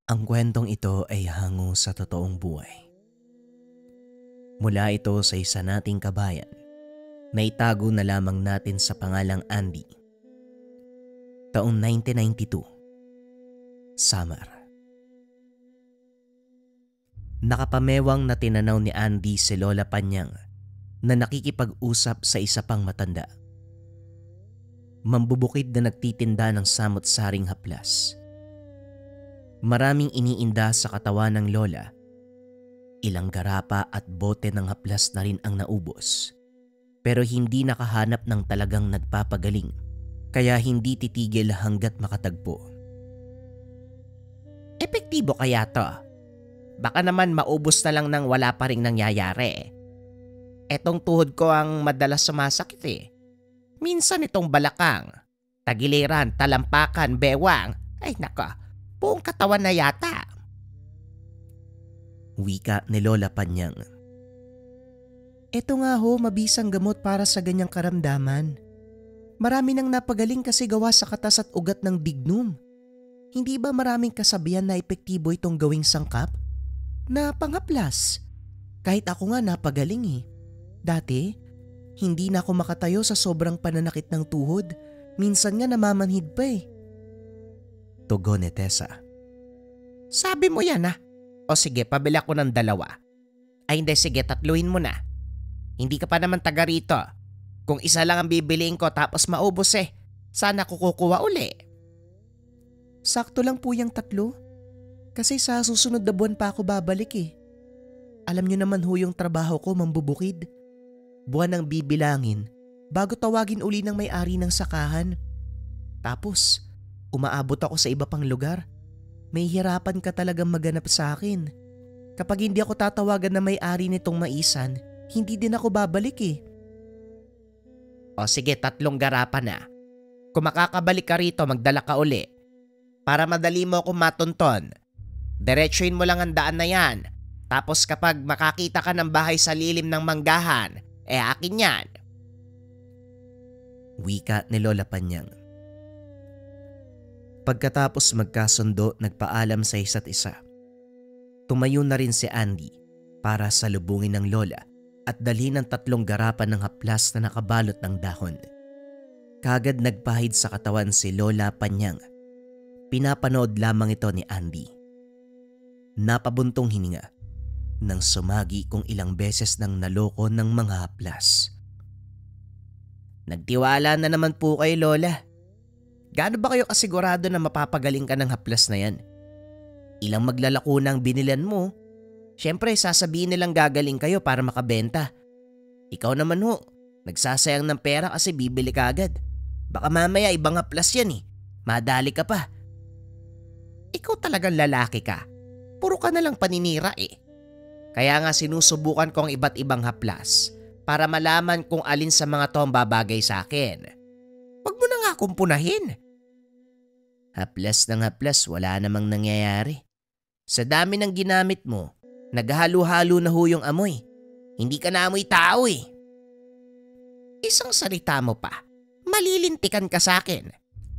Ang kwentong ito ay hango sa totoong buhay. Mula ito sa isa nating kabayan na itago na lamang natin sa pangalang Andy. Taong 1992, Summer. Nakapamewang na tinanaw ni Andy si Lola Panyang na nakikipag-usap sa isa pang matanda. Mambubukid na nagtitinda ng samot-saring haplas. Maraming iniinda sa katawan ng lola. Ilang garapa at bote ng haplas na rin ang naubos. Pero hindi nakahanap ng talagang nagpapagaling, kaya hindi titigil hanggat makatagpo. Epektibo kaya to? Baka naman maubos na lang nang wala pa ring nangyayari. Etong tuhod ko ang madalas sumasakit eh. Minsan itong balakang, tagiliran, talampakan, bewang. Ay naka, buong katawan na yata. Wika ni Lola Panyang. Eto nga ho, mabisang gamot para sa ganyang karamdaman. Marami nang napagaling kasi gawa sa katas at ugat ng dignum. Hindi ba maraming kasabihan na epektibo itong gawing sangkap? Na pangaplas. Kahit ako nga napagaling eh. Dati, hindi na ako makatayo sa sobrang pananakit ng tuhod. Minsan nga namamanhid pa eh. Tugon ni Tessa. Sabi mo yan ah. O sige, pabila ko ng 2. Ay hindi, sige, 3 mo na. Hindi ka pa naman taga rito. Kung isa lang ang bibiliin ko tapos maubos eh, sana ko kukuha uli. Sakto lang po yung 3. Kasi sa susunod na buwan pa ako babalik eh. Alam niyo naman ho yung trabaho ko, mambubukid. Buwan ang bibilangin bago tawagin uli ng may-ari ng sakahan. Tapos, umaabot ako sa iba pang lugar. May hirapan ka talagang maganap sa akin. Kapag hindi ako tatawagan na may-ari nitong maisan, hindi din ako babalik eh. O sige, 3 garapa na. Kung makakabalik ka rito, magdala ka uli. Para madali mo akong matunton. Diretsuin mo lang ang daan na yan. Tapos kapag makakita ka ng bahay sa lilim ng manggahan, akin yan. Wika ni Lola Panyang. Pagkatapos magkasundo, nagpaalam sa isa't isa. Tumayo na rin si Andy para salubungin ng lola at dalhin ng 3 garapan ng haplas na nakabalot ng dahon. Kagad nagpahid sa katawan si Lola Panyang. Pinapanood lamang ito ni Andy. Napabuntong hininga nang sumagi kung ilang beses nang naloko ng mga haplas. Nagtiwala na naman po kay Lola. Gaano ba kayo kasigurado na mapapagaling ka ng haplas na yan? Ilang maglalako ng binilan mo? Siyempre sasabihin nilang gagaling kayo para makabenta. Ikaw naman ho, nagsasayang ng pera kasi bibili ka agad. Baka mamaya ibang haplas yan eh. Madali ka pa. Ikaw talagang lalaki ka. Puro ka na lang paninira eh. Kaya nga sinusubukan ko ang iba't ibang haplas para malaman kung alin sa mga to ang babagay sa akin. Huwag mo na nga akong punahin. Haplas ng haplas, wala namang nangyayari. Sa dami ng ginamit mo, naghalo-halo na ho yung amoy. Hindi ka na amoy tao eh. Isang salita mo pa, malilintikan ka sa akin.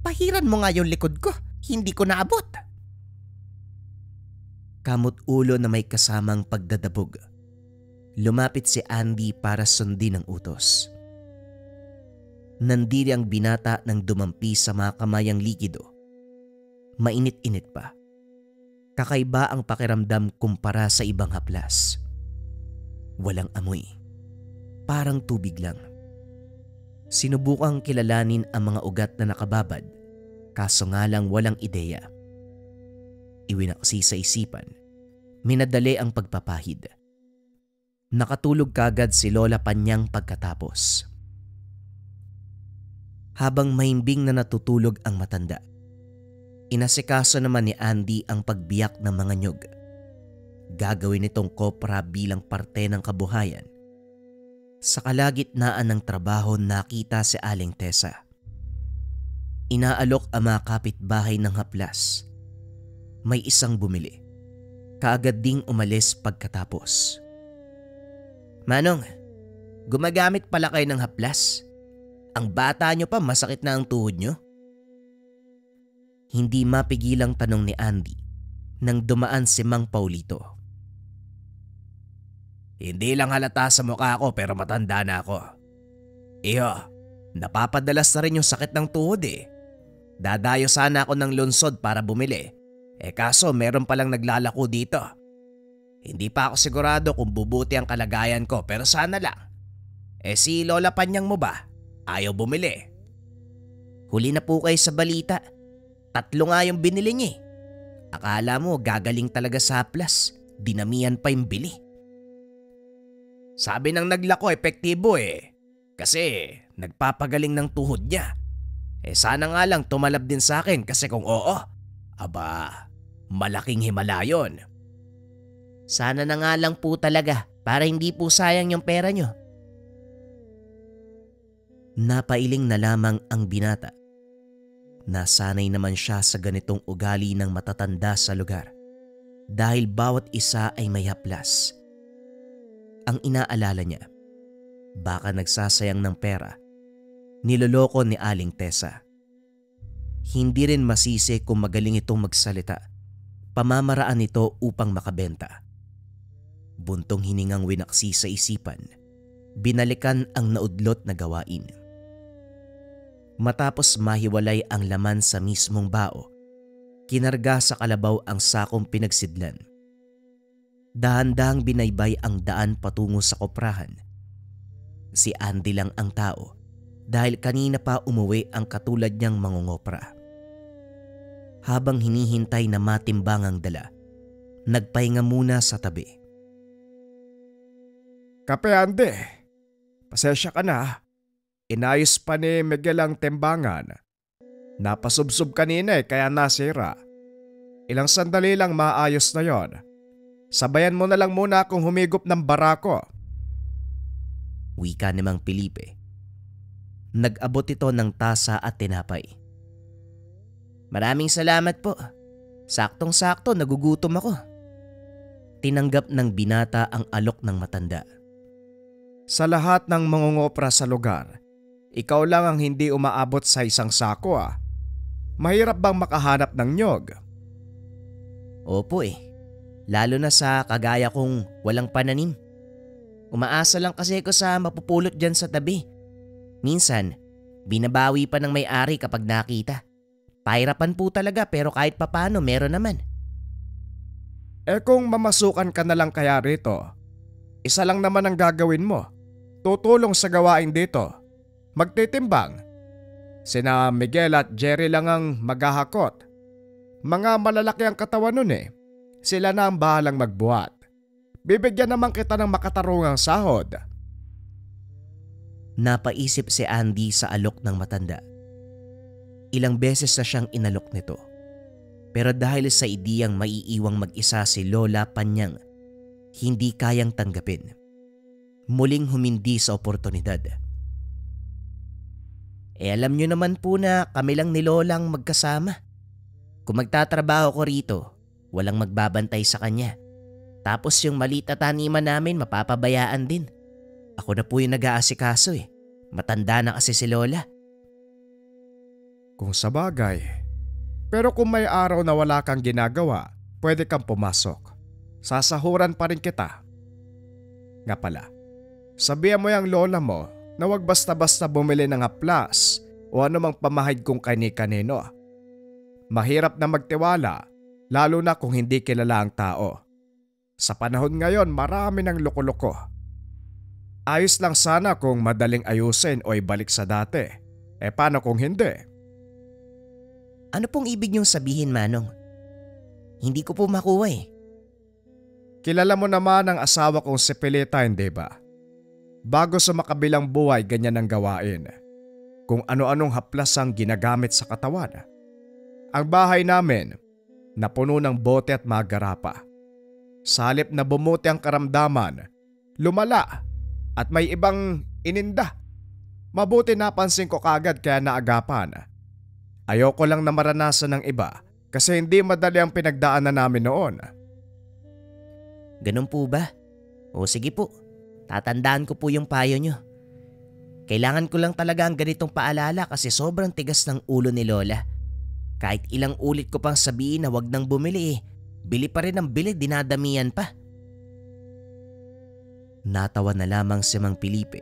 Pahiran mo nga yung likod ko, hindi ko naabot. Kamot ulo na may kasamang pagdadabog. Lumapit si Andy para sundin ang utos. Nandiri ang binata nang dumampi sa mga kamayang likido. Mainit-init pa. Kakaiba ang pakiramdam kumpara sa ibang haplas. Walang amoy. Parang tubig lang. Sinubukang kilalanin ang mga ugat na nakababad, kaso nga lang walang ideya. Iwinaksi sa isipan, minadali ang pagpapahid. Nakatulog kagad si Lola Panyang pagkatapos. Habang mahimbing na natutulog ang matanda, inasikaso naman ni Andy ang pagbiyak ng mga nyug. Gagawin itong kopra bilang parte ng kabuhayan. Sa kalagitnaan ng trabaho, nakita si Aling Tessa. Inaalok ang mga kapitbahay ng haplas. May isang bumili. Kaagad ding umalis pagkatapos. Manong, gumagamit pala kayo ng haplas? Ang bata nyo pa, masakit na ang tuhod nyo? Hindi mapigilang tanong ni Andy nang dumaan si Mang Paulito. Hindi lang halata sa mukha ko pero matanda na ako. Iyo, napapadalas na rin yung sakit ng tuhod eh. Dadayo sana ako ng lungsod para bumili. Kaso meron palang naglalako dito. Hindi pa ako sigurado kung bubuti ang kalagayan ko pero sana lang. Si Lola Panyang mo ba? Ayaw bumili. Huli na po kayo sa balita. 3 nga yung binili niya eh. Akala mo gagaling talaga sa haplas. Dinamihan pa yung bili. Sabi ng naglako epektibo eh. Kasi nagpapagaling ng tuhod niya. Sana nga lang tumalab din sa akin kasi kung oo, aba, malaking himala yun. Sana na nga lang po talaga para hindi po sayang yung pera nyo. Napailing na lamang ang binata. Nasanay naman siya sa ganitong ugali ng matatanda sa lugar dahil bawat isa ay may haplas. Ang inaalala niya, baka nagsasayang ng pera, niloloko ni Aling Tessa. Hindi rin masisi kung magaling itong magsalita, pamamaraan nito upang makabenta. Buntong hiningang winaksi sa isipan, binalikan ang naudlot na gawain. Matapos mahiwalay ang laman sa mismong bao, kinarga sa kalabaw ang sakong pinagsidlan. Dahan-dahang binaybay ang daan patungo sa koprahan. Si Andy lang ang tao dahil kanina pa umuwi ang katulad niyang mangungopra. Habang hinihintay na matimbang ang dala, nagpahinga muna sa tabi. Kape Andy, pasensya ka na. Inayos pa ni Miguel ang timbangan. Napasubsob kanina kaya nasira. Ilang sandali lang maayos na yon. Sabayan mo na lang muna akong humigop ng barako. Wika ni Mang Felipe. Nag-abot ito ng tasa at tinapay. Maraming salamat po. Saktong-sakto nagugutom ako. Tinanggap ng binata ang alok ng matanda. Sa lahat ng mangungopra sa lugar, ikaw lang ang hindi umaabot sa isang sako ah. Mahirap bang makahanap ng nyog? Opo eh. Lalo na sa kagaya kong walang pananim. Umaasa lang kasi ako sa mapupulot dyan sa tabi. Minsan, binabawi pa ng may-ari kapag nakita. Pahirapan po talaga pero kahit papano meron naman. Kung mamasukan ka na lang kaya rito, isa lang naman ang gagawin mo. Tutulong sa gawain dito. Magtitimbang. Sina Miguel at Jerry lang ang maghahakot. Mga malalaki ang katawan nun eh. Sila na ang bahalang magbuhat. Bibigyan naman kita ng makatarungang sahod. Napaisip si Andy sa alok ng matanda. Ilang beses na siyang inalok nito. Pero dahil sa ideyang maiiwang mag-isa si Lola Panyang, hindi kayang tanggapin. Muling humindi sa oportunidad. Alam nyo naman po na kami lang ni Lolang magkasama. Kung magtatrabaho ko rito, walang magbabantay sa kanya. Tapos yung maliit na taniman namin mapapabayaan din. Ako na po yung nag-aasikaso eh. Matanda na kasi si Lola. Kung sabagay. Pero kung may araw na wala kang ginagawa, pwede kang pumasok. Sasahuran pa rin kita. Nga pala, sabihan mo yung lola mo na wag basta-basta bumili ng haplas o anumang pamahid kung kani-kanino. Mahirap na magtiwala, lalo na kung hindi kilala ang tao. Sa panahon ngayon, marami ng loko-loko. Ayos lang sana kung madaling ayusin o ibalik sa dati. Paano kung hindi? Ano pong ibig niyong sabihin, Manong? Hindi ko po makuha eh. Kilala mo naman ang asawa kong si Pilita, hindi ba? Bago sa makabilang buhay, ganyan ang gawain. Kung ano-anong haplas ang ginagamit sa katawan. Ang bahay namin, napuno ng bote at mga garapa. Sa halip na bumuti ang karamdaman, lumala at may ibang ininda. Mabuti napansin ko kagad kaya naagapan. Ayoko lang na maranasan ng iba kasi hindi madali ang pinagdaanan namin noon. Ganun po ba? O sige po, tatandaan ko po yung payo nyo. Kailangan ko lang talaga ang ganitong paalala kasi sobrang tigas ng ulo ni Lola. Kahit ilang ulit ko pang sabihin na wag nang bumili Bili pa rin ng bili, dinadamihan pa. Natawa na lamang si Mang Felipe.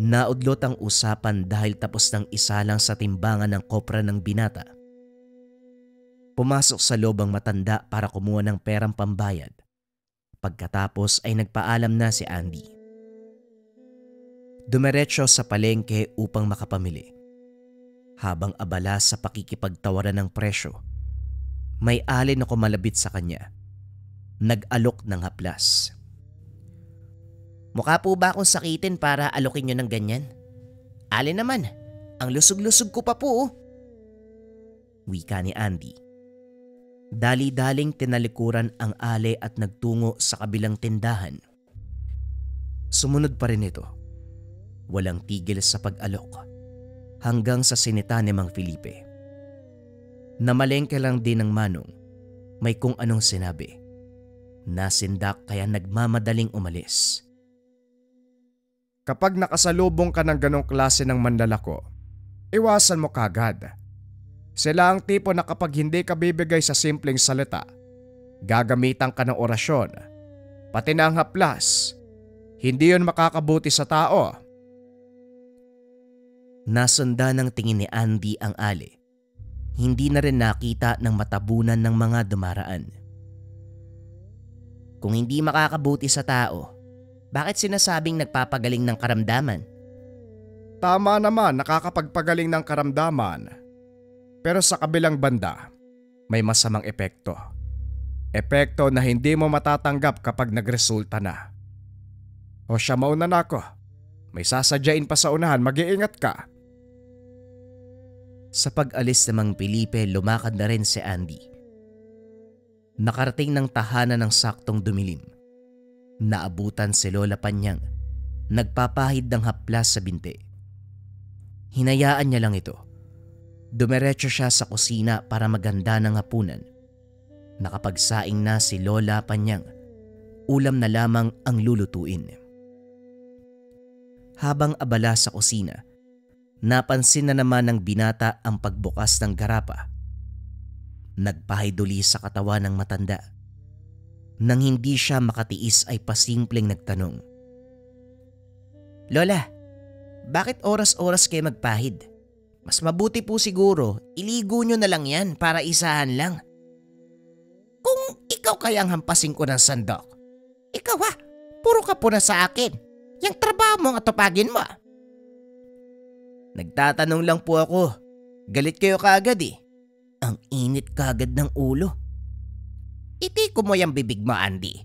Naudlot ang usapan dahil tapos ng isa lang sa timbangan ng kopra ng binata. Pumasok sa loob ang matanda para kumuha ng perang pambayad. Pagkatapos ay nagpaalam na si Andy. Dumiretso sa palengke upang makapamili. Habang abala sa pakikipagtawaran ng presyo, may alin na kumalabit sa kanya. Nag-alok ng haplas. Mukha po ba akong sakitin para alokin nyo ng ganyan? Alin naman, ang lusog-lusog ko pa po. Wika ni Andy. Dali-daling tinalikuran ang ale at nagtungo sa kabilang tindahan. Sumunod pa rin ito. Walang tigil sa pag-alok hanggang sa sinita ni Mang Felipe. Namalengke lang din ng manong, may kung anong sinabi. Nasindak kaya nagmamadaling umalis. Kapag nakasalubong ka ng ganong klase ng manlalako, iwasan mo kagad. Sila ang tipo na kapag hindi ka bibigay sa simpleng salita, gagamitan ka ng orasyon. Pati na ang haplas, hindi yun makakabuti sa tao. Nasundan ng tingin ni Andy ang ali. Hindi na rin nakita ng matabunan ng mga dumaraan. Kung hindi makakabuti sa tao, bakit sinasabing nagpapagaling ng karamdaman? Tama naman, nakakapagpagaling ng karamdaman. Pero sa kabilang banda, may masamang epekto. Epekto na hindi mo matatanggap kapag nagresulta na. O siya, mauna na ako. May sasadyain pa sa unahan, mag-iingat ka. Sa pag-alis ng Mang Felipe, lumakad na rin si Andy. Nakarating ng tahanan ng saktong dumilim. Naabutan si Lola Panyang, nagpapahid ng haplas sa binti. Hinayaan niya lang ito. Dumiretso siya sa kusina para maganda ng hapunan. Nakapagsaing na si Lola Panyang. Ulam na lamang ang lulutuin. Habang abala sa kusina, napansin na naman ng binata ang pagbukas ng garapa. Nagpahid uli sa katawan ng matanda. Nang hindi siya makatiis ay pasimpleng nagtanong. Lola, bakit oras-oras kayo magpahid? Mas mabuti po siguro, iligo nyo na lang yan para isahan lang. Kung ikaw kayang hampasin ko ng sandok, ikaw puro ka po na sa akin. Yang trabaho mong atupagin mo. Nagtatanong lang po ako, galit kayo kaagad eh. Ang init kaagad ng ulo. Itiko mo yung bibig mo, Andy.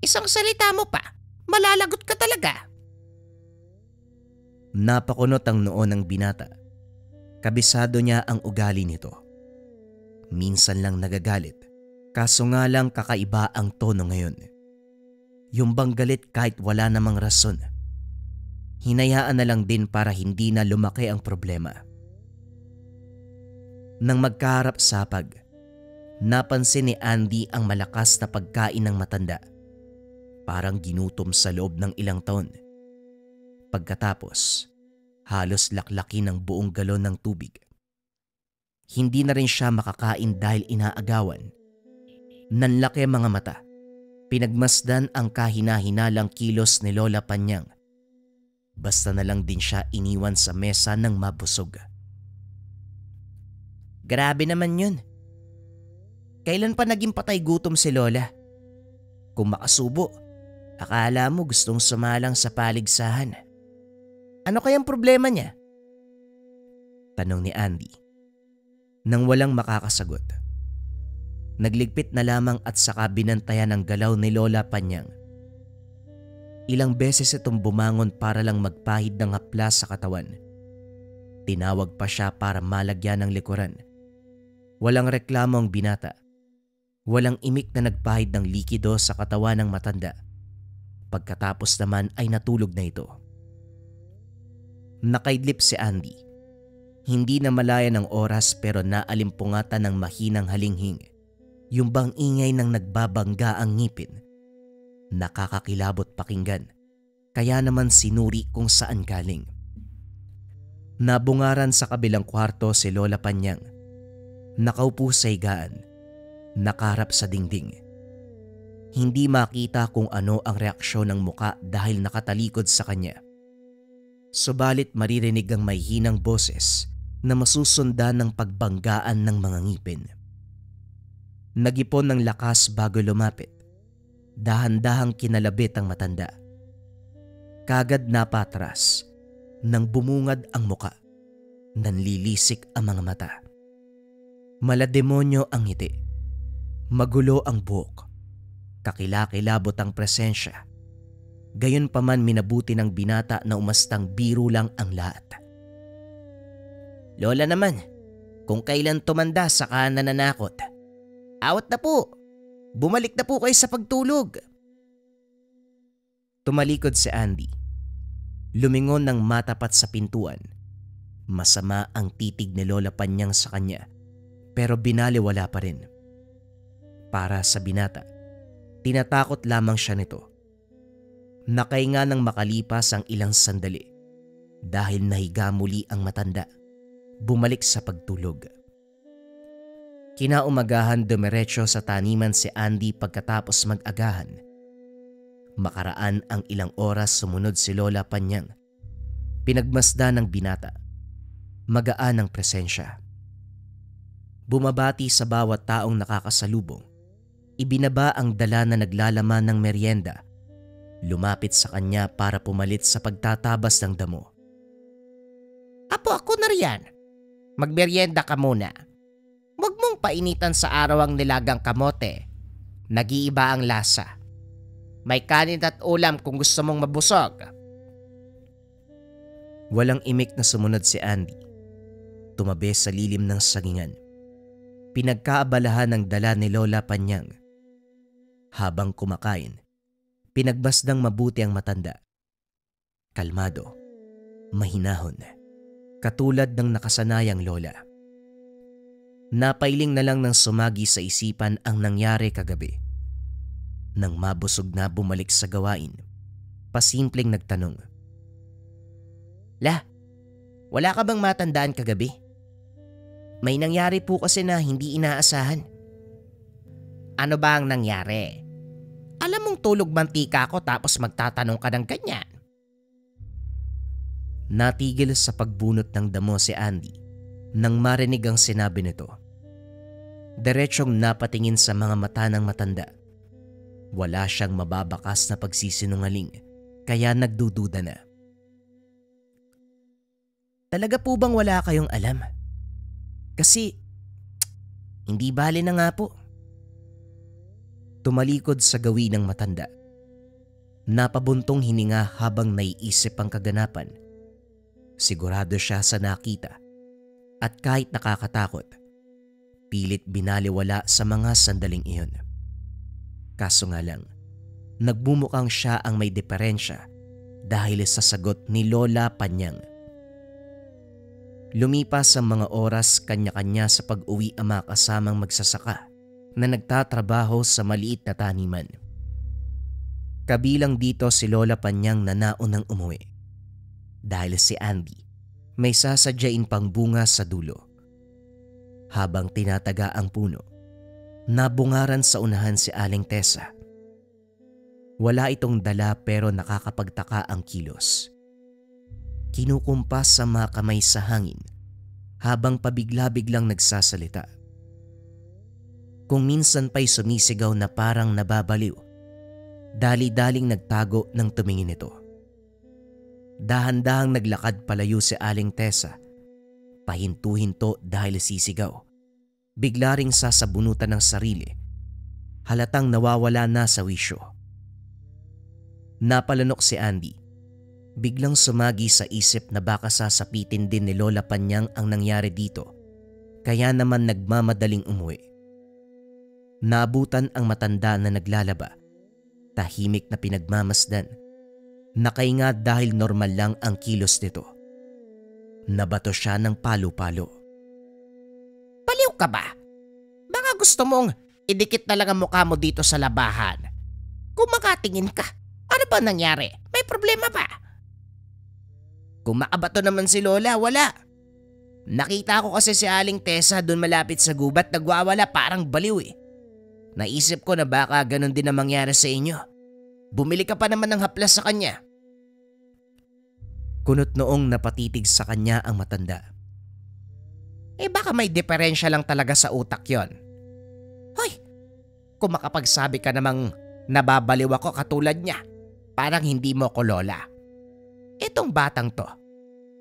Isang salita mo pa, malalagot ka talaga. Napakunot ang noo ng binata. Kabisado niya ang ugali nito. Minsan lang nagagalit, kaso nga lang kakaiba ang tono ngayon. Yung bang galit kahit wala namang rason. Hinayaan na lang din para hindi na lumaki ang problema. Nang magkaharap-sapag, napansin ni Andy ang malakas na pagkain ng matanda. Parang ginutom sa loob ng ilang taon. Pagkatapos, halos laklaki ng buong galon ng tubig. Hindi na rin siya makakain dahil inaagawan. Nanlaki ang mga mata. Pinagmasdan ang kahina-hinalang kilos ni Lola Panyang. Basta na lang din siya iniwan sa mesa ng mabusog. Grabe naman yun. Kailan pa naging patay gutom si Lola? Kung makasubo, akala mo gustong sumalang sa paligsahan. Ano kayang problema niya? Tanong ni Andy. Nang walang makakasagot. Nagligpit na lamang at saka binantayan ang galaw ni Lola Panyang. Ilang beses itong bumangon para lang magpahid ng haplas sa katawan. Tinawag pa siya para malagyan ng likuran. Walang reklamo ang binata. Walang imik na nagpahid ng likido sa katawan ng matanda. Pagkatapos naman ay natulog na ito. Nakaidlip si Andy. Hindi na malaya ng oras pero naalimpungatan ng mahinang halinghing. Yung bang ingay ng nagbabangga ang ngipin. Nakakakilabot pakinggan. Kaya naman sinuri kung saan galing. Nabungaran sa kabilang kwarto si Lola Panyang. Nakaupo sa higaan. Nakarap sa dingding. Hindi makita kung ano ang reaksyon ng muka dahil nakatalikod sa kanya. Subalit maririnig ang may hinang boses na masusundan ng pagbanggaan ng mga ngipin. Nagipon ng lakas bago lumapit. Dahan-dahang kinalabit ang matanda. Kagad napatras nang bumungad ang muka. Nanlilisik ang mga mata. Malademonyo ang ngiti. Magulo ang buhok. Kakilakilabot ang presensya. Gayunpaman minabuti ng binata na umastang biro lang ang lahat. Lola naman, kung kailan tumanda saka nananakot. Awat na po. Bumalik na po kayo sa pagtulog. Tumalikod si Andy. Lumingon ng matapat sa pintuan. Masama ang titig ni Lola Panyang sa kanya, pero binaliwala pa rin. Para sa binata, tinatakot lamang siya nito. Nakahinga ng makalipas ang ilang sandali dahil nahiga muli ang matanda. Bumalik sa pagtulog. Kinaumagahan dumiretso sa taniman si Andy pagkatapos mag-agahan. Makaraan ang ilang oras sumunod si Lola Panyang. Pinagmasdan ng binata. Magaan ang presensya. Bumabati sa bawat taong nakakasalubong. Ibinaba ang dala na naglalaman ng merienda. Lumapit sa kanya para pumalit sa pagtatabas ng damo. Apo, ako na riyan. Magmerienda ka muna. Huwag mong painitan sa araw ang nilagang kamote. Nag-iiba ang lasa. May kanin at ulam kung gusto mong mabusog. Walang imik na sumunod si Andy. Tumabi sa lilim ng sagingan. Pinagkaabalahan ng dala ni Lola Panyang. Habang kumakain, pinagbasdang mabuti ang matanda. Kalmado, mahinahon, katulad ng nakasanayang lola. Napailing na lang ng sumagi sa isipan ang nangyari kagabi. Nang mabusog na bumalik sa gawain, pasimpleng nagtanong. La, wala ka bang matandaan kagabi? May nangyari po kasi na hindi inaasahan. Ano ba ang nangyari? Alam mong tulog mantika ako tapos magtatanong ka ng ganyan. Natigil sa pagbunot ng damo si Andy nang marinig ang sinabi nito. Diretsyong napatingin sa mga mata ng matanda. Wala siyang mababakas na pagsisinungaling kaya nagdududa na. Talaga po bang wala kayong alam? Kasi hindi bale na nga po. Tumalikod sa gawi ng matanda. Napabuntong hininga habang naiisip ang kaganapan. Sigurado siya sa nakita. At kahit nakakatakot, pilit binaliwala sa mga sandaling iyon. Kaso nga lang, nagbumukhang siya ang may diferensya dahil sa sagot ni Lola Panyang. Lumipas ang mga oras kanya-kanya sa pag-uwi ang mga kasamang magsasaka na nagtatrabaho sa maliit na taniman. Kabilang dito si Lola Panyang na naunang umuwi. Dahil si Andy may sasadyain pang bunga sa dulo. Habang tinataga ang puno, nabungaran sa unahan si Aling Tessa. Wala itong dala pero nakakapagtaka ang kilos. Kinukumpas sa mga kamay sa hangin habang pabigla-biglang nagsasalita. Kung minsan pa'y sumisigaw na parang nababaliw, dali-daling nagtago ng tumingin ito. Dahan-dahang naglakad palayo si Aling Tessa. Pahinto-hinto dahil sisigaw. Bigla ring sasabunutan ng sarili. Halatang nawawala na sa wisyo. Napalanok si Andy. Biglang sumagi sa isip na baka sasapitin din ni Lola Panyang ang nangyari dito. Kaya naman nagmamadaling umuwi. Naabutan ang matanda na naglalaba. Tahimik na pinagmamasdan. Nakainga dahil normal lang ang kilos nito. Nabato siya ng palo-palo. Baliw ka ba? Baka gusto mong idikit na lang ang mukha mo dito sa labahan. Kung makatingin ka, ano ba nangyari? May problema ba? Kung makabato naman si Lola, wala. Nakita ko kasi si Aling Tessa doon malapit sa gubat nagwawala parang baliw eh. Naisip ko na baka ganun din ang mangyari sa inyo. Bumili ka pa naman ng haplas sa kanya. Kunot noong napatitig sa kanya ang matanda. Baka may diferensya lang talaga sa utak yon. Hoy, kung makapagsabi ka namang nababaliw ako katulad niya, parang hindi mo ko lola. Itong batang to,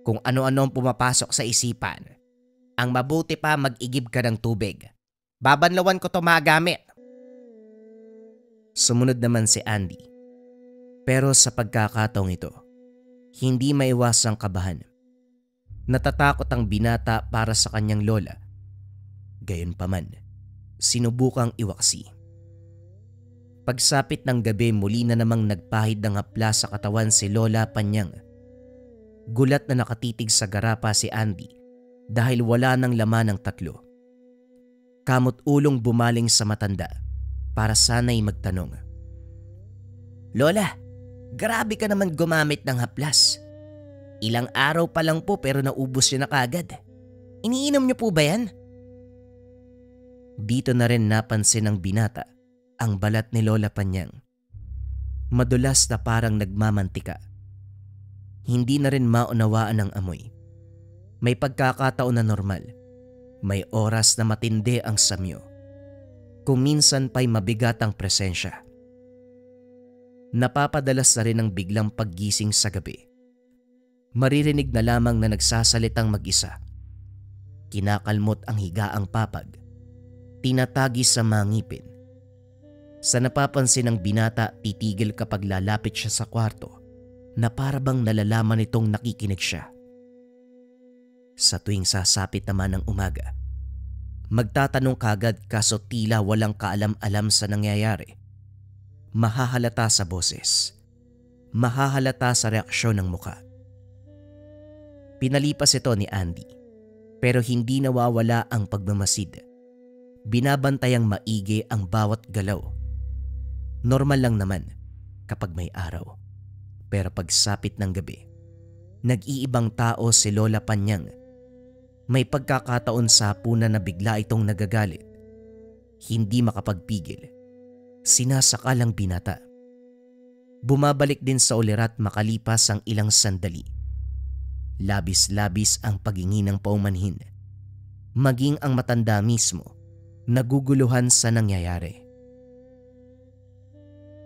kung ano-ano ang pumapasok sa isipan, ang mabuti pa mag-igib ka ng tubig. Babanlawan ko to magamit. Sumunod naman si Andy. Pero sa pagkakataong ito, hindi maiwasang kabahan. Natatakot ang binata para sa kanyang lola. Gayunpaman, sinubukang iwaksi. Pagsapit ng gabi, muli na namang nagpahid ng hapla sa katawan si Lola Panyang. Gulat na nakatitig sa garapa si Andy dahil wala nang laman ng tatlo. Kamot-ulong bumaling sa matanda para sana'y magtanong. Lola, grabe ka naman gumamit ng haplas. Ilang araw pa lang po pero naubos niyo na kagad. Iniinom niyo po ba yan? Dito na rin napansin ng binata ang balat ni Lola Panyang. Madulas na parang nagmamantika. Hindi na rin maunawaan ang amoy. May pagkakataon na normal. May oras na matindi ang samyo. Kung minsan pa'y mabigat ang presensya. Napapadalas na rin ang biglang paggising sa gabi. Maririnig na lamang na nagsasalitang mag-isa. Kinakalmot ang higaang papag. Tinatagi sa mga ngipin. Sa napapansin ng binata, titigil kapag lalapit siya sa kwarto na parabang nalalaman nitong nakikinig siya. Sa tuwing sasapit naman ng umaga, magtatanong kagad kaso tila walang kaalam-alam sa nangyayari. Mahahalata sa boses. Mahahalata sa reaksyon ng muka. Pinalipas ito ni Andy, pero hindi nawawala ang pagmamasid. Binabantayang maigi ang bawat galaw. Normal lang naman kapag may araw, pero pagsapit ng gabi, nag-iibang tao si Lola Panyang. May pagkakataon sa hapunan na bigla itong nagagalit. Hindi makapagpigil. Sinasakal ang binata. Bumabalik din sa ulirat makalipas ang ilang sandali. Labis-labis ang paghingi ng paumanhin. Maging ang matanda mismo, naguguluhan sa nangyayari.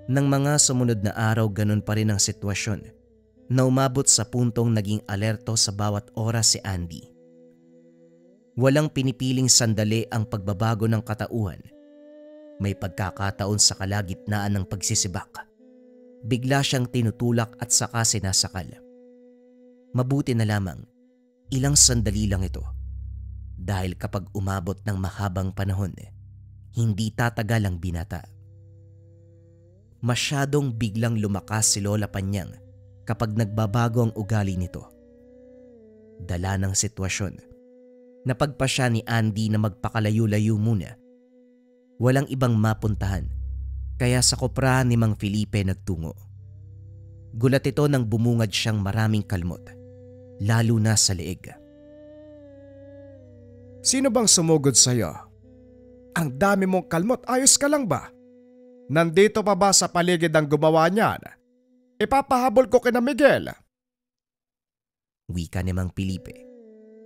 Nang mga sumunod na araw, ganun pa rin ang sitwasyon na umabot sa puntong naging alerto sa bawat oras si Andy. Walang pinipiling sandali ang pagbabago ng katauhan. May pagkakataon sa kalagitnaan ng pagsisibak. Bigla siyang tinutulak at saka sinasakal. Mabuti na lamang, ilang sandali lang ito. Dahil kapag umabot ng mahabang panahon, hindi tatagal ang binata. Masyadong biglang lumakas si Lola Panyang kapag nagbabago ang ugali nito. Dala ng sitwasyon, napagpa siya ni Andy na magpakalayo-layo muna. Walang ibang mapuntahan, kaya sa koprahan ni Mang Felipe nagtungo. Gulat ito nang bumungad siyang maraming kalmot, lalo na sa leeg. Sino bang sumugod sa'yo? Ang dami mong kalmot, ayos ka lang ba? Nandito pa ba sa paligid ang gumawa niyan? Ipapahabol ko kina Miguel. Wika ni Mang Felipe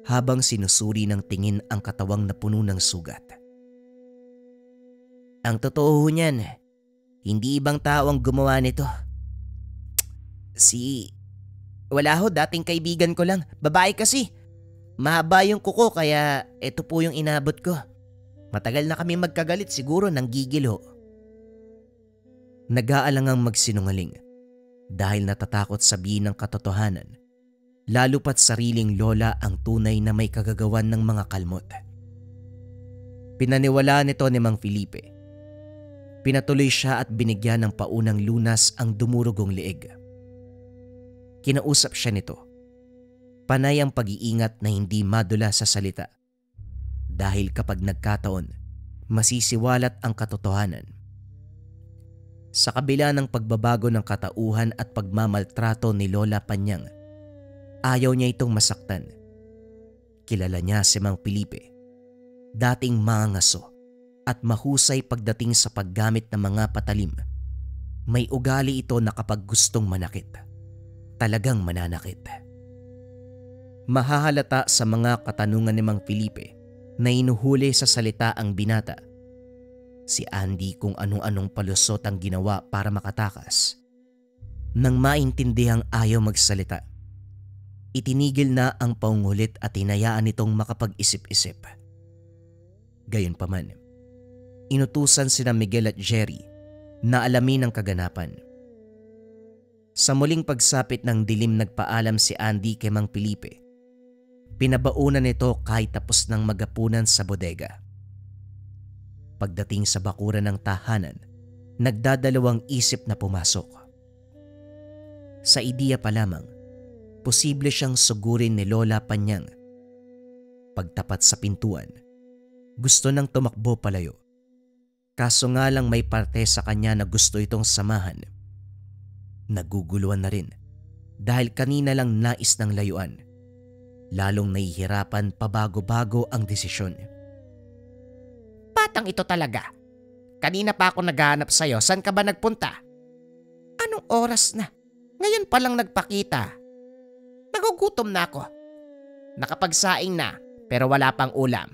habang sinusuri ng tingin ang katawang na puno ng sugat. Ang totoo niyan, hindi ibang tao ang gumawa nito. Wala ho, dating kaibigan ko lang. Babae kasi. Mahaba yung kuko kaya ito po yung inabot ko. Matagal na kami magkagalit, siguro nanggigil ho. Nag-aalangang magsinungaling dahil natatakot sabihin ng katotohanan. Lalo pat sariling lola ang tunay na may kagagawan ng mga kalmot. Pinaniwalaan nito ni Mang Felipe. Pinatuloy siya at binigyan ng paunang lunas ang dumurugong leeg. Kinausap siya nito. Panay ang pag-iingat na hindi madula sa salita. Dahil kapag nagkataon, masisiwalat ang katotohanan. Sa kabila ng pagbabago ng katauhan at pagmamaltrato ni Lola Panyang, ayaw niya itong masaktan. Kilala niya si Mang Felipe. Dating mangangaso, at mahusay pagdating sa paggamit ng mga patalim. May ugali ito na kapag gustong manakit, talagang mananakit. Mahahalata sa mga katanungan ni Mang Felipe na inuhuli sa salita ang binata. Si Andy kung anong-anong palusot ang ginawa para makatakas. Nang maintindihang ayaw magsalita, itinigil na ang paungulit at hinayaan nitong makapag-isip-isip. Gayunpaman, inutusan sina Miguel at Jerry na alamin ang kaganapan. Sa muling pagsapit ng dilim, nagpaalam si Andy kay Mang Felipe. Pinabaunan nito kahit tapos ng magapunan sa bodega. Pagdating sa bakuran ng tahanan, nagdadalawang isip na pumasok. Sa ideya pa lamang, posible siyang sugurin ni Lola Panyang. Pagtapat sa pintuan, gusto nang tumakbo palayo. Kaso nga lang may parte sa kanya na gusto itong samahan. Naguguluhan na rin dahil kanina lang nais ng layuan. Lalong nahihirapan pabago-bago ang desisyon. Batang ito talaga. Kanina pa ako naghahanap sa'yo. Saan ka ba nagpunta? Anong oras na? Ngayon pa lang nagpakita. Nagugutom na ako. Nakapagsaing na pero wala pang ulam.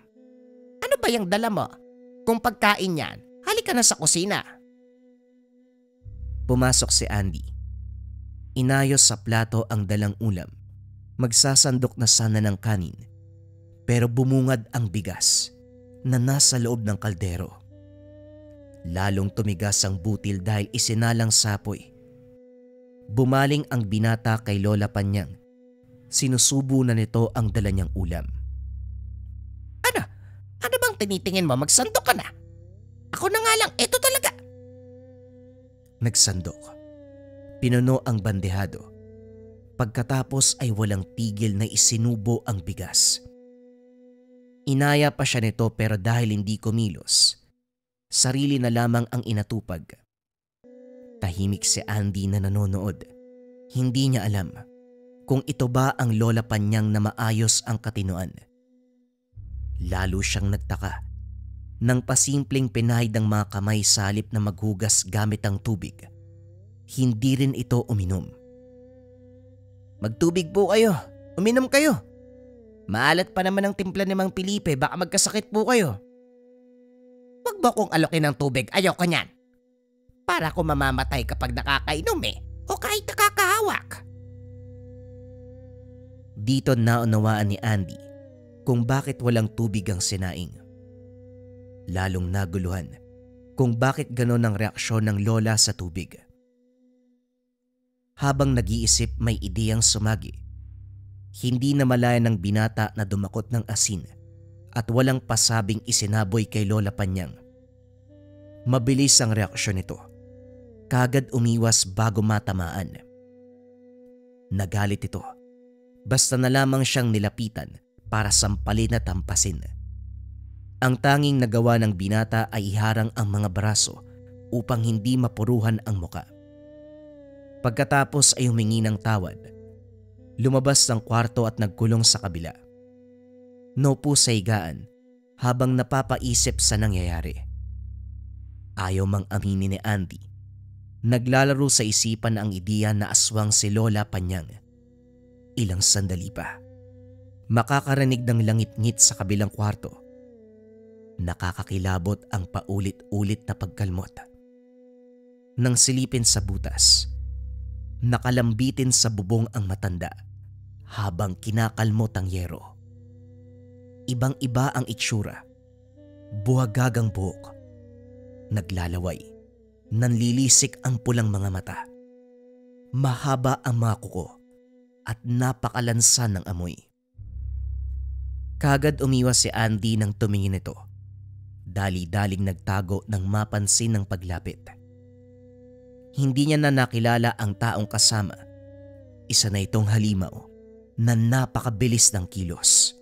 Ano ba yung dala mo? Kung pagkain yan, halika na sa kusina. Pumasok si Andy. Inayos sa plato ang dalang ulam. Magsasandok na sana ng kanin, pero bumungad ang bigas na nasa loob ng kaldero. Lalong tumigas ang butil dahil isinalang sapoy. Bumaling ang binata kay Lola Panyang. Sinusubo na nito ang dala niyang ulam. Ano? Ano bang tinitingin mo? Magsandok ka na. Ako na nga lang, eto talaga. Nagsandok. Pinuno ang bandehado. Pagkatapos ay walang tigil na isinubo ang bigas. Inaya pa siya nito pero dahil hindi kumilos, sarili na lamang ang inatupag. Tahimik si Andy na nanonood. Hindi niya alam kung ito ba ang Lola Panyang na maayos ang katinoan. Lalo siyang nagtaka nang pasimpleng pinahid ang mga kamay sa halip na maghugas gamit ang tubig. Hindi rin ito uminom. Magtubig po kayo. Uminom kayo. Maalat pa naman ang timpla ni Mang Felipe. Baka magkasakit po kayo. Wag ba kong alokin ng tubig? Ayoko niyan. Para ako mamamatay kapag nakakainom o kahit nakakahawak. Dito naunawaan ni Andy kung bakit walang tubig ang sinaing. Lalong naguluhan kung bakit ganon ang reaksyon ng lola sa tubig. Habang nag-iisip, may ideyang sumagi. Hindi na malaya ng binata na dumakot ng asin at walang pasabing isinaboy kay Lola Panyang. Mabilis ang reaksyon nito. Kagad umiwas bago matamaan. Nagalit ito. Basta na lamang siyang nilapitan para sampalin at tampasin. Ang tanging nagawa ng binata ay iharang ang mga braso upang hindi mapuruhan ang muka. Pagkatapos ay humingi ng tawad. Lumabas ng kwarto at nagkulong sa kabila. Naupo sa higaan habang napapaisip sa nangyayari. Ayaw mang aminin ni Andy. Naglalaro sa isipan ang ideya na aswang si Lola Panyang. Ilang sandali pa, makakarinig ng langit-ngit sa kabilang kwarto. Nakakakilabot ang paulit-ulit na pagkalmot. Nang silipin sa butas, nakalambitin sa bubong ang matanda habang kinakalmot ang yero. Ibang-iba ang itsura. Buhagagang buhok. Naglalaway. Nanlilisik ang pulang mga mata. Mahaba ang mga kuko at napakalansa ng amoy. Kagad umiwas si Andy nang tumingin ito. Dali-daling nagtago nang mapansin ng paglapit. Hindi niya na nakilala ang taong kasama. Isa na itong halimaw na napakabilis ng kilos.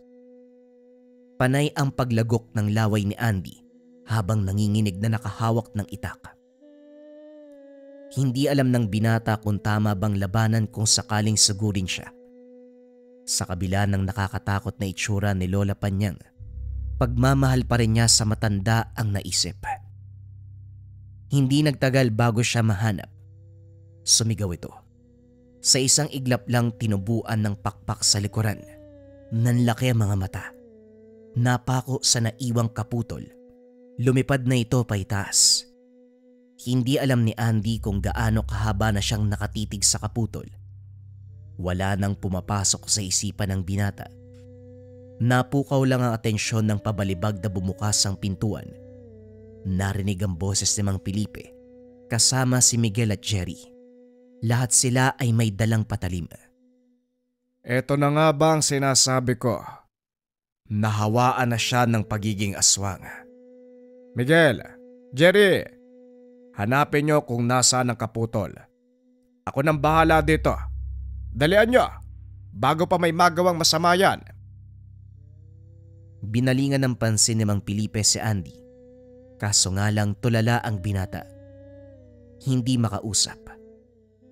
Panay ang paglagok ng laway ni Andy habang nanginginig na nakahawak ng itak. Hindi alam ng binata kung tama bang labanan kung sakaling sugurin siya. Sa kabila ng nakakatakot na itsura ni Lola Panyang, pagmamahal pa rin niya sa matanda ang naisip. Hindi nagtagal bago siya mahanap. Sumigaw ito. Sa isang iglap lang tinubuan ng pakpak sa likuran. Nanlaki ang mga mata. Napako sa naiwang kaputol. Lumipad na ito paitaas. Hindi alam ni Andy kung gaano kahaba na siyang nakatitig sa kaputol. Wala nang pumapasok sa isipan ng binata. Napukaw lang ang atensyon ng pabalibag na bumukas ang pintuan. Narinig ang boses ni Mang Felipe kasama si Miguel at Jerry. Lahat sila ay may dalang patalim. Eto na nga ba ang sinasabi ko? Nahawaan na siya ng pagiging aswang. Miguel, Jerry, hanapin niyo kung nasaan ang kaputol. Ako nang bahala dito. Dalian niyo, bago pa may magawang masama yan. Binalingan ng pansin ni Mang Felipe si Andy. Kaso nga lang tulala ang binata. Hindi makausap.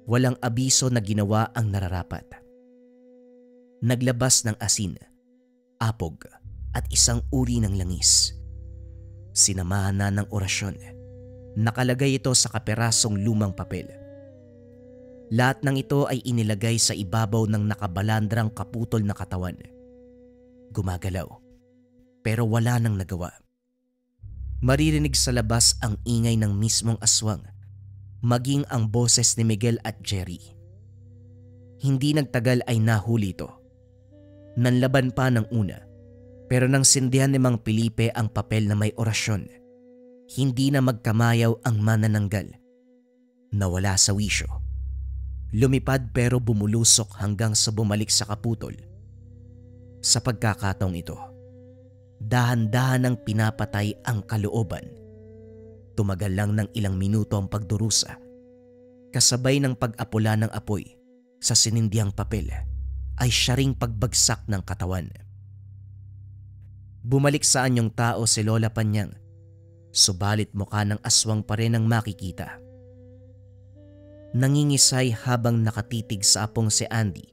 Walang abiso na ginawa ang nararapat. Naglabas ng asin, apog at isang uri ng langis. Sinamahan na ng orasyon. Nakalagay ito sa kaperasong lumang papel. Lahat ng ito ay inilagay sa ibabaw ng nakabalandrang kaputol na katawan. Gumagalaw, pero wala nang nagawa. Maririnig sa labas ang ingay ng mismong aswang, maging ang boses ni Miguel at Jerry. Hindi nagtagal ay nahuli ito. Nanlaban pa ng una, pero nang sindihan ni Mang Felipe ang papel na may orasyon, hindi na magkamayaw ang manananggal. Nawala sa wisyo. Lumipad pero bumulusok hanggang sa bumalik sa kaputol. Sa pagkakataong ito, dahan-dahan ang pinapatay ang kalooban. Tumagal lang ng ilang minuto ang pagdurusa, kasabay ng pag-apula ng apoy sa sinindihang papel ay siya ring pagbagsak ng katawan. Bumalik sa anyong tao si Lola Panyang, subalit mukha ng aswang pa rin ang makikita. Nangingisay habang nakatitig sa apong si Andy,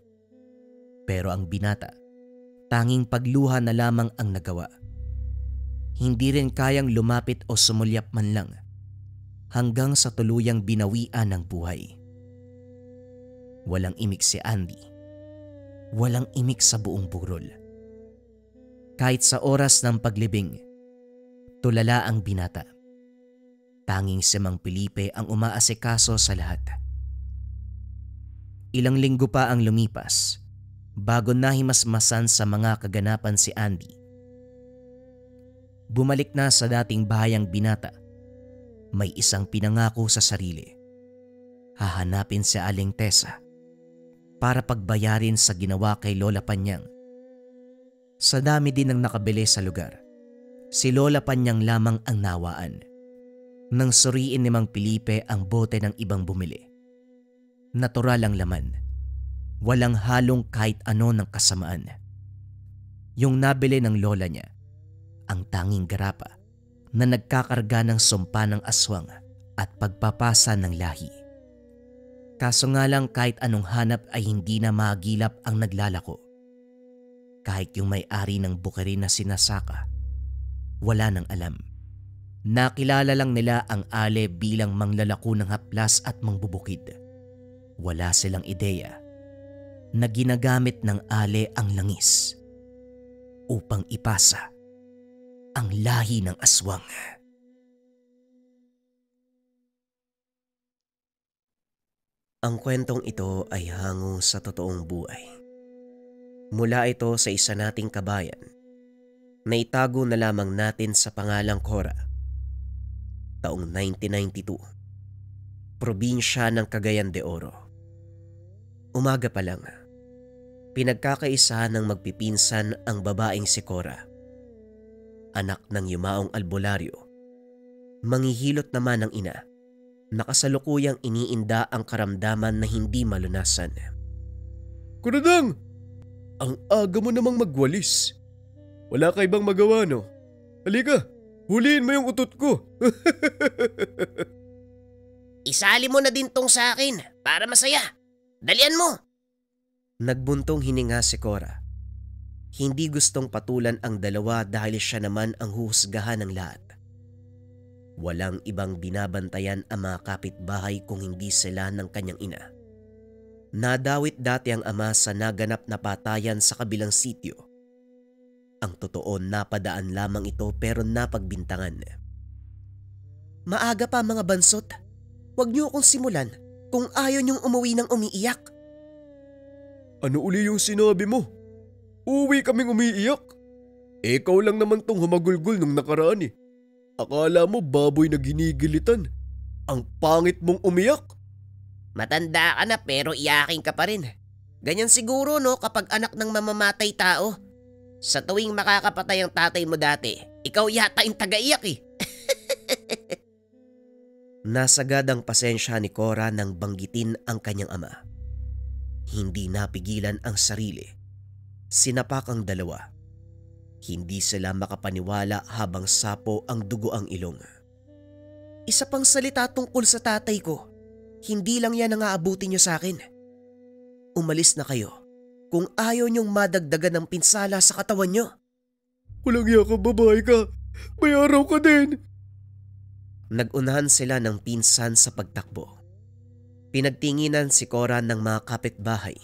pero ang binata, tanging pagluha na lamang ang nagawa. Hindi rin kayang lumapit o sumulyap man lang hanggang sa tuluyang binawian ng buhay. Walang imik si Andy. Walang imik sa buong burol. Kahit sa oras ng paglibing, tulala ang binata. Tanging si Mang Felipe ang umaasikaso sa lahat. Ilang linggo pa ang lumipas bago nahimasmasan sa mga kaganapan si Andy. Bumalik na sa dating bahay ang binata. May isang pinangako sa sarili. Hahanapin si Aling Tessa para pagbayarin sa ginawa kay Lola Panyang. Sa dami din ng nakabili sa lugar, si Lola Panyang lamang ang nawaan. Nang suriin ni Mang Felipe ang bote ng ibang bumili. Natural ang laman. Walang halong kahit ano ng kasamaan. Yung nabili ng lola niya, ang tanging garapa na nagkakarga ng sumpa ng aswang at pagpapasa ng lahi. Kaso nga lang kahit anong hanap ay hindi na magilap ang naglalako. Kahit yung may-ari ng bukeri na sinasaka, wala nang alam. Nakilala lang nila ang Ale bilang manglalako ng haplas at mangbubukid. Wala silang ideya na ginagamit ng Ale ang langis upang ipasa ang lahi ng aswang. Ang kwentong ito ay hango sa totoong buhay. Mula ito sa isa nating kabayan na itago na lamang natin sa pangalang Cora. Taong 1992, probinsya ng Cagayan de Oro. Umaga pa lang, pinagkakaisahan ng magpipinsan ang babaeng si Cora. Anak ng yumaong albularyo, manghihilot naman ng ina, nakasalukuyang iniinda ang karamdaman na hindi malunasan. Kunadang! Ang aga mo namang magwalis. Wala ka ibang magawa, no? Halika, huliin mo yung utot ko. Isali mo na din tong sa akin para masaya. Dalian mo! Nagbuntong hininga si Cora. Hindi gustong patulan ang dalawa dahil siya naman ang huhusgahan ng lahat. Walang ibang binabantayan ang mga kapitbahay kung hindi sila ng kanyang ina. Nadawit dati ang ama sa naganap na patayan sa kabilang sityo. Ang totoo, napadaan lamang ito pero napagbintangan. Maaga pa mga bansot. Huwag niyo akong simulan kung ayaw niyong umuwi ng umiiyak. Ano uli yung sinabi mo? Uwi kaming umiiyak? Ikaw lang naman tong humagulgol nung nakaraan eh. Akala mo baboy na ginigilitan. Ang pangit mong umiyak. Matanda ka na pero iyakin ka pa rin. Ganyan siguro no kapag anak ng mamamatay tao. Sa tuwing makakapatay ang tatay mo dati, ikaw yata yung taga-iyak eh. Nasagad ang pasensya ni Cora nang banggitin ang kanyang ama. Hindi napigilan ang sarili. Sinapak ang dalawa. Hindi sila makapaniwala habang sapo ang dugo ang ilong. Isa pang salita tungkol sa tatay ko. Hindi lang yan ang aabutin niyo sa akin. Umalis na kayo kung ayaw niyong madagdagan ng pinsala sa katawan niyo. Walang iya ka, babae ka. May araw ka din. Nagunahan sila ng pinsan sa pagtakbo. Pinagtinginan si Cora ng mga kapitbahay.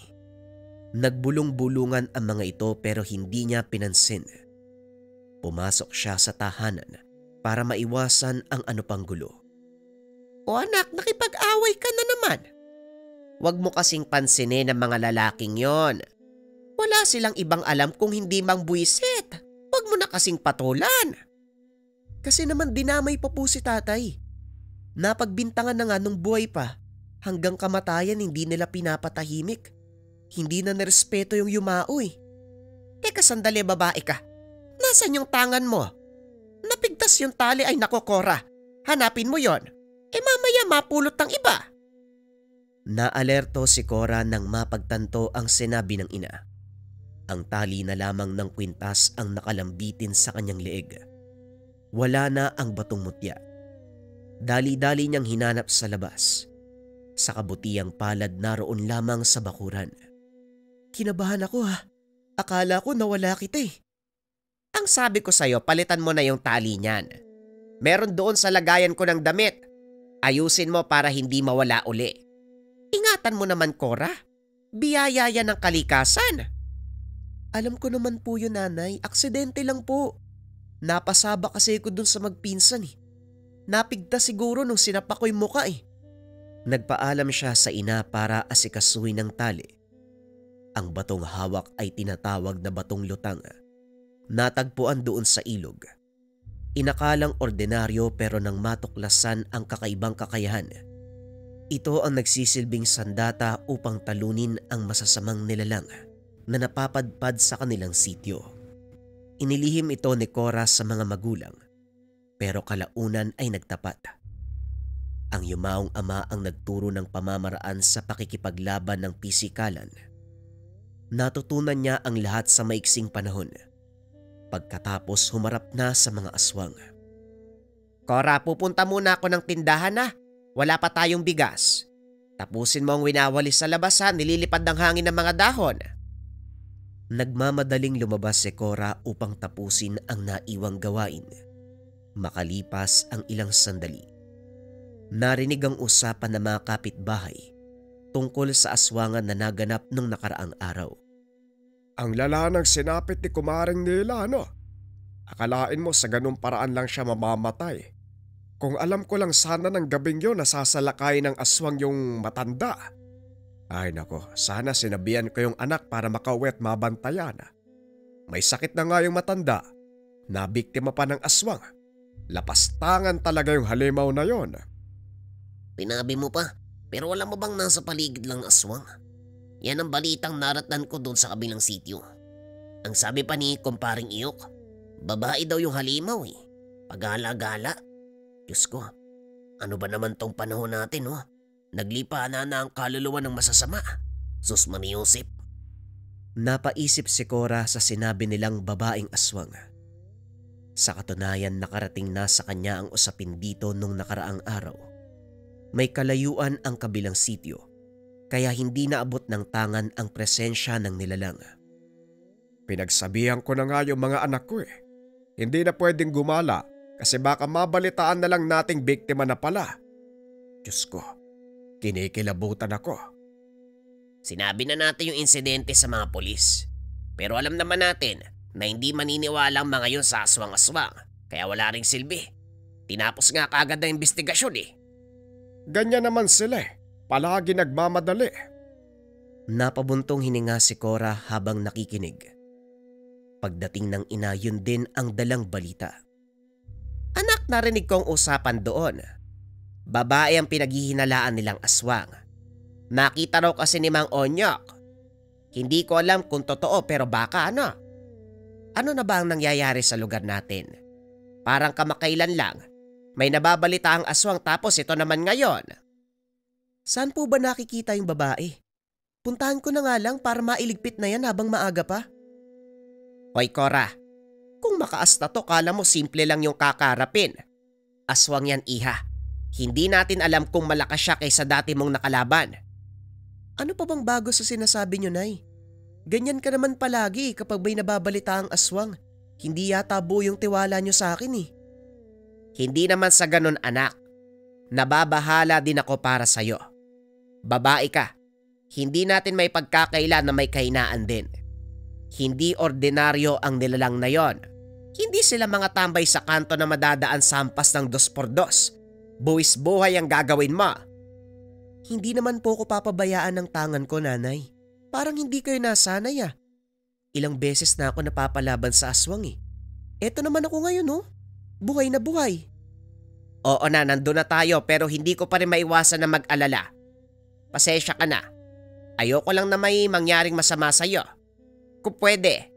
Nagbulong-bulungan ang mga ito pero hindi niya pinansin. Pumasok siya sa tahanan para maiwasan ang ano pang gulo. O anak, nakipag-away ka na naman. Huwag mo kasing pansinin ang mga lalaking yon. Wala silang ibang alam kung hindi mang buwisit. Huwag mo na kasing patulan. Kasi naman dinamay pa po si tatay. Napagbintangan na nga nung buhay pa. Hanggang kamatayan hindi nila pinapatahimik. Hindi na nirespeto yung yumao eh. Teka sandali, babae ka. Nasaan yung tangan mo? Napigtas yung tali ay nako, Cora. Hanapin mo yon. Mamaya mapulot ng iba. Naalerto si Cora nang mapagtanto ang sinabi ng ina. Ang tali na lamang ng kwintas ang nakalambitin sa kanyang leeg. Wala na ang batong mutya. Dali-dali niyang hinanap sa labas. Sa kabutiang palad naroon lamang sa bakuran. Kinabahan ako ha. Akala ko nawala kita eh. Ang sabi ko sa'yo, palitan mo na yung tali niyan. Meron doon sa lagayan ko ng damit. Ayusin mo para hindi mawala uli. Ingatan mo naman, Cora. Biyaya yan ng kalikasan. Alam ko naman po yun, nanay. Aksidente lang po. Napasaba kasi ko dun sa magpinsan eh. Napigtas siguro nung sinapa ko yung muka eh. Nagpaalam siya sa ina para asikasuhin ng tali. Ang batong hawak ay tinatawag na batong lutang. Natagpuan doon sa ilog. Inakalang ordinaryo pero nang matuklasan ang kakaibang kakayahan. Ito ang nagsisilbing sandata upang talunin ang masasamang nilalang na napapadpad sa kanilang sityo. Inilihim ito ni Cora sa mga magulang pero kalaunan ay nagtapat. Ang yumaong ama ang nagturo ng pamamaraan sa pakikipaglaban ng pisikalan. Natutunan niya ang lahat sa maiksing panahon. Pagkatapos humarap na sa mga aswang. Cora, pupunta muna ako ng tindahan na. Wala pa tayong bigas. Tapusin mo ang winawalis sa labas ha, nililipad ng hangin ng mga dahon. Nagmamadaling lumabas si Cora upang tapusin ang naiwang gawain. Makalipas ang ilang sandali. Narinig ang usapan ng mga kapitbahay tungkol sa aswangan na naganap nung nakaraang araw. Ang lala ng sinapit ni kumaring nila, no? Akalain mo sa ganung paraan lang siya mamamatay. Kung alam ko lang sana ng gabing yun nasasalakay ng aswang yung matanda. Ay nako, sana sinabihan ko yung anak para makauwi at mabantayan. May sakit na nga yung matanda. Nabiktima pa ng aswang. Lapastangan talaga yung halimaw na yon. Pinabi mo pa, pero wala mo bang nasa paligid lang aswang? Yan ang balitang naratnan ko doon sa kabilang sityo. Ang sabi pa ni kumparing Iyok, babae daw yung halimaw eh. Pagala-gala. Diyos ko, ano ba naman tong panahon natin oh? Naglipa na ang kaluluwa ng masasama. Sus maniusip. Napaisip si Cora sa sinabi nilang babaeng aswang. Sa katunayan nakarating na sa kanya ang usapin dito nung nakaraang araw. May kalayuan ang kabilang sityo. Kaya hindi naabot ng tangan ang presensya ng nilalang. Pinagsabihan ko na nga yung mga anak ko eh. Hindi na pwedeng gumala kasi baka mabalitaan na lang nating biktima na pala. Diyos ko, kinikilabutan ako. Sinabi na natin yung insidente sa mga pulis. Pero alam naman natin na hindi maniniwala ang mga yun sa aswang-aswang. Kaya wala ring silbi. Tinapos nga kaagad ang investigasyon eh. Ganyan naman sila eh. Palagi nagmamadali. Napabuntong hininga si Cora habang nakikinig. Pagdating ng ina, yun din ang dalang balita. Anak, narinig ko ang usapan doon. Babae ang pinaghihinalaan nilang aswang. Nakita raw kasi ni Mang Onyok. Hindi ko alam kung totoo pero baka ano. Ano na ba ang nangyayari sa lugar natin? Parang kamakailan lang. May nababalita ang aswang tapos ito naman ngayon. Saan po ba nakikita yung babae? Puntahan ko na nga lang para mailigpit na yan habang maaga pa. Hoy Cora, kung makaas na to kala mo simple lang yung kakarapin. Aswang yan iha. Hindi natin alam kung malakas siya kaysa dati mong nakalaban. Ano pa bang bago sa sinasabi nyo, Nay? Ganyan ka naman palagi kapag may nababalita ang aswang. Hindi yata buo yung tiwala nyo sa akin eh. Hindi naman sa ganun anak. Nababahala din ako para sa'yo. Babae ka. Hindi natin may pagkakaila na may kahinaan din. Hindi ordinaryo ang nilalang na yon. Hindi sila mga tambay sa kanto na madadaan sa hampas ng 2x2. Buwis buhay ang gagawin mo. Hindi naman po ko papabayaan ng tangan ko, Nanay. Parang hindi kayo nasanay ah. Ilang beses na ako napapalaban sa aswang eh. Eto naman ako ngayon oh. Buhay na buhay. Oo na, nandun na tayo pero hindi ko pa rin maiwasan na mag-alala. Pasensya ka na. Ayoko lang na may mangyaring masama sa'yo. Kung pwede,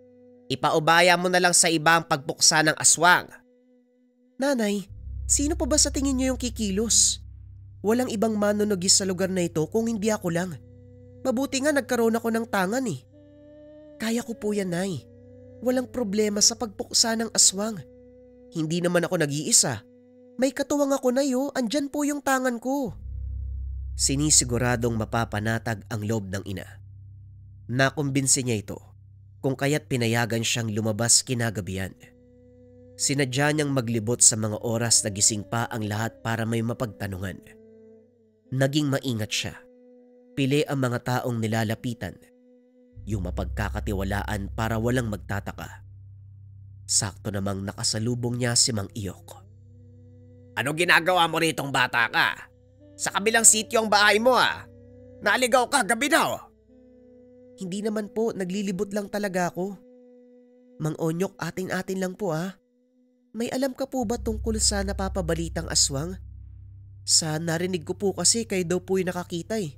ipaubaya mo na lang sa iba ang pagpuksa ng aswang. Nanay, sino pa ba sa tingin niyo yung kikilos? Walang ibang manunugis sa lugar na ito kung hindi ako lang. Mabuti nga nagkaroon ako ng tangan eh. Kaya ko po yan, Nay. Walang problema sa pagpuksa ng aswang. Hindi naman ako nag-iisa. May katuwang ako, Nay oh. Andyan po yung tangan ko. Sinisiguradong mapapanatag ang loob ng ina. Nakumbinsi niya ito kung kaya't pinayagan siyang lumabas kinagabihan. Sinadya niyang maglibot sa mga oras na gising pa ang lahat para may mapagtanungan. Naging maingat siya. Pili ang mga taong nilalapitan. Yung mapagkakatiwalaan para walang magtataka. Sakto namang nakasalubong niya si Mang Iyok. Ano ginagawa mo ritong bata ka? Sa kabilang sityo ang bahay mo ah. Naaligaw ka gabi na oh. Hindi naman po, naglilibot lang talaga ako. Mang Onyok, atin-atin lang po ah. May alam ka po ba tungkol sa napapabalitang aswang? Sa narinig ko po kasi kayo daw po yung nakakita eh.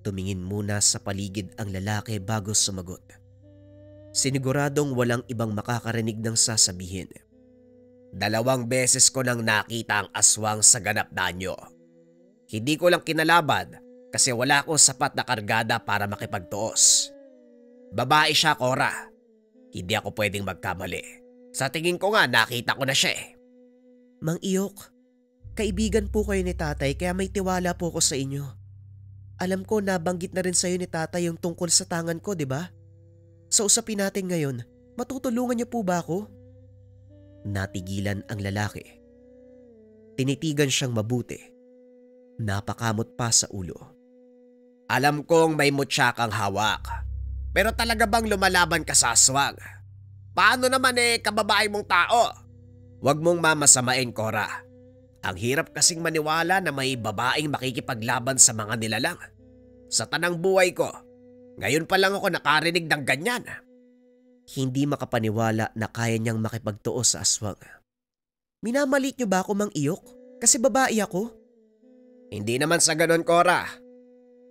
Tumingin muna sa paligid ang lalaki bago sumagot. Siniguradong walang ibang makakarinig ng sasabihin. 2 beses ko nang nakita ang aswang sa ganap danyo. Hindi ko lang kinalaban kasi wala akong sapat na kargada para makipagtuos. Babae siya, Cora. Hindi ako pwedeng magkamali. Sa tingin ko nga nakita ko na siya eh. Mang Iyok, kaibigan po kayo ni tatay kaya may tiwala po ko sa inyo. Alam ko nabanggit na rin sa'yo ni tatay yung tungkol sa tangan ko, di ba? Sa usapin natin ngayon, matutulungan niyo po ba ako? Natigilan ang lalaki. Tinitigan siyang mabuti. Napakamot pa sa ulo. Alam kong may mutya kang hawak. Pero talaga bang lumalaban ka sa aswang? Paano naman kababae mong tao? Huwag mong mamasamain, Cora. Ang hirap kasing maniwala na may babaeng makikipaglaban sa mga nilalang. Sa tanang buhay ko, ngayon pa lang ako nakarinig ng ganyan. Hindi makapaniwala na kaya niyang makipagtuos sa aswang. Minamalit niyo ba ako, Mang Iyok? Kasi babae ako. Hindi naman sa ganon, Cora.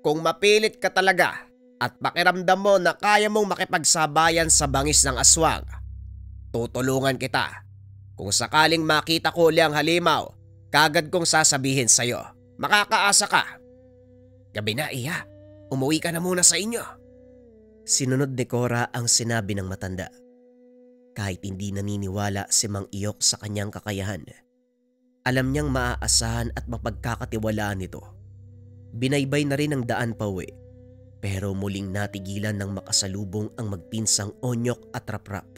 Kung mapilit ka talaga at pakiramdam mo na kaya mong makipagsabayan sa bangis ng aswang, tutulungan kita. Kung sakaling makita ko uli ang halimaw, kagad kong sasabihin sa'yo, makakaasa ka. Gabi na, iya. Umuwi ka na muna sa inyo. Sinunod ni Cora ang sinabi ng matanda. Kahit hindi naniniwala si Mang Iyok sa kanyang kakayahan, alam niyang maaasahan at mapagkakatiwalaan nito. Binaybay na rin ang daan pauwi. Pero muling natigilan ng makasalubong ang magpinsang Onyok at Raprap.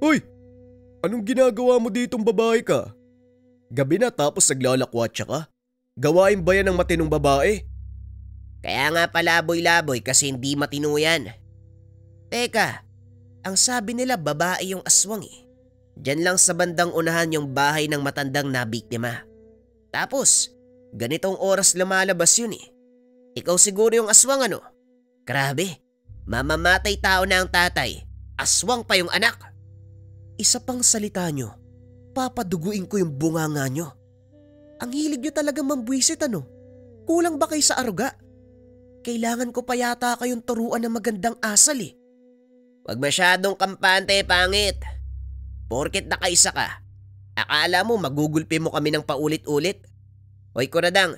Hoy! Anong ginagawa mo ditong babae ka? Gabi na tapos naglalakwatsa ka? Gawain ba yan ng matinong babae? Kaya nga palaboy-laboy kasi hindi matino yan. Teka, ang sabi nila babae yung aswang eh. Diyan lang sa bandang unahan yung bahay ng matandang nabiktima. Tapos, ganitong oras lumalabas yun eh. Ikaw siguro yung aswang ano? Grabe, mamamatay tao na ang tatay. Aswang pa yung anak. Isa pang salita nyo, papaduguin ko yung bunganga nyo. Ang hilig nyo talagang mambwisit ano? Kulang ba kayo sa aruga? Kailangan ko pa yata kayong turuan ng magandang asal eh. Huwag masyadong kampante, pangit. Porket nakaisa ka, akala mo magugulpi mo kami ng paulit-ulit? Hoy Kuradang,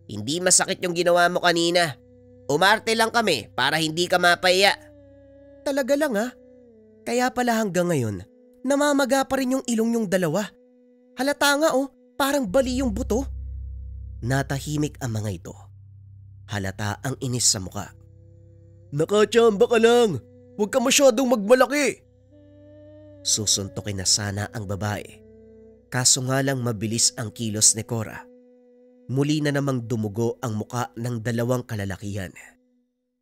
hindi masakit yung ginawa mo kanina. Umarte lang kami para hindi ka mapahiya. Talaga lang ha? Kaya pala hanggang ngayon, namamaga pa rin yung ilong yung dalawa. Halata nga oh, parang bali yung buto. Natahimik ang mga ito. Halata ang inis sa muka. Nakachamba ka lang! Huwag ka masyadong magmalaki! Susuntukin na sana ang babae. Kaso nga lang mabilis ang kilos ni Cora. Muli na namang dumugo ang muka ng dalawang kalalakihan.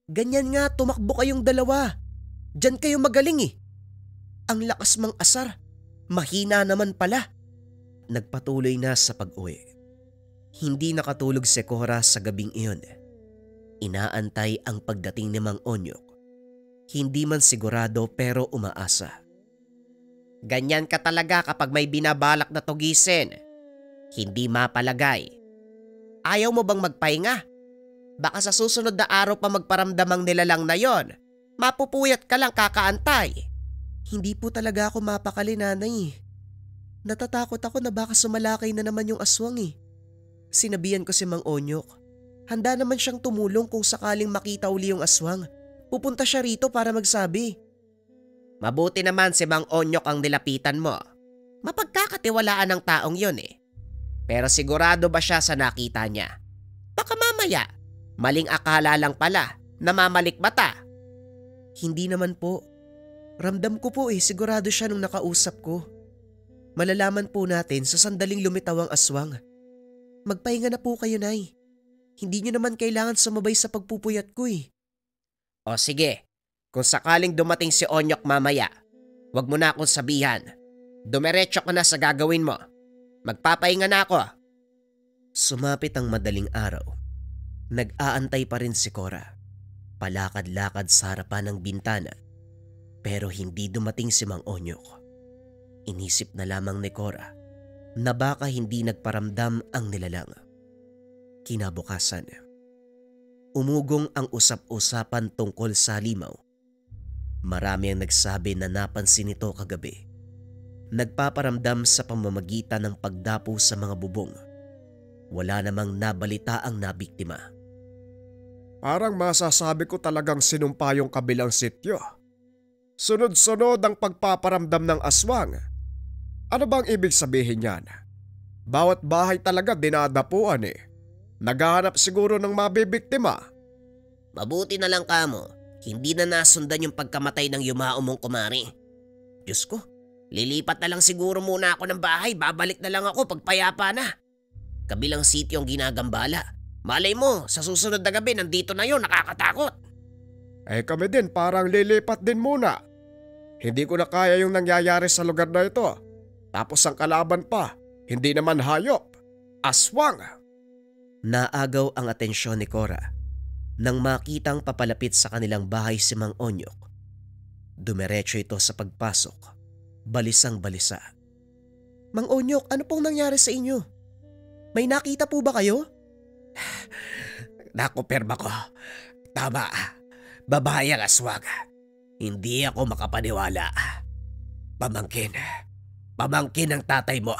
Ganyan nga, tumakbo kayong dalawa. Diyan kayo magaling eh. Ang lakas mang asar. Mahina naman pala. Nagpatuloy na sa pag-uwi. Hindi nakatulog si Cora sa gabing iyon. Inaantay ang pagdating ni Mang Onyok. Hindi man sigurado pero umaasa. Ganyan ka talaga kapag may binabalak na tugisin. Hindi mapalagay. Ayaw mo bang magpahinga? Baka sa susunod na araw pa magparamdamang nilalang na yon. Mapupuyat ka lang kakaantay. Hindi po talaga ako mapakali, nanay. Natatakot ako na baka sumalakay na naman yung aswang eh. Sinabihan ko si Mang Onyok. Handa naman siyang tumulong kung sakaling makita uli yung aswang. Pupunta siya rito para magsabi. Mabuti naman si Mang Onyok ang nilapitan mo. Mapagkakatiwalaan ng taong yun eh. Pero sigurado ba siya sa nakita niya? Baka mamaya, maling akala lang pala, namamalikmata. Hindi naman po. Ramdam ko po sigurado siya nung nakausap ko. Malalaman po natin sa sandaling lumitaw ang aswang. Magpahinga na po kayo, Nay. Hindi niyo naman kailangan sumabay sa pagpupuyat ko eh. O sige, kung sakaling dumating si Onyok mamaya, wag mo na akong sabihan. Dumiretso ka na sa gagawin mo. Magpapahinga na ako. Sumapit ang madaling araw. Nag-aantay pa rin si Cora. Palakad-lakad sa harapan ng bintana. Pero hindi dumating si Mang Onyok. Inisip na lamang ni Cora na baka hindi nagparamdam ang nilalang. Kinabukasan, umugong ang usap-usapan tungkol sa limaw. Marami ang nagsabi na napansin ito kagabi. Nagpaparamdam sa pamamagitan ng pagdapo sa mga bubong. Wala namang nabalita ang nabiktima. Parang masasabi ko talagang sinumpa yung kabilang sityo. Sunod-sunod ang pagpaparamdam ng aswang. Ano bang ibig sabihin yan? Bawat bahay talaga dinadapuan eh. Naghahanap siguro ng mabibiktima. Mabuti na lang kamo, hindi na nasundan yung pagkamatay ng yumao mong kumari. Diyos ko, lilipat na lang siguro muna ako ng bahay, babalik na lang ako pagpayapa na. Kabilang sityo ang ginagambala. Malay mo, sa susunod na gabi nandito na yun, nakakatakot. Kami din parang lilipat din muna. Hindi ko na kaya yung nangyayari sa lugar na ito. Tapos ang kalaban pa, hindi naman hayop, aswang. Naagaw ang atensyon ni Cora nang makitang papalapit sa kanilang bahay si Mang Onyok. Dumiretso ito sa pagpasok, balisang-balisa. Mang Onyok, ano pong nangyari sa inyo? May nakita po ba kayo? Nakuperma ko. Tama. Babae ang aswang. Hindi ako makapaniwala. Pamangkin. Pamangkin ng tatay mo.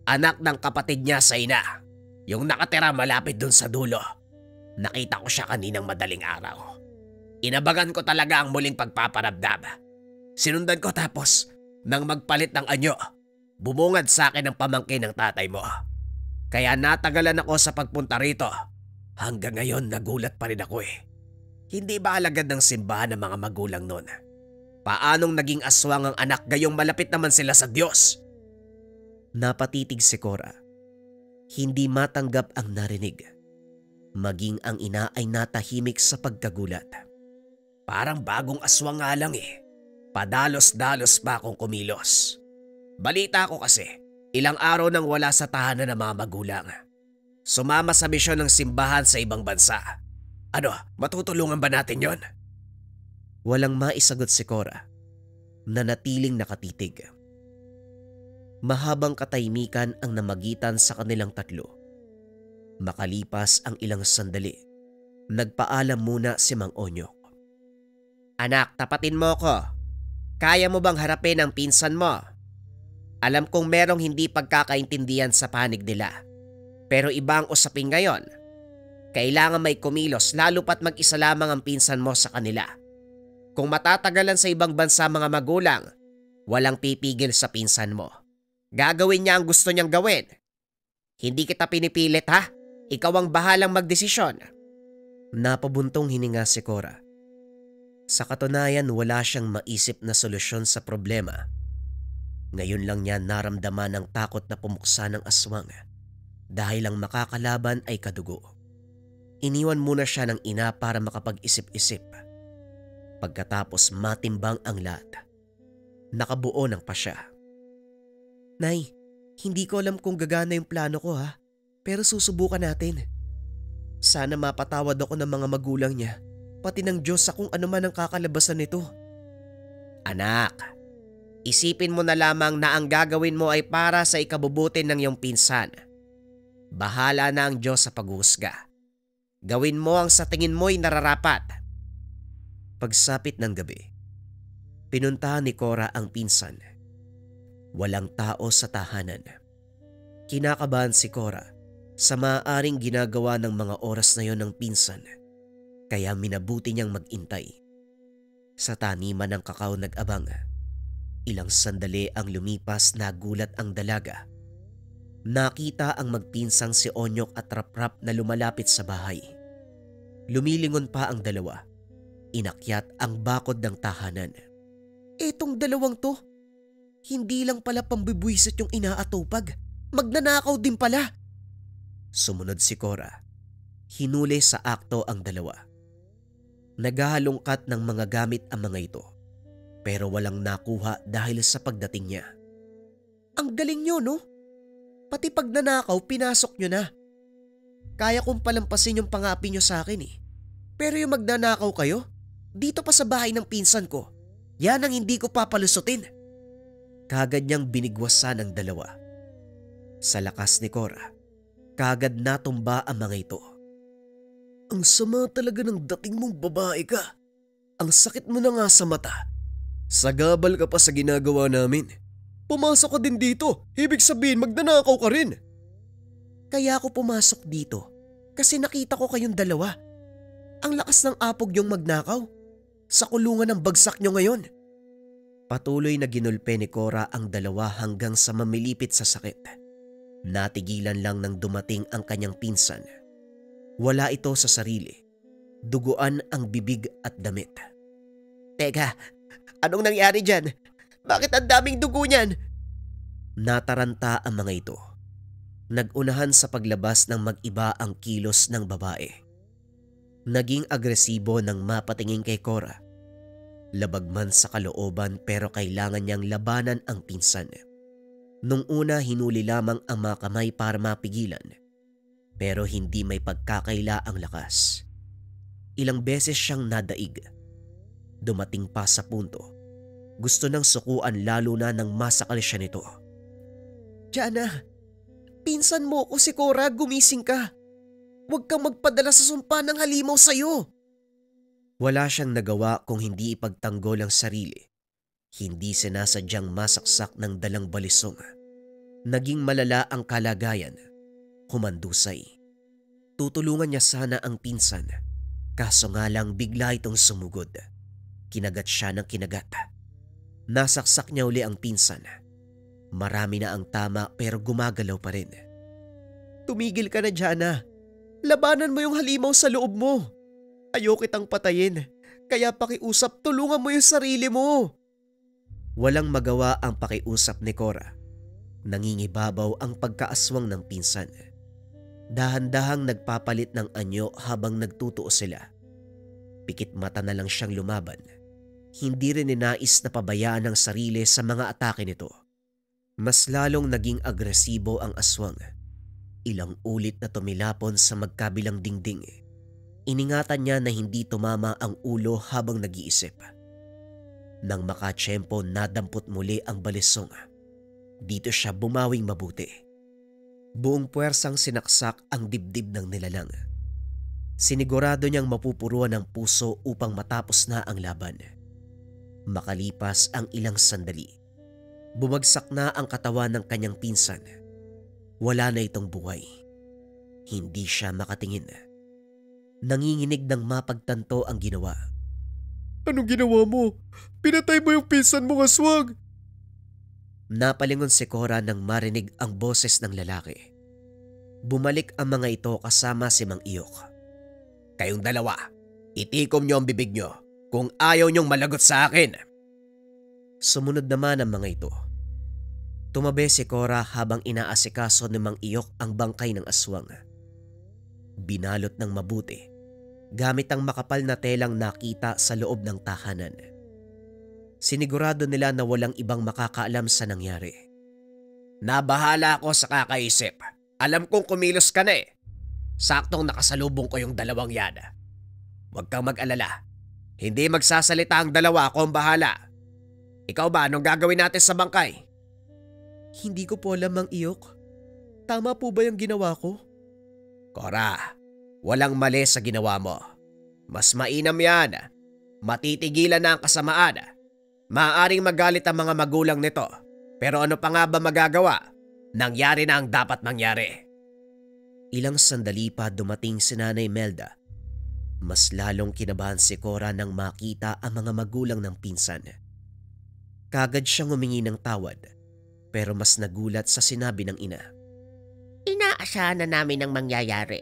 Anak ng kapatid niya sa ina. Yung nakatira malapit dun sa dulo. Nakita ko siya kaninang madaling araw. Inabagan ko talaga ang muling pagpaparamdam. Sinundan ko tapos nang magpalit ng anyo, bumungad sa akin ang pamangkin ng tatay mo. Kaya natagalan ako sa pagpunta rito. Hanggang ngayon nagulat pa rin ako eh. Hindi ba alagad ng simbahan ng mga magulang noon? Paanong naging aswang ang anak gayong malapit naman sila sa Diyos? Napatitig si Cora. Hindi matanggap ang narinig. Maging ang ina ay natahimik sa pagkagulat. Parang bagong aswang nga lang eh. Padalos-dalos pa akong kumilos. Balita ko kasi, ilang araw nang wala sa tahanan ng mga magulang. Sumama sa misyon ng simbahan sa ibang bansa. Ano, matutulungan ba natin yon? Walang maisagot si Cora. Nanatiling nakatitig. Mahabang katahimikan ang namagitan sa kanilang tatlo. Makalipas ang ilang sandali, nagpaalam muna si Mang Onyok. Anak, tapatin mo ko. Kaya mo bang harapin ang pinsan mo? Alam kong merong hindi pagkakaintindihan sa panig nila. Pero iba ang usapin ngayon. Kailangan may kumilos lalo pat mag-isa lamang ang pinsan mo sa kanila. Kung matatagalan sa ibang bansa mga magulang, walang pipigil sa pinsan mo. Gagawin niya ang gusto niyang gawin. Hindi kita pinipilit ha? Ikaw ang bahalang magdesisyon. Napabuntong hininga si Cora. Sa katunayan wala siyang maisip na solusyon sa problema. Ngayon lang niya naramdaman ang takot na pumuksa ng aswang dahil ang makakalaban ay kadugo. Iniwan muna siya ng ina para makapag-isip-isip. Pagkatapos matimbang ang lahat, nakabuo ng pa siya. Nay, hindi ko alam kung gagana yung plano ko ha, pero susubukan natin. Sana mapatawad ako ng mga magulang niya, pati ng Diyos sa kung ano man ang kakalabasan nito. Anak, isipin mo na lamang na ang gagawin mo ay para sa ikabubuti ng iyong pinsan. Bahala na ang Diyos sa paghuhusga. Gawin mo ang sa tingin mo'y nararapat. Pagsapit ng gabi, pinuntahan ni Cora ang pinsan. Walang tao sa tahanan. Kinakabahan si Cora sa maaaring ginagawa ng mga oras na yon ng pinsan, kaya minabuti niyang magintay. Sa taniman ng kakao nag-abang. Ilang sandali ang lumipas, nagulat ang dalaga. Nakita ang magpinsang si Onyok at Raprap na lumalapit sa bahay. Lumilingon pa ang dalawa. Inakyat ang bakod ng tahanan. Etong dalawang to, hindi lang pala pambibwisit yung inaatupag, magnanakaw din pala. Sumunod si Cora. Hinuli sa akto ang dalawa. Naghahalongkat ng mga gamit ang mga ito, pero walang nakuha dahil sa pagdating niya. Ang galing nyo no? Pati pag nanakaw pinasok nyo na. Kaya kong palampasin yung pangapi nyo sa akin eh. Pero yung magnanakaw kayo, dito pa sa bahay ng pinsan ko, yan ang hindi ko papalusutin. Kagad niyang binigwasan ang dalawa. Sa lakas ni Cora, kagad natumba ang mga ito. Ang sama talaga ng dating mong babae ka. Ang sakit mo na nga sa mata. Sagabal ka pa sa ginagawa namin. Pumasok ka din dito, ibig sabihin magnanakaw ka rin. Kaya ako pumasok dito kasi nakita ko kayong dalawa. Ang lakas ng apog yung magnakaw. Sa kulungan ng bagsak nyo ngayon. Patuloy na ginulpe ni Cora ang dalawa hanggang sa mamilipit sa sakit. Natigilan lang nang dumating ang kanyang pinsan. Wala ito sa sarili. Duguan ang bibig at damit. Teka, anong nangyari dyan? Bakit ang daming dugo niyan? Nataranta ang mga ito. Nagunahan sa paglabas ng mag-iba ang kilos ng babae. Naging agresibo nang mapatingin kay Cora. Labag man sa kalooban pero kailangan niyang labanan ang pinsan. Nung una hinuli lamang ang mga kamay para mapigilan. Pero hindi may pagkakaila ang lakas. Ilang beses siyang nadaig. Dumating pa sa punto. Gusto nang sukuan lalo na nang masakal siya nito. Diana, pinsan mo ko si Cora, gumising ka. Huwag kang magpadala sa sumpa ng halimaw sa'yo. Wala siyang nagawa kung hindi ipagtanggol ang sarili. Hindi sinasadyang masaksak ng dalang balisong. Naging malala ang kalagayan. Humandusay. Tutulungan niya sana ang pinsan. Kaso nga lang bigla itong sumugod. Kinagat siya ng kinagat. Nasaksak niya uli ang pinsan. Marami na ang tama pero gumagalaw pa rin. Tumigil ka na, Diana. Labanan mo yung halimaw sa loob mo. Ayoko kitang patayin. Kaya pakiusap, tulungan mo yung sarili mo. Walang magawa ang pakiusap ni Cora. Nangingibabaw ang pagkaaswang ng pinsan. Dahan-dahang nagpapalit ng anyo habang nagtutuo sila. Pikit mata na lang siyang lumaban. Hindi rin ninais na pabayaan ang sarili sa mga atake nito. Mas lalong naging agresibo ang aswang. Ilang ulit na tumilapon sa magkabilang dingding. Iningatan niya na hindi tumama ang ulo habang nag-iisip. Nang makatsyempo, nadampot muli ang balisong. Dito siya bumawing mabuti. Buong puwersang sinaksak ang dibdib ng nilalang. Sinigurado niyang mapupuruan ng puso upang matapos na ang laban. Makalipas ang ilang sandali, bumagsak na ang katawan ng kanyang pinsan. Wala na itong buhay. Hindi siya makatingin. Nanginginig ng mapagtanto ang ginawa. Anong ginawa mo? Pinatay mo yung pinsan mong aswang! Napalingon si Cora nang marinig ang boses ng lalaki. Bumalik ang mga ito kasama si Mang Iyok. Kayong dalawa, itikom niyo ang bibig niyo kung ayaw niyong malagot sa akin. Sumunod naman ang mga ito. Tumabi si Cora habang inaasikaso ni Mang Iyok ang bangkay ng aswang. Binalot ng mabuti gamit ang makapal na telang nakita sa loob ng tahanan. Sinigurado nila na walang ibang makakaalam sa nangyari. Nabahala ako sa kakaisip. Alam kong kumilos ka na eh. Saktong nakasalubong ko yung dalawang yan. Huwag kang mag-alala. Hindi magsasalita ang dalawa, ako ang bahala. Ikaw ba, anong gagawin natin sa bangkay? Hindi ko po alam, Mang Iyok. Tama po ba yung ginawa ko? Cora, walang mali sa ginawa mo. Mas mainam yan. Matitigilan na ang kasamaan. Maaaring magalit ang mga magulang nito. Pero ano pa nga ba magagawa? Nangyari na ang dapat mangyari. Ilang sandali pa dumating si Nanay Melda. Mas lalong kinabahan si Cora nang makita ang mga magulang ng pinsan. Kagad siyang humingi ng tawad, pero mas nagulat sa sinabi ng ina. Inaasahan na namin ang mangyayari.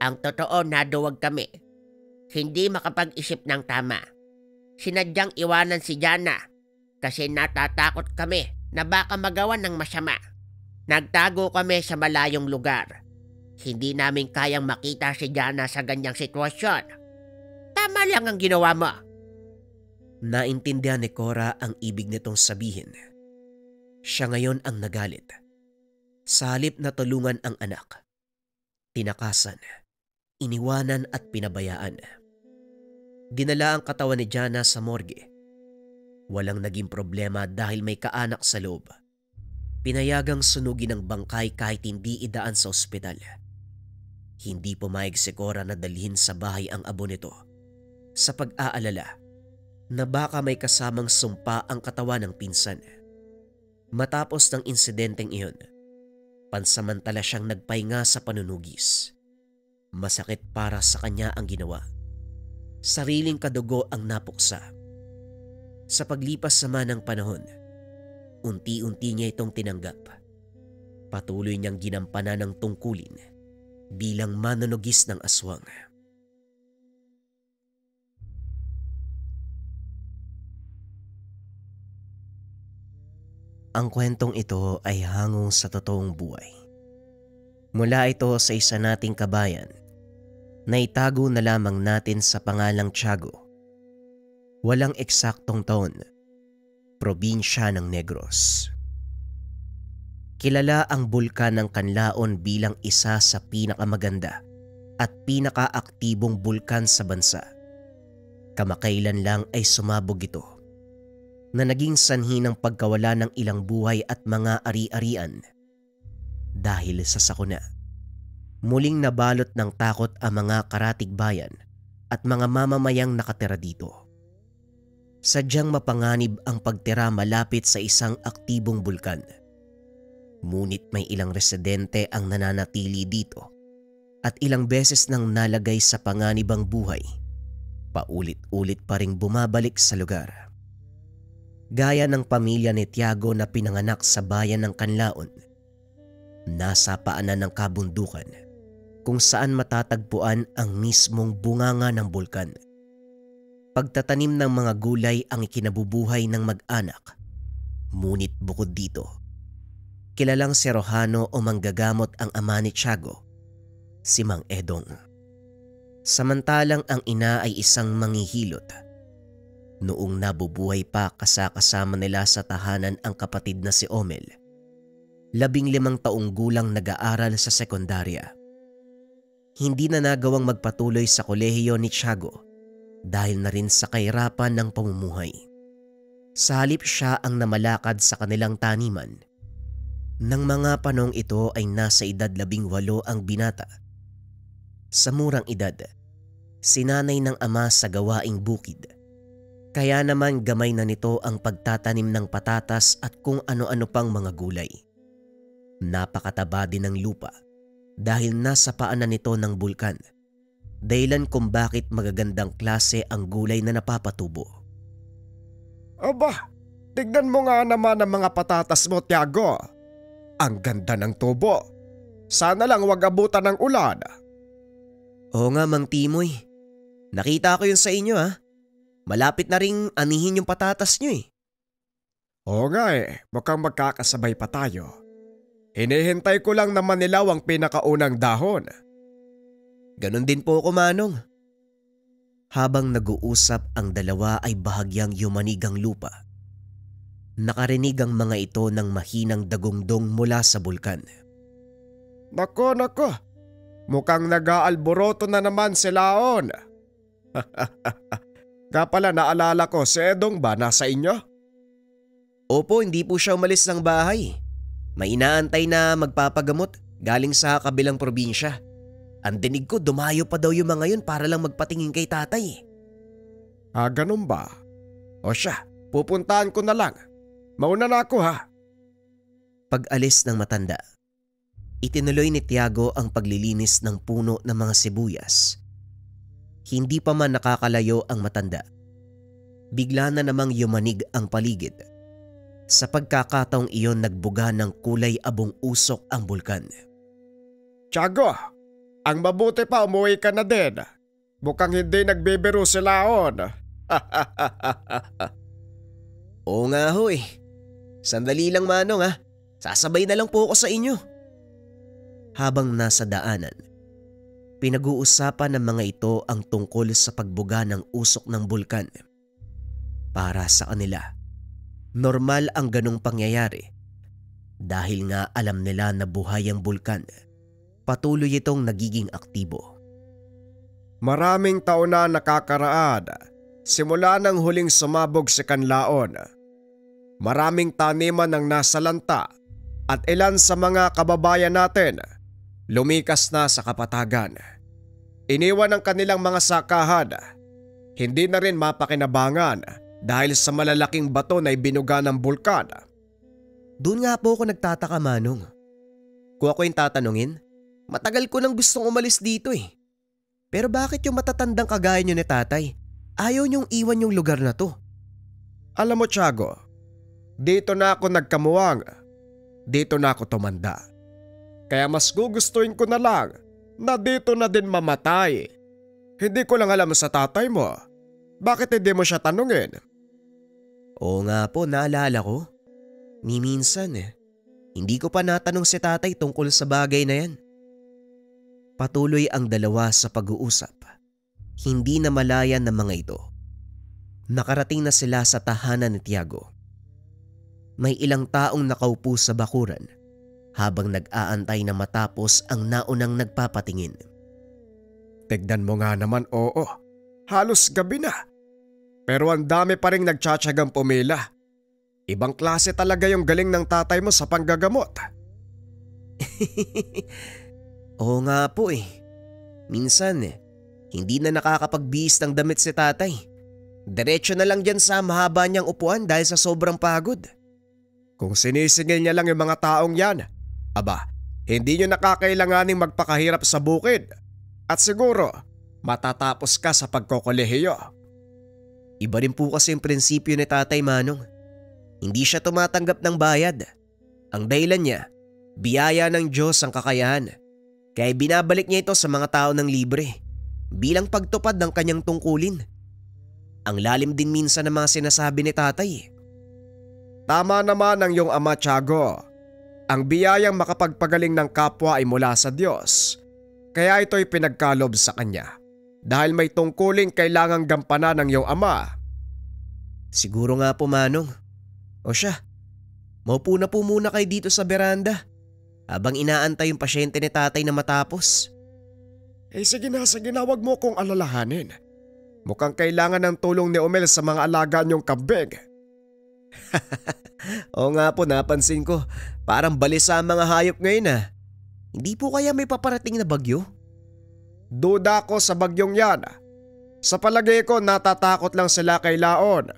Ang totoo, naduwag kami. Hindi makapag-isip ng tama. Sinadyang iwanan si Jana kasi natatakot kami na baka magawa ng masama. Nagtago kami sa malayong lugar. Hindi namin kayang makita si Jana sa ganyang sitwasyon. Tama lang ang ginawa mo. Naintindihan ni Cora ang ibig nitong sabihin. Siya ngayon ang nagalit. Sa halip na tulungan ang anak, tinakasan, iniwanan at pinabayaan. Dinala ang katawan ni Jana sa morgue. Walang naging problema dahil may kaanak sa loob. Pinayagang sunugin ang bangkay kahit hindi idaan sa ospital. Hindi pumayag si Cora na dalhin sa bahay ang abo nito sa pag-aalala na baka may kasamang sumpa ang katawan ng pinsan. Matapos ng insidenteng iyon, pansamantala siyang nagpahinga sa panunugis. Masakit para sa kanya ang ginawa. Sariling kadugo ang napuksa. Sa paglipas naman ng panahon, unti-unti niya itong tinanggap. Patuloy niyang ginampanan ng tungkulin bilang manunugis ng aswang. Ang kwentong ito ay hangong sa totoong buhay. Mula ito sa isa nating kabayan na itago na lamang natin sa pangalang Tiago. Walang eksaktong taon, probinsya ng Negros. Kilala ang bulkan ng Canlaon bilang isa sa pinakamaganda at pinakaaktibong bulkan sa bansa. Kamakailan lang ay sumabog ito na naging sanhi ng pagkawala ng ilang buhay at mga ari-arian dahil sa sakuna. Muling nabalot ng takot ang mga karatig bayan at mga mamamayang nakatira dito. Sadyang mapanganib ang pagtira malapit sa isang aktibong bulkan. Ngunit may ilang residente ang nananatili dito at ilang beses nang nalagay sa panganibang buhay, paulit-ulit pa ring bumabalik sa lugar. Gaya ng pamilya ni Tiago na pinanganak sa bayan ng Canlaon, nasa paanan ng kabundukan kung saan matatagpuan ang mismong bunganga ng bulkan. Pagtatanim ng mga gulay ang ikinabubuhay ng mag-anak. Ngunit bukod dito, kilalang Serojano o manggagamot ang ama ni Tiago, si Mang Edong. Samantalang ang ina ay isang manghihilot. Noong nabubuhay pa kasama nila sa tahanan ang kapatid na si Omel, 15 taong gulang nag-aaral sa sekundarya. Hindi na nagawang magpatuloy sa kolehiyo ni Tiago dahil na rin sa kahirapan ng pamumuhay. Sa halip siya ang namalakad sa kanilang taniman. Nang mga panong ito ay nasa edad 18 ang binata. Sa murang edad, sinanay ng ama sa gawaing bukid. Kaya naman gamay na nito ang pagtatanim ng patatas at kung ano-ano pang mga gulay. Napakataba din ng lupa dahil nasa paanan nito ng bulkan. Dahilan kung bakit magagandang klase ang gulay na napapatubo. Aba, tignan mo nga naman ang mga patatas mo, Tiago. Ang ganda ng tubo. Sana lang wag abutan ng ulan. Oo nga, Mang Timoy. Nakita ko yun sa inyo ha. Malapit na ring anihin yung patatas nyo eh. Oo nga mukhang magkakasabay pa tayo. Hinihintay ko lang na manilaw ang pinakaunang dahon. Ganon din po ako, Manong. Habang nag-uusap ang dalawa ay bahagyang yumanig ang lupa. Nakarinig ang mga ito ng mahinang dagungdong mula sa bulkan. Nako, mukhang nag-aalboroto na naman si Laon. Nga pala naalala ko, si Edong ba nasa inyo? Opo, hindi po siya umalis ng bahay. May inaantay na magpapagamot galing sa kabilang probinsya. Ang dinig ko, dumayo pa daw yung mga yun para lang magpatingin kay tatay. Ganun ba? O siya, pupuntahan ko na lang. Mauna na ako ha. Pag-alis ng matanda, itinuloy ni Tiago ang paglilinis ng puno ng mga sibuyas. Hindi pa man nakakalayo ang matanda. Bigla na namang yumanig ang paligid. Sa pagkakataong iyon nagbuga ng kulay abong usok ang bulkan. Tiago, ang mabuti pa umuwi ka na din. Mukhang hindi nagbibiro si Laon. Oo nga ho eh. Sandali lang, Manong ha. Sasabay na lang po ako sa inyo. Habang nasa daanan, pinag-uusapan ng mga ito ang tungkol sa pagbuga ng usok ng bulkan. Para sa kanila, normal ang ganong pangyayari dahil nga alam nila na buhay ang bulkan. Patuloy itong nagiging aktibo. Maraming taon na nakakaraan simula nang huling sumabog si Kanlaon. Maraming taniman ang nasalanta at ilan sa mga kababayan natin lumikas na sa kapatagan. Iniwan ang kanilang mga sakahan. Hindi na rin mapakinabangan dahil sa malalaking bato na ibinuga ng bulkan. Doon nga po ako nagtataka, Manong. Kung ako yung tatanungin, matagal ko nang gustong umalis dito eh. Pero bakit yung matatandang kagaya nyo ni tatay, ayaw nyong iwan yung lugar na to? Alam mo, Tiago, dito na ako nagkamuwang. Dito na ako tumanda. Kaya mas gugustuhin ko na lang na dito na din mamatay. Hindi ko lang alam sa tatay mo. Bakit hindi mo siya tanungin? Oo nga po, naalala ko. Ni minsan hindi ko pa natanong si tatay tungkol sa bagay na yan. Patuloy ang dalawa sa pag-uusap. Hindi na malaya ng mga ito. Nakarating na sila sa tahanan ni Tiago. May ilang taong nakaupo sa bakuran habang nag-aantay na matapos ang naunang nagpapatingin. Tignan mo nga naman, oo. Halos gabi na. Pero ang dami pa rin nagtsatsagang pumila. Ibang klase talaga yung galing ng tatay mo sa panggagamot. Oo nga po eh. Minsan hindi na nakakapagbihis ng damit si tatay. Diretso na lang dyan sa mahaba niyang upuan dahil sa sobrang pagod. Kung sinisingil niya lang yung mga taong yan, aba, hindi niyo nakakailanganing magpakahirap sa bukid. At siguro, matatapos ka sa pagkokolehiyo. Iba rin po kasi yung prinsipyo ni tatay, Manong. Hindi siya tumatanggap ng bayad. Ang dahilan niya, biyaya ng Diyos ang kakayahan. Kaya binabalik niya ito sa mga tao ng libre bilang pagtupad ng kanyang tungkulin. Ang lalim din minsan ng mga sinasabi ni tatay. Tama naman ang iyong ama, Tiago. Ang biyayang makapagpagaling ng kapwa ay mula sa Diyos. Kaya ito'y pinagkalob sa kanya. Dahil may tungkuling kailangang gampanan ng iyong ama. Siguro nga po, Manong. O siya, maupo na po muna kayo dito sa beranda habang inaantay yung pasyente ni tatay na matapos. Sige na, wag mo kong alalahanin. Mukhang kailangan ng tulong ni Omel sa mga alaga niyong kambing. Oo nga po, napansin ko. Parang balisa ang mga hayop ngayon ah. Hindi po kaya may paparating na bagyo? Duda ko sa bagyong yan. Sa palagay ko natatakot lang sila kay Laon.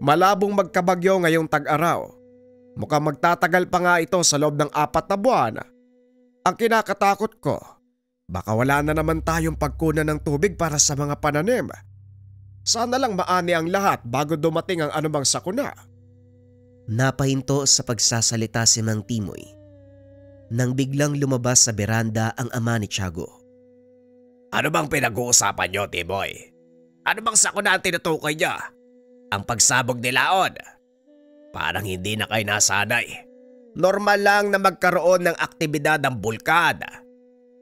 Malabong magkabagyo ngayong tag-araw. Mukhang magtatagal pa nga ito sa loob ng 4 na buwan. Ang kinakatakot ko, baka wala na naman tayong pagkunan ng tubig para sa mga pananim. Sana lang maani ang lahat bago dumating ang anumang sakuna. Napahinto sa pagsasalita si Mang Timoy nang biglang lumabas sa beranda ang ama ni Tiago. Ano bang pinag-uusapan niyo, Timoy? Ano bang sakuna ang tinutukoy niya? Ang pagsabog ni Laon? Parang hindi na kayo nasanay. Normal lang na magkaroon ng aktibidad ng bulkan.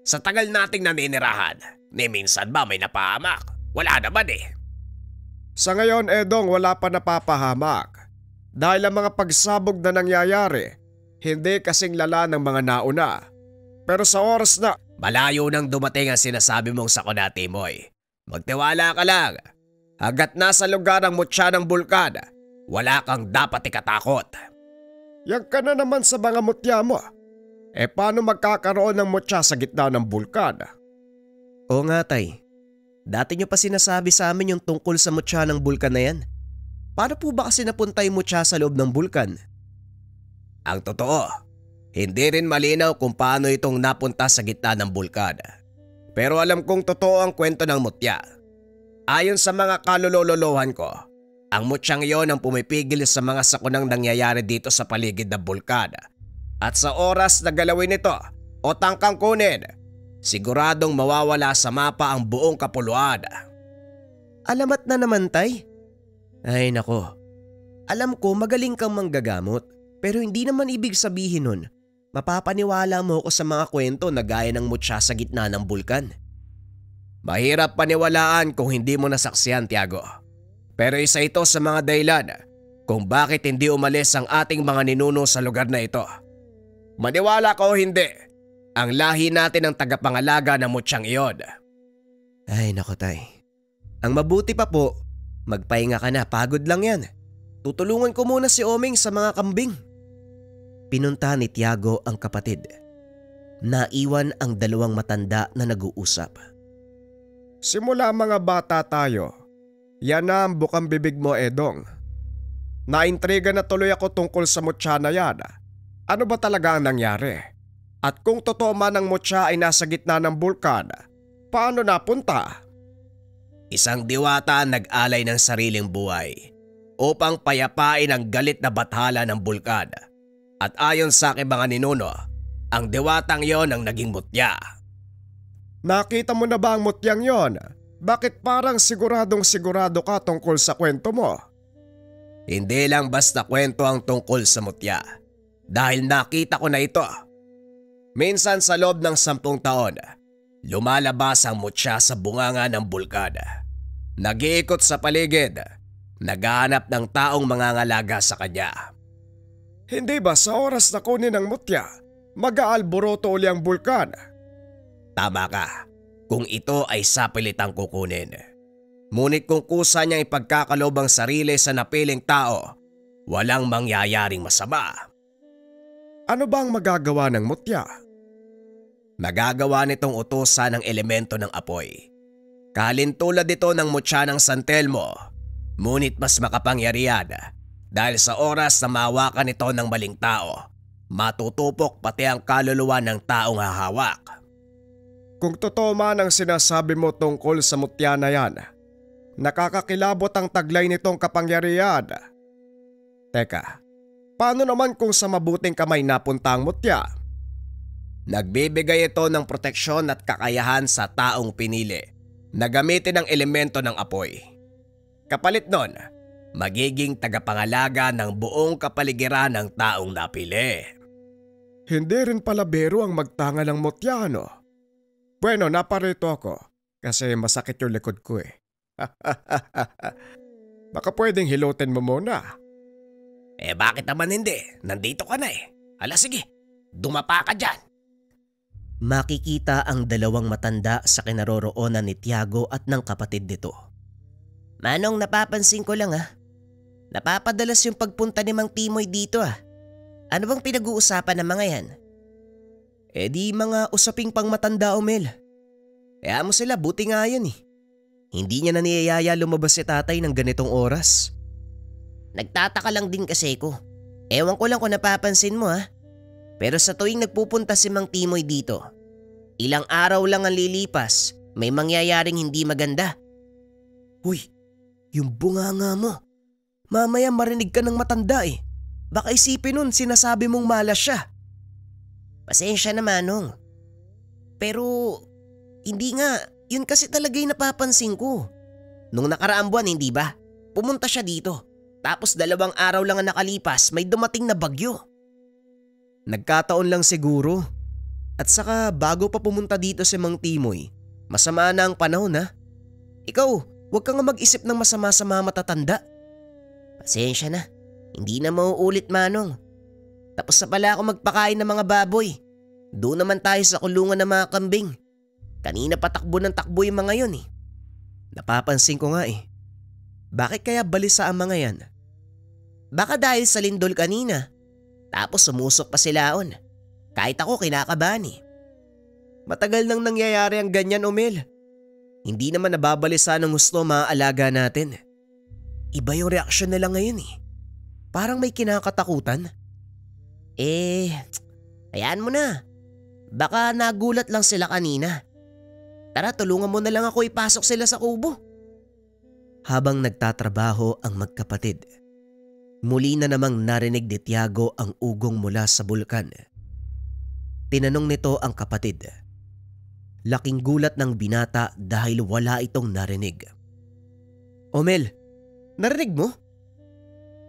Sa tagal nating naninirahan, ni minsan ba may napahamak? Wala naman eh. Sa ngayon, Edong, wala pa napapahamak. Dahil ang mga pagsabog na nangyayari, hindi kasing lala ng mga nauna. Pero sa oras na malayo nang dumating ang sinasabi mong sakuna, Timoy. Magtiwala ka lang. Hanggat nasa lugar ang mutya ng bulkan, wala kang dapat ikatakot. Yan ka na naman sa mga mutya mo. Paano magkakaroon ng mutya sa gitna ng bulkan? Oo nga, tay. Dati nyo pa sinasabi sa amin yung tungkol sa mutya ng bulkan na yan. Paano po ba kasi napunta yung mutya sa loob ng bulkan? Ang totoo, hindi rin malinaw kung paano itong napunta sa gitna ng bulkan. Pero alam kong totoo ang kwento ng mutya. Ayon sa mga kalulolohan ko, ang mutyang iyon ang pumipigil sa mga sakunang nangyayari dito sa paligid ng bulkan. At sa oras na galawin ito o tangkang kunin, siguradong mawawala sa mapa ang buong kapuluan. Alamat na naman, tay. Ay nako, alam ko magaling kang manggagamot, pero hindi naman ibig sabihin nun mapapaniwala mo ako sa mga kwento na gaya ng mutya sa gitna ng bulkan. Mahirap paniwalaan kung hindi mo nasaksihan, Tiago. Pero isa ito sa mga dahilan kung bakit hindi umalis ang ating mga ninuno sa lugar na ito. Maniwala ka o hindi, ang lahi natin ang tagapangalaga ng mutyang iyon. Ay nako, tay. Ang mabuti pa po, magpahinga ka na, pagod lang yan. Tutulungan ko muna si Omeng sa mga kambing. Pinunta ni Tiago ang kapatid. Naiwan ang dalawang matanda na nag-uusap. Simula mga bata tayo, yan na ang bukang bibig mo, Edong. Naintriga na tuloy ako tungkol sa mutya na yan. Ano ba talaga ang nangyari? At kung totoo man ang mutya ay nasa gitna ng bulkan, paano napunta? Isang diwata ang nag-alay ng sariling buhay upang payapain ang galit na bathala ng bulkan. At ayon sa aking mga ninuno, ang diwatang yon ang naging mutya. Nakita mo na ba ang mutyang yon? Bakit parang siguradong sigurado ka tungkol sa kwento mo? Hindi lang basta kwento ang tungkol sa mutya. Dahil nakita ko na ito. Minsan sa loob ng 10 taon, lumalabas ang mutya sa bunganga ng bulkan. Nag-iikot sa paligid, naghahanap ng taong mangangalaga sa kanya. Hindi ba sa oras na kunin ang mutya, mag-aalboroto uli ang bulkan? Tama ka, kung ito ay sapilitang kukunin. Ngunit kung kusa niyang ipagkakalob ang sarili sa napiling tao, walang mangyayaring masama. Ano ba ang magagawa ng mutya? Magagawa nitong utusan ng elemento ng apoy. Kalintulad ito ng mutya ng San Telmo, ngunit mas makapangyarihan dahil sa oras na mahawakan ito ng maling tao, matutupok pati ang kaluluwa ng taong hahawak. Kung totoo man ang sinasabi mo tungkol sa mutya na yan, nakakakilabot ang taglay nitong kapangyarihan. Teka, paano naman kung sa mabuting kamay napunta ang mutya? Nagbibigay ito ng proteksyon at kakayahan sa taong pinili na gamitin ang elemento ng apoy. Kapalit nun, magiging tagapangalaga ng buong kapaligiran ng taong napili. Hindi rin pala biro ang magtanga ng mutya, no? Bueno, naparito ako kasi masakit yung likod ko eh. Baka pwedeng hilutin mo muna. Bakit naman hindi? Nandito ka na eh. Hala sige, dumapa ka dyan. Makikita ang dalawang matanda sa kinaroroonan ni Tiago at ng kapatid nito. Manong, napapansin ko lang napapadalas yung pagpunta ni Mang Timoy dito . Ano bang pinag-uusapan ng mga yan? Di mga usaping pang matanda, Omel. Kaya mo sila, buti nga yan eh. Hindi niya na niyayaya lumabas si tatay ng ganitong oras. Nagtataka lang din kasi ko. Ewan ko lang kung napapansin mo . Pero sa tuwing nagpupunta si Mang Timoy dito, ilang araw lang ang lilipas, may mangyayaring hindi maganda. Uy, yung bunganga mo. Mamaya marinig ka ng matanda eh. Baka isipin nun sinasabi mong malas siya. Pasensya na, Manong. Pero hindi nga, yun kasi talaga yung napapansin ko. Nung nakaraang buwan, hindi ba? Pumunta siya dito. Tapos 2 araw lang ang nakalipas, may dumating na bagyo. Nagkataon lang siguro. At saka bago pa pumunta dito si Mang Timoy, masama na ang panahon . Ikaw, huwag ka nga mag-isip ng masama sa mga matatanda. Pasensya na, hindi na mauulit, Manong. Tapos na pala ako magpakain ng mga baboy. Doon naman tayo sa kulungan ng mga kambing. Kanina patakbo ng takbo yung mga yun eh. Napapansin ko nga eh. Bakit kaya balisa ang mga yan? Baka dahil sa lindol kanina. Tapos sumusok pa silaon. Kahit ako kinakabahan eh. Matagal nang nangyayari ang ganyan, Omel. Hindi naman nababalisa ng gusto mga alaga natin. Iba yung reaksyon nila ngayon eh. Parang may kinakatakutan. Hayaan mo na. Baka nagulat lang sila kanina. Tara, tulungan mo na lang ako ipasok sila sa kubo. Habang nagtatrabaho ang magkapatid, muli na namang narinig ni Tiago ang ugong mula sa bulkan. Tinanong nito ang kapatid. Laking gulat ng binata dahil wala itong narinig. Omel, narinig mo?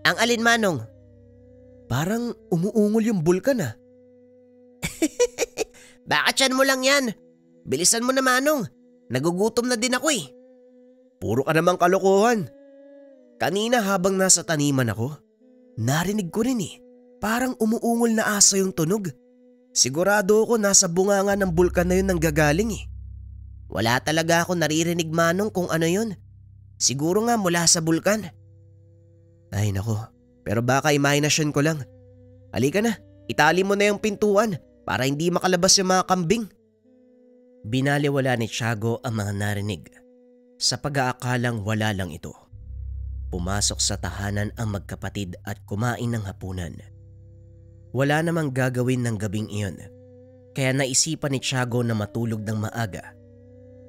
Ang alin, Manong? Parang umuungol yung bulkan . Baka tiyan mo lang yan. Bilisan mo na, Manong. Nagugutom na din ako eh. Puro ka namang kalokohan. Kanina habang nasa taniman ako, narinig ko rin eh. Parang umuungol na aso yung tunog. Sigurado ako nasa bunganga ng bulkan na yun nanggagaling eh. Wala talaga ako naririnig, Manong, kung ano yun. Siguro nga mula sa bulkan. Ay nako, pero baka imahinasyon ko lang. Halika na, itali mo na yung pintuan para hindi makalabas yung mga kambing. Binaliwala ni Tiago ang mga narinig sa pag-aakalang wala lang ito. Pumasok sa tahanan ang magkapatid at kumain ng hapunan. Wala namang gagawin ng gabing iyon, kaya naisipan ni Tiago na matulog ng maaga.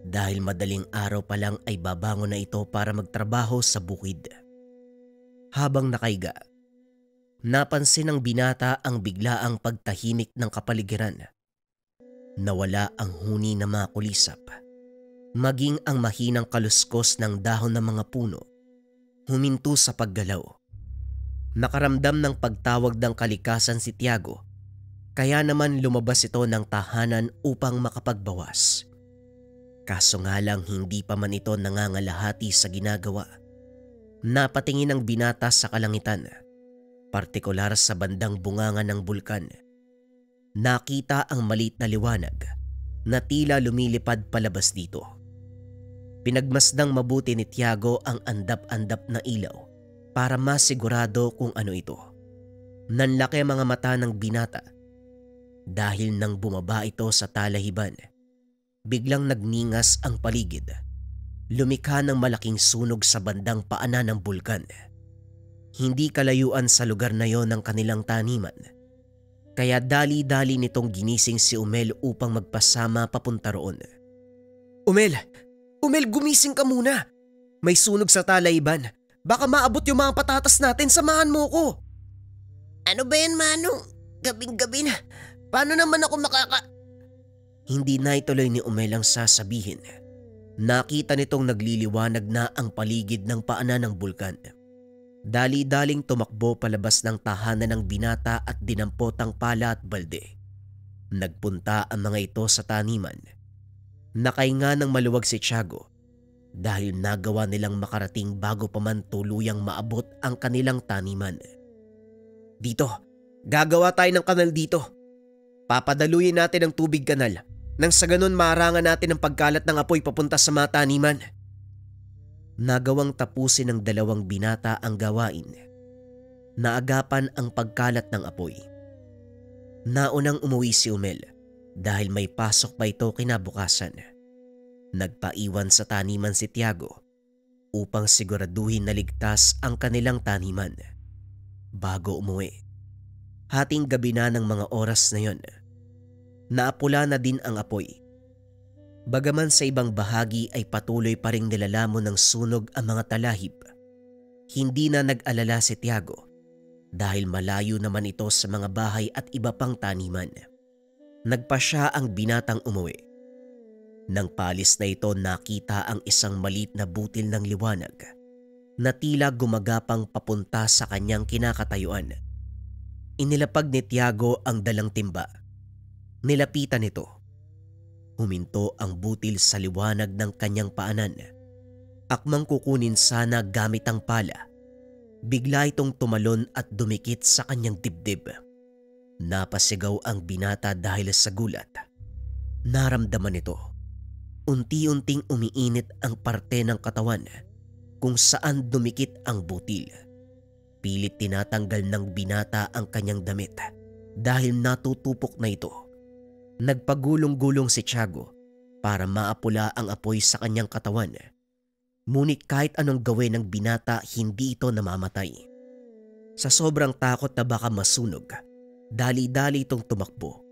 Dahil madaling araw pa lang ay babangon na ito para magtrabaho sa bukid. Habang nakaiga, napansin ng binata ang biglaang pagtahimik ng kapaligiran. Nawala ang huni na mga kulisap. Maging ang mahinang kaluskos ng dahon ng mga puno, huminto sa paggalaw. Nakaramdam ng pagtawag ng kalikasan si Tiago, kaya naman lumabas ito ng tahanan upang makapagbawas. Kaso nga lang hindi pa man ito nangangalahati sa ginagawa. Napatingin ang binata sa kalangitan, partikular sa bandang bunganga ng bulkan. Nakita ang maliit na liwanag na tila lumilipad palabas dito. Pinagmasdang mabuti ni Tiago ang andap-andap na ilaw para masigurado kung ano ito. Nanlaki ang mga mata ng binata dahil nang bumaba ito sa talahiban, biglang nagningas ang paligid. Lumikha ng malaking sunog sa bandang paanan ng bulkan. Hindi kalayuan sa lugar na yon ng kanilang taniman. Kaya dali-dali nitong ginising si Umel upang magpasama papunta roon. Umel! Umel, gumising ka muna! May sunog sa talaiban. Baka maabot yung mga patatas natin, samahan mo ko! Ano ba yan, Manong? Gabing-gabi na. Paano naman ako Hindi na ituloy ni Umel ang sasabihin. Nakita nitong nagliliwanag na ang paligid ng paanan ng bulkan. Dali-daling tumakbo palabas ng tahanan ng binata at dinampot ang pala at balde. Nagpunta ang mga ito sa taniman. Nakahinga ng maluwag si Tiago dahil nagawa nilang makarating bago pa man tuluyang maabot ang kanilang taniman. Dito, gagawa tayo ng kanal dito. Papadaluyin natin ang tubig kanal nang sa ganun maarangan natin ang pagkalat ng apoy papunta sa mga taniman. Nagawang tapusin ng dalawang binata ang gawain. Naagapan ang pagkalat ng apoy. Naunang umuwi si Umel dahil may pasok pa ito kinabukasan. Nagpaiwan sa taniman si Tiago upang siguraduhin na ligtas ang kanilang taniman. Bago umuwi, hating gabi na ng mga oras na yon, naapula na din ang apoy. Bagaman sa ibang bahagi ay patuloy pa ring nilalamon ng sunog ang mga talahib, hindi na nag-alala si Tiago dahil malayo naman ito sa mga bahay at iba pang taniman. Nagpasya ang binatang umuwi. Nang palis na ito, nakita ang isang maliit na butil ng liwanag na tila gumagapang papunta sa kanyang kinakatayuan. Inilapag ni Tiago ang dalang timba. Nilapitan ito. Huminto ang butil sa liwanag ng kanyang paanan. Akmang kukunin sana gamit ang pala. Bigla itong tumalon at dumikit sa kanyang dibdib. Napasigaw ang binata dahil sa gulat. Naramdaman ito. Unti-unting umiinit ang parte ng katawan kung saan dumikit ang butil. Pilit tinatanggal ng binata ang kanyang damit dahil natutupok na ito. Nagpagulong-gulong si Tiago para maapula ang apoy sa kanyang katawan. Ngunit kahit anong gawin ng binata, hindi ito namamatay. Sa sobrang takot na baka masunog, dali-dali itong tumakbo.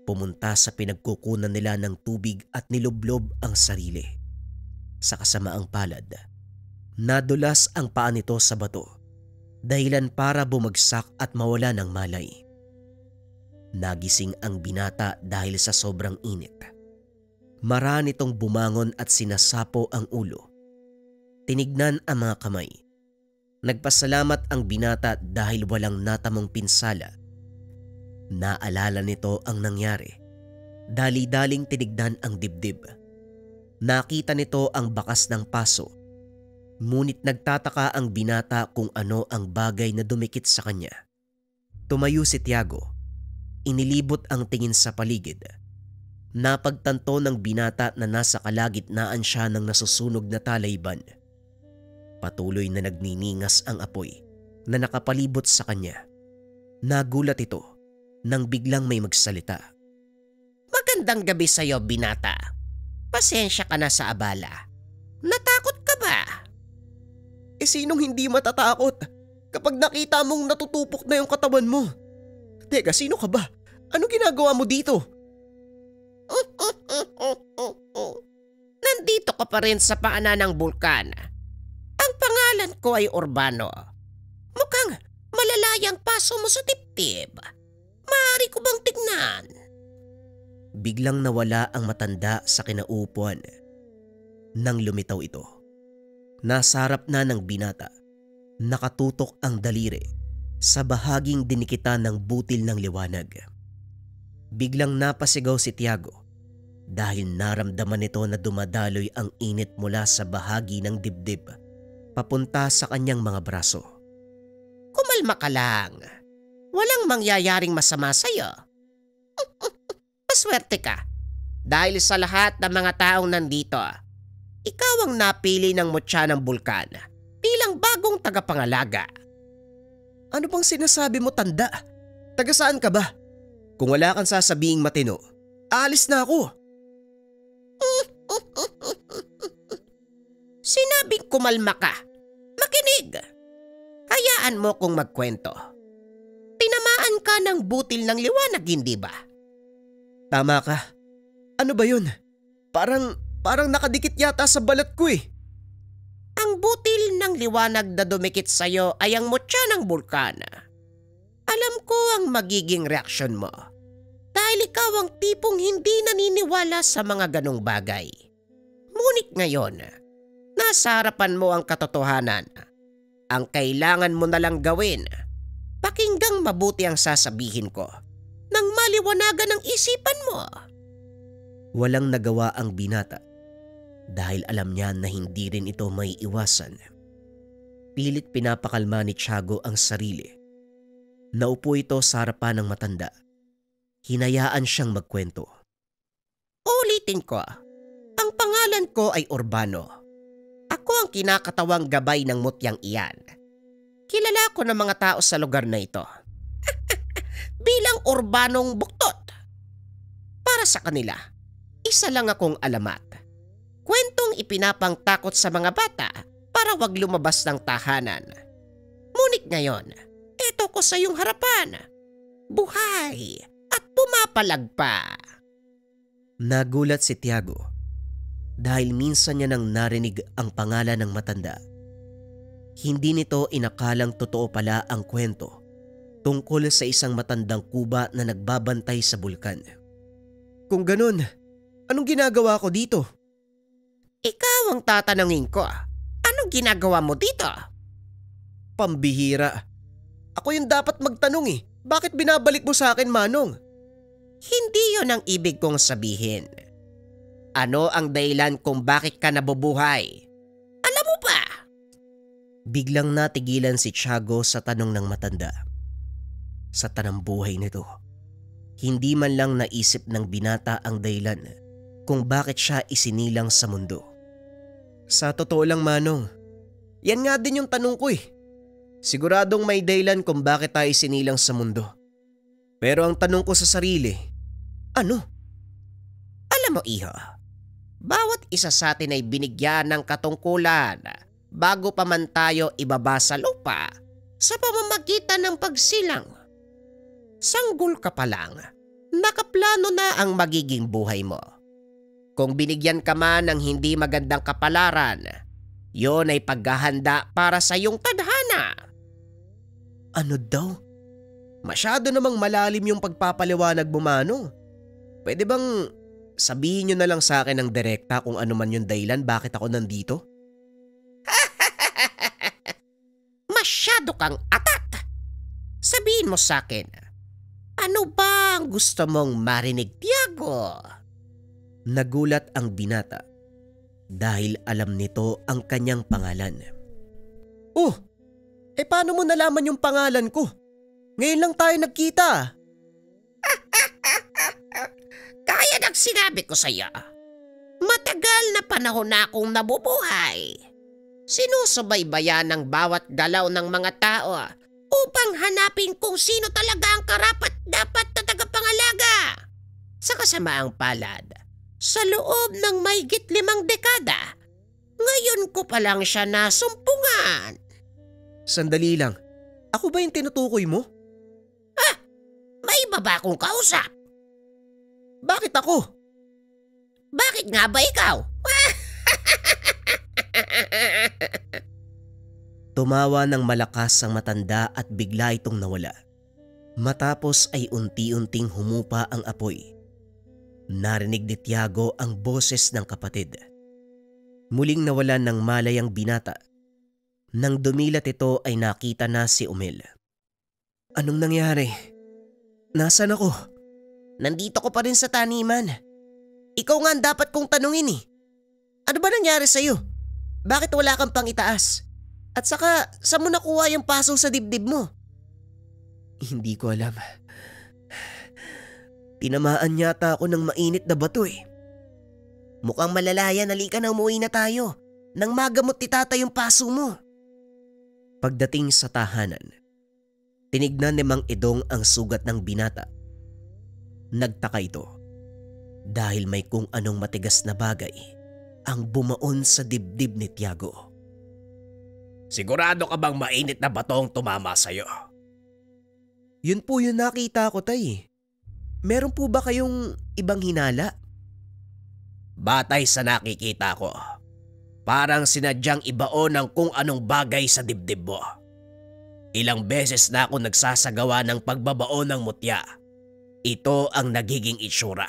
Pumunta sa pinagkukunan nila ng tubig at nilublob ang sarili. Sa kasamaang palad, nadulas ang paa nito sa bato, dahilan para bumagsak at mawala ng malay. Nagising ang binata dahil sa sobrang init. Maraan itong bumangon at sinasapo ang ulo. Tinignan ang mga kamay. Nagpasalamat ang binata dahil walang natamong pinsala. Naalala nito ang nangyari. Dali-daling tinignan ang dibdib. Nakita nito ang bakas ng paso. Ngunit nagtataka ang binata kung ano ang bagay na dumikit sa kanya. Tumayo si Tiago. Inilibot ang tingin sa paligid. Napagtanto ng binata na nasa kalagitnaan siya ng nasusunog na talayban. Patuloy na nagniningas ang apoy na nakapalibot sa kanya. Nagulat ito nang biglang may magsalita. Magandang gabi sa'yo, binata. Pasensya ka na sa abala. Natakot ka ba? Sinong hindi matatakot kapag nakita mong natutupok na yung katawan mo? Teka, sino ka ba? Ano ginagawa mo dito? Nandito ka pa rin sa paanan ng bulkan. Ang pangalan ko ay Urbano. Mukhang malalayang paso mo sa dibdib. Maaari ko bang tignan? Biglang nawala ang matanda sa kinaupuan. Nang lumitaw ito, nasa harap na ng binata. Nakatutok ang daliri sa bahaging dinikitan ng butil ng liwanag. Biglang napasigaw si Tiago dahil naramdaman nito na dumadaloy ang init mula sa bahagi ng dibdib papunta sa kanyang mga braso. Kumalma ka lang. Walang mangyayaring masama sa'yo. Paswerte ka. Dahil sa lahat ng mga taong nandito, ikaw ang napili ng mutya ng bulkan bilang bagong tagapangalaga. Ano bang sinasabi mo, tanda? Taga saan ka ba? Kung wala kang sasabing matino, aalis na ako. Sinabing kumalma ka. Makinig. Hayaan mo kong magkwento. Tinamaan ka ng butil ng liwanag, hindi ba? Tama ka. Ano ba yun? Parang nakadikit yata sa balat ko eh. Ang butil ng liwanag na dumikit sa'yo ay ang mutya ng bulkan. Alam ko ang magiging reaksyon mo. dahil ikaw ang tipong hindi naniniwala sa mga ganong bagay. Ngunit ngayon, nasa harapan mo ang katotohanan. Ang kailangan mo na lang gawin, pakinggang mabuti ang sasabihin ko nang maliwanagan ang isipan mo. Walang nagawa ang binata dahil alam niya na hindi rin ito may iwasan. Pilit pinapakalma ni Tiago ang sarili. Naupo ito sa harapan ng matanda. Hinayaan siyang magkwento. Ulitin ko, ang pangalan ko ay Urbano. Ako ang kinakatawang gabay ng mutyang iyan. Kilala ko ng mga tao sa lugar na ito bilang Urbanong Buktot. Para sa kanila, isa lang akong alamat. Kwentong ipinapangtakot sa mga bata para wag lumabas ng tahanan. Ngunit ngayon, eto ko sa iyong harapan. Buhay at pumapalag pa. Nagulat si Tiago dahil minsan niya nang narinig ang pangalan ng matanda. Hindi nito inakalang totoo pala ang kwento tungkol sa isang matandang kuba na nagbabantay sa bulkan. Kung ganun, anong ginagawa ko dito? Ikaw ang tatanungin ko. Anong ginagawa mo dito? Pambihira. Ako yung dapat magtanong eh. Bakit binabalik mo sa akin, Manong? Hindi yon ang ibig kong sabihin. Ano ang dahilan kung bakit ka nabubuhay? Alam mo ba? Biglang natigilan si Tiago sa tanong ng matanda. Sa tanang buhay nito, hindi man lang naisip ng binata ang dahilan kung bakit siya isinilang sa mundo. Sa totoo lang, Manong, yan nga din yung tanong ko eh. Siguradong may dahilan kung bakit tayo isinilang sa mundo. Pero ang tanong ko sa sarili, ano? Alam mo, iho, bawat isa sa atin ay binigyan ng katungkulan bago pa man tayo ibaba sa lupa sa pamamagitan ng pagsilang. Sanggol ka pa lang, nakaplano na ang magiging buhay mo. Kung binigyan ka man ng hindi magandang kapalaran, yon ay paghahanda para sa iyong tadhana. Ano daw? Masyado namang malalim yung pagpapaliwanag mo, Manong. Pwede bang sabihin nyo na lang sa akin ng direkta kung ano man yung dahilan bakit ako nandito? Masyado kang atat. Sabihin mo sa akin, ano ba ang gusto mong marinig, Tiago? Nagulat ang binata dahil alam nito ang kanyang pangalan. Oh, paano mo nalaman yung pangalan ko? Ngayon lang tayo nagkita. Kaya sinabi ko sa iyo, matagal na panahon na akong nabubuhay. Sinusubaybayan ng bawat galaw ng mga tao upang hanapin kung sino talaga ang karapat-dapat na tagapangalaga. Sa kasamaang palad, sa loob ng mahigit 5 dekada, ngayon ko pa lang siya nasumpungan. Sandali lang, ako ba yung tinutukoy mo? May iba ba akong kausap? Bakit ako? Bakit nga ba ikaw? Tumawa ng malakas ang matanda at bigla itong nawala. Matapos ay unti-unting humupa ang apoy. Narinig ni Tiago ang boses ng kapatid. Muling nawalan ng malay ang binata. Nang dumilat ito ay nakita na si Umel. Anong nangyari? Nasaan ako? Nandito ko pa rin sa taniman. Ikaw nga ang dapat kong tanungin eh. Ano ba nangyari sa'yo? Bakit wala kang pang itaas? At saka, saan mo nakuha yung paso sa dibdib mo? Hindi ko alam. Tinamaan yata ako ng mainit na bato eh. Mukhang malalayan, halika na umuwi na tayo. Nang magamot ni tata yung paso mo. Pagdating sa tahanan, tinignan ni Mang Edong ang sugat ng binata. Nagtaka ito dahil may kung anong matigas na bagay ang bumaon sa dibdib ni Tiago. Sigurado ka bang mainit na bato ang tumama sa'yo? Yun po yung nakita ko, tay. Meron po ba kayong ibang hinala? Batay sa nakikita ko, parang sinadyang ibaon ng kung anong bagay sa dibdib mo. Ilang beses na ako nagsasagawa ng pagbabaon ng mutya. Ito ang nagiging itsura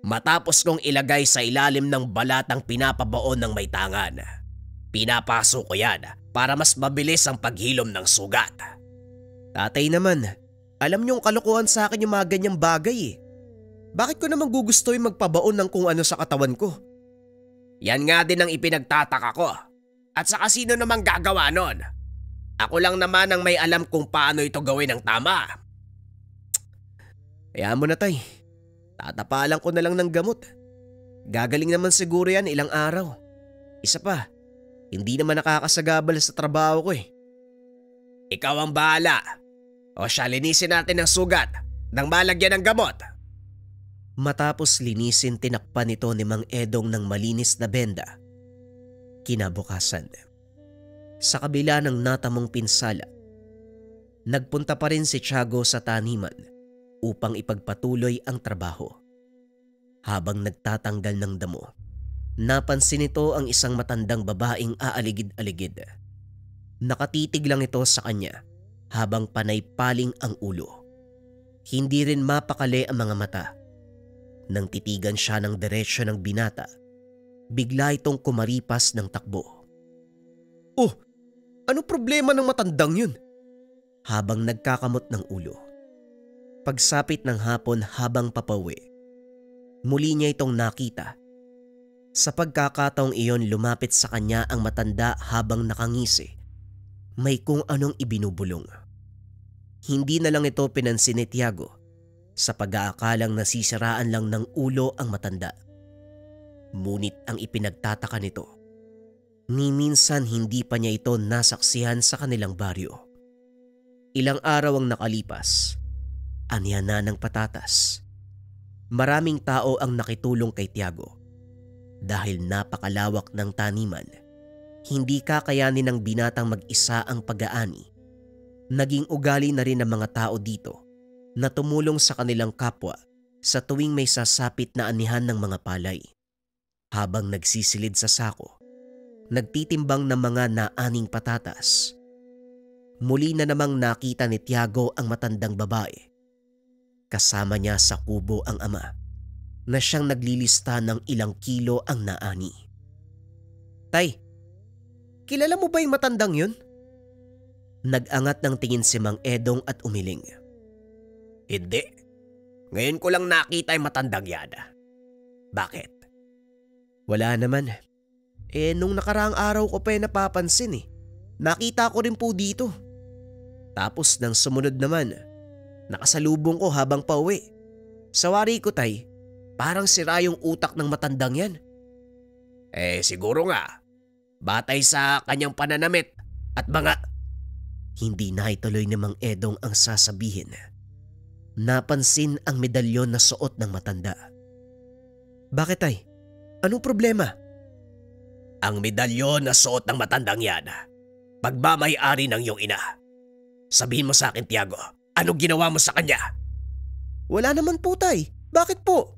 matapos kong ilagay sa ilalim ng balatang pinapabaon ng may tangan. Pinapasok ko yan para mas mabilis ang paghilom ng sugat. Tatay naman, alam niyong kalokohan sa akin yung mga ganyang bagay eh. Bakit ko naman gugustuhin magpabaon ng kung ano sa katawan ko? Yan nga din ang ipinagtataka ko. At saka sino namang gagawa nun? Ako lang naman ang may alam kung paano ito gawin ng tama. Kaya mo na tay, tatapalan ko na lang ng gamot. Gagaling naman siguro yan ilang araw. Isa pa, hindi naman nakakasagabal sa trabaho ko eh. Ikaw ang bahala. O siya, linisin natin ang sugat nang malagyan ng gamot. Matapos linisin, tinakpan nito ni Mang Edong ng malinis na benda. Kinabukasan, sa kabila ng natamong pinsala, nagpunta pa rin si Tiago sa taniman upang ipagpatuloy ang trabaho. Habang nagtatanggal ng damo, napansin nito ang isang matandang babaeng aaligid-aligid. Nakatitig lang ito sa kanya habang panay-paling ang ulo. Hindi rin mapakali ang mga mata. Nang titigan siya ng diretsyo ng binata, bigla itong kumaripas ng takbo. Oh, ano problema ng matandang yun? Habang nagkakamot ng ulo. Pagsapit ng hapon habang papauwi, muli niya itong nakita. Sa pagkakataong iyon, lumapit sa kanya ang matanda habang nakangisi. May kung anong ibinubulong. Hindi na lang ito pinansin ni Tiago sa pag-aakalang nasisiraan lang ng ulo ang matanda. Ngunit ang ipinagtataka nito, ni minsan hindi pa niya ito nasaksihan sa kanilang baryo. Ilang araw ang nakalipas, aniya na ng patatas. Maraming tao ang nakitulong kay Tiago. Dahil napakalawak ng taniman, hindi kakayanin ng binatang mag-isa ang pag-aani. Naging ugali na rin ng mga tao dito na tumulong sa kanilang kapwa sa tuwing may sasapit na anihan ng mga palay. Habang nagsisilid sa sako, nagtitimbang ng mga naaning patatas. Muli na namang nakita ni Tiago ang matandang babae. Kasama niya sa kubo ang ama na siyang naglilista ng ilang kilo ang naani. Tay, kilala mo ba yung matandang yun? Nag-angat ng tingin si Mang Edong at umiling. Hindi. Ngayon ko lang nakita yung matandang yan. Bakit? Wala naman. Nung nakaraang araw ko pa napapansin eh. Nakita ko rin po dito. Tapos nang sumunod naman, nakasalubong ko habang pauwi. Sa wari ko tay, parang sira yung utak ng matandang yan. Siguro nga. Batay sa kanyang pananamit at mga... Hindi na ituloy ni Mang Edong ang sasabihin. Napansin ang medalyon na suot ng matanda. Bakit tay? Anong problema? Ang medalyon na suot ng matandang yan, pagmamay-ari ng iyong ina. Sabihin mo sa akin, Tiago, anong ginawa mo sa kanya? Wala naman po tay. Bakit po?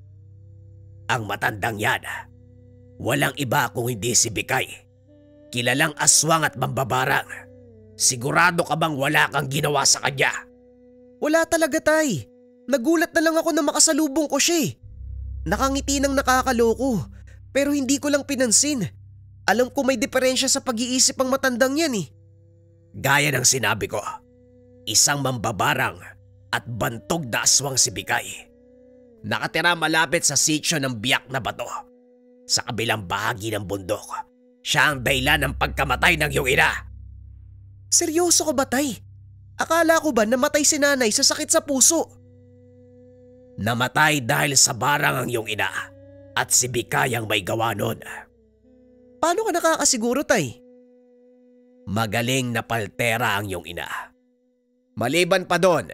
Ang matandang yan, walang iba kung hindi si Bikay. Kilalang aswang at mambabarang. Sigurado ka bang wala kang ginawa sa kanya? Wala talaga tay. Nagulat na lang ako na makasalubong ko siya. Nakangiti ng nakakaloko, pero hindi ko lang pinansin. Alam ko may diferensya sa pag-iisip ang matandang yan eh. Gaya ng sinabi ko, isang mambabarang at bantog na aswang si Bikay. Nakatira malapit sa sitio ng Biyak na Bato. Sa kabilang bahagi ng bundok, siya ang dahilan ng pagkamatay ng iyong ina. Seryoso ka ba tay? Akala ko ba namatay si nanay sa sakit sa puso? Namatay dahil sa barang ang iyong ina at si Bikay ang may gawa nun. Paano ka nakakasiguro tay? Magaling na paltera ang iyong ina. Maliban pa doon,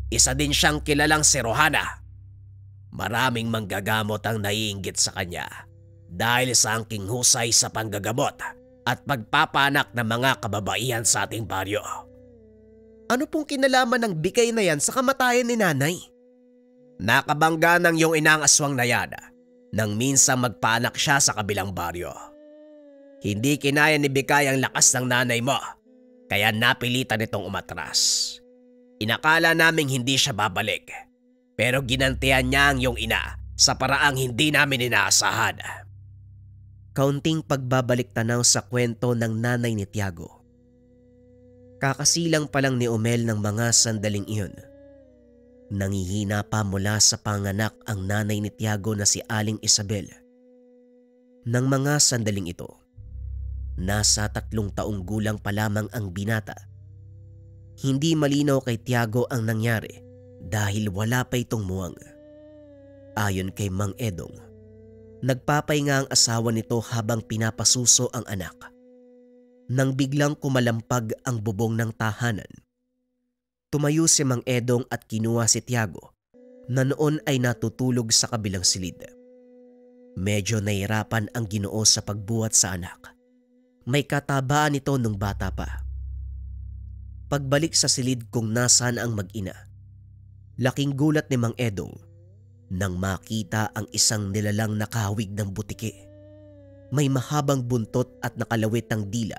isa din siyang kilalang si Rohana. Maraming manggagamot ang naiinggit sa kanya dahil sa angking husay sa panggagamot at pagpapanak ng mga kababaihan sa ating baryo. Ano pong kinalaman ng Bikay na yan sa kamatayan ni nanay? Nakabangga ng iyong inang aswang na yan nang minsang magpaanak siya sa kabilang baryo. Hindi kinaya ni Bikay ang lakas ng nanay mo, kaya napilitan itong umatras. Inakala naming hindi siya babalik, Pero ginantihan niya ang iyong ina sa paraang hindi namin inaasahan. Kaunting pagbabalik tanaw sa kwento ng nanay ni Tiago. Kakasilang pa lang ni Omel ng mga sandaling iyon. Nangihina pa mula sa panganak ang nanay ni Tiago na si Aling Isabel. Nang mga sandaling ito, nasa 3 taong gulang pa lamang ang binata. Hindi malinaw kay Tiago ang nangyari dahil wala pa itong muwang. Ayon kay Mang Edong, nagpapahinga ang asawa nito habang pinapasuso ang anak. Nang biglang kumalampag ang bubong ng tahanan, tumayo si Mang Edong at kinuha si Tiago na noon ay natutulog sa kabilang silid. Medyo nahirapan ang Ginoo sa pagbuhat sa anak. May katabaan ito nung bata pa. Pagbalik sa silid kung nasaan ang mag-ina, laking gulat ni Mang Edong nang makita ang isang nilalang nakahawig ng butike. May mahabang buntot at nakalawit ng dila.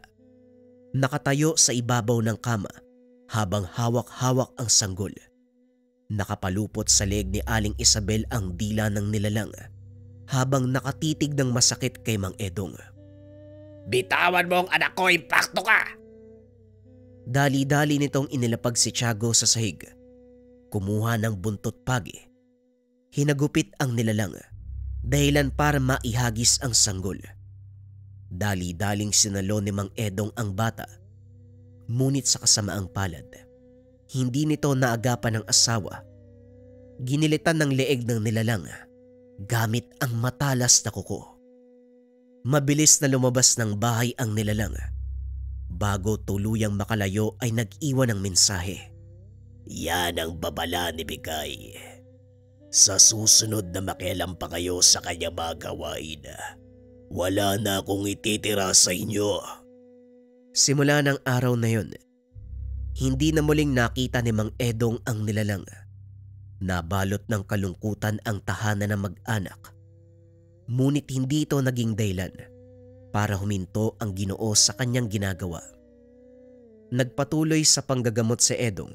Nakatayo sa ibabaw ng kama habang hawak-hawak ang sanggol. Nakapalupot sa leeg ni Aling Isabel ang dila ng nilalang habang nakatitig ng masakit kay Mang Edong. Bitawan mo ang anak ko, impakto ka! Dali-dali nitong inilapag si Tiago sa sahig. Kumuha ng buntot pagi. Hinagupit ang nilalang, dahilan para maihagis ang sanggol. Dali-daling sinalo ni Mang Edong ang bata. Ngunit sa kasamaang palad, hindi nito naagapan ng asawa. Ginilitan ng leeg ng nilalang gamit ang matalas na kuko. Mabilis na lumabas ng bahay ang nilalang. Bago tuluyang makalayo ay nag-iwan ng mensahe. Yan ang babala ni Bigay. Sa susunod na makialam pa kayo sa kanyang mga gawain, wala na akong ititira sa inyo. Simula ng araw na yon, hindi na muling nakita ni Mang Edong ang nilalang. Nabalot ng kalungkutan ang tahanan ng mag-anak. Ngunit hindi ito naging dahilan para huminto ang Ginoo sa kanyang ginagawa. Nagpatuloy sa panggagamot si Edong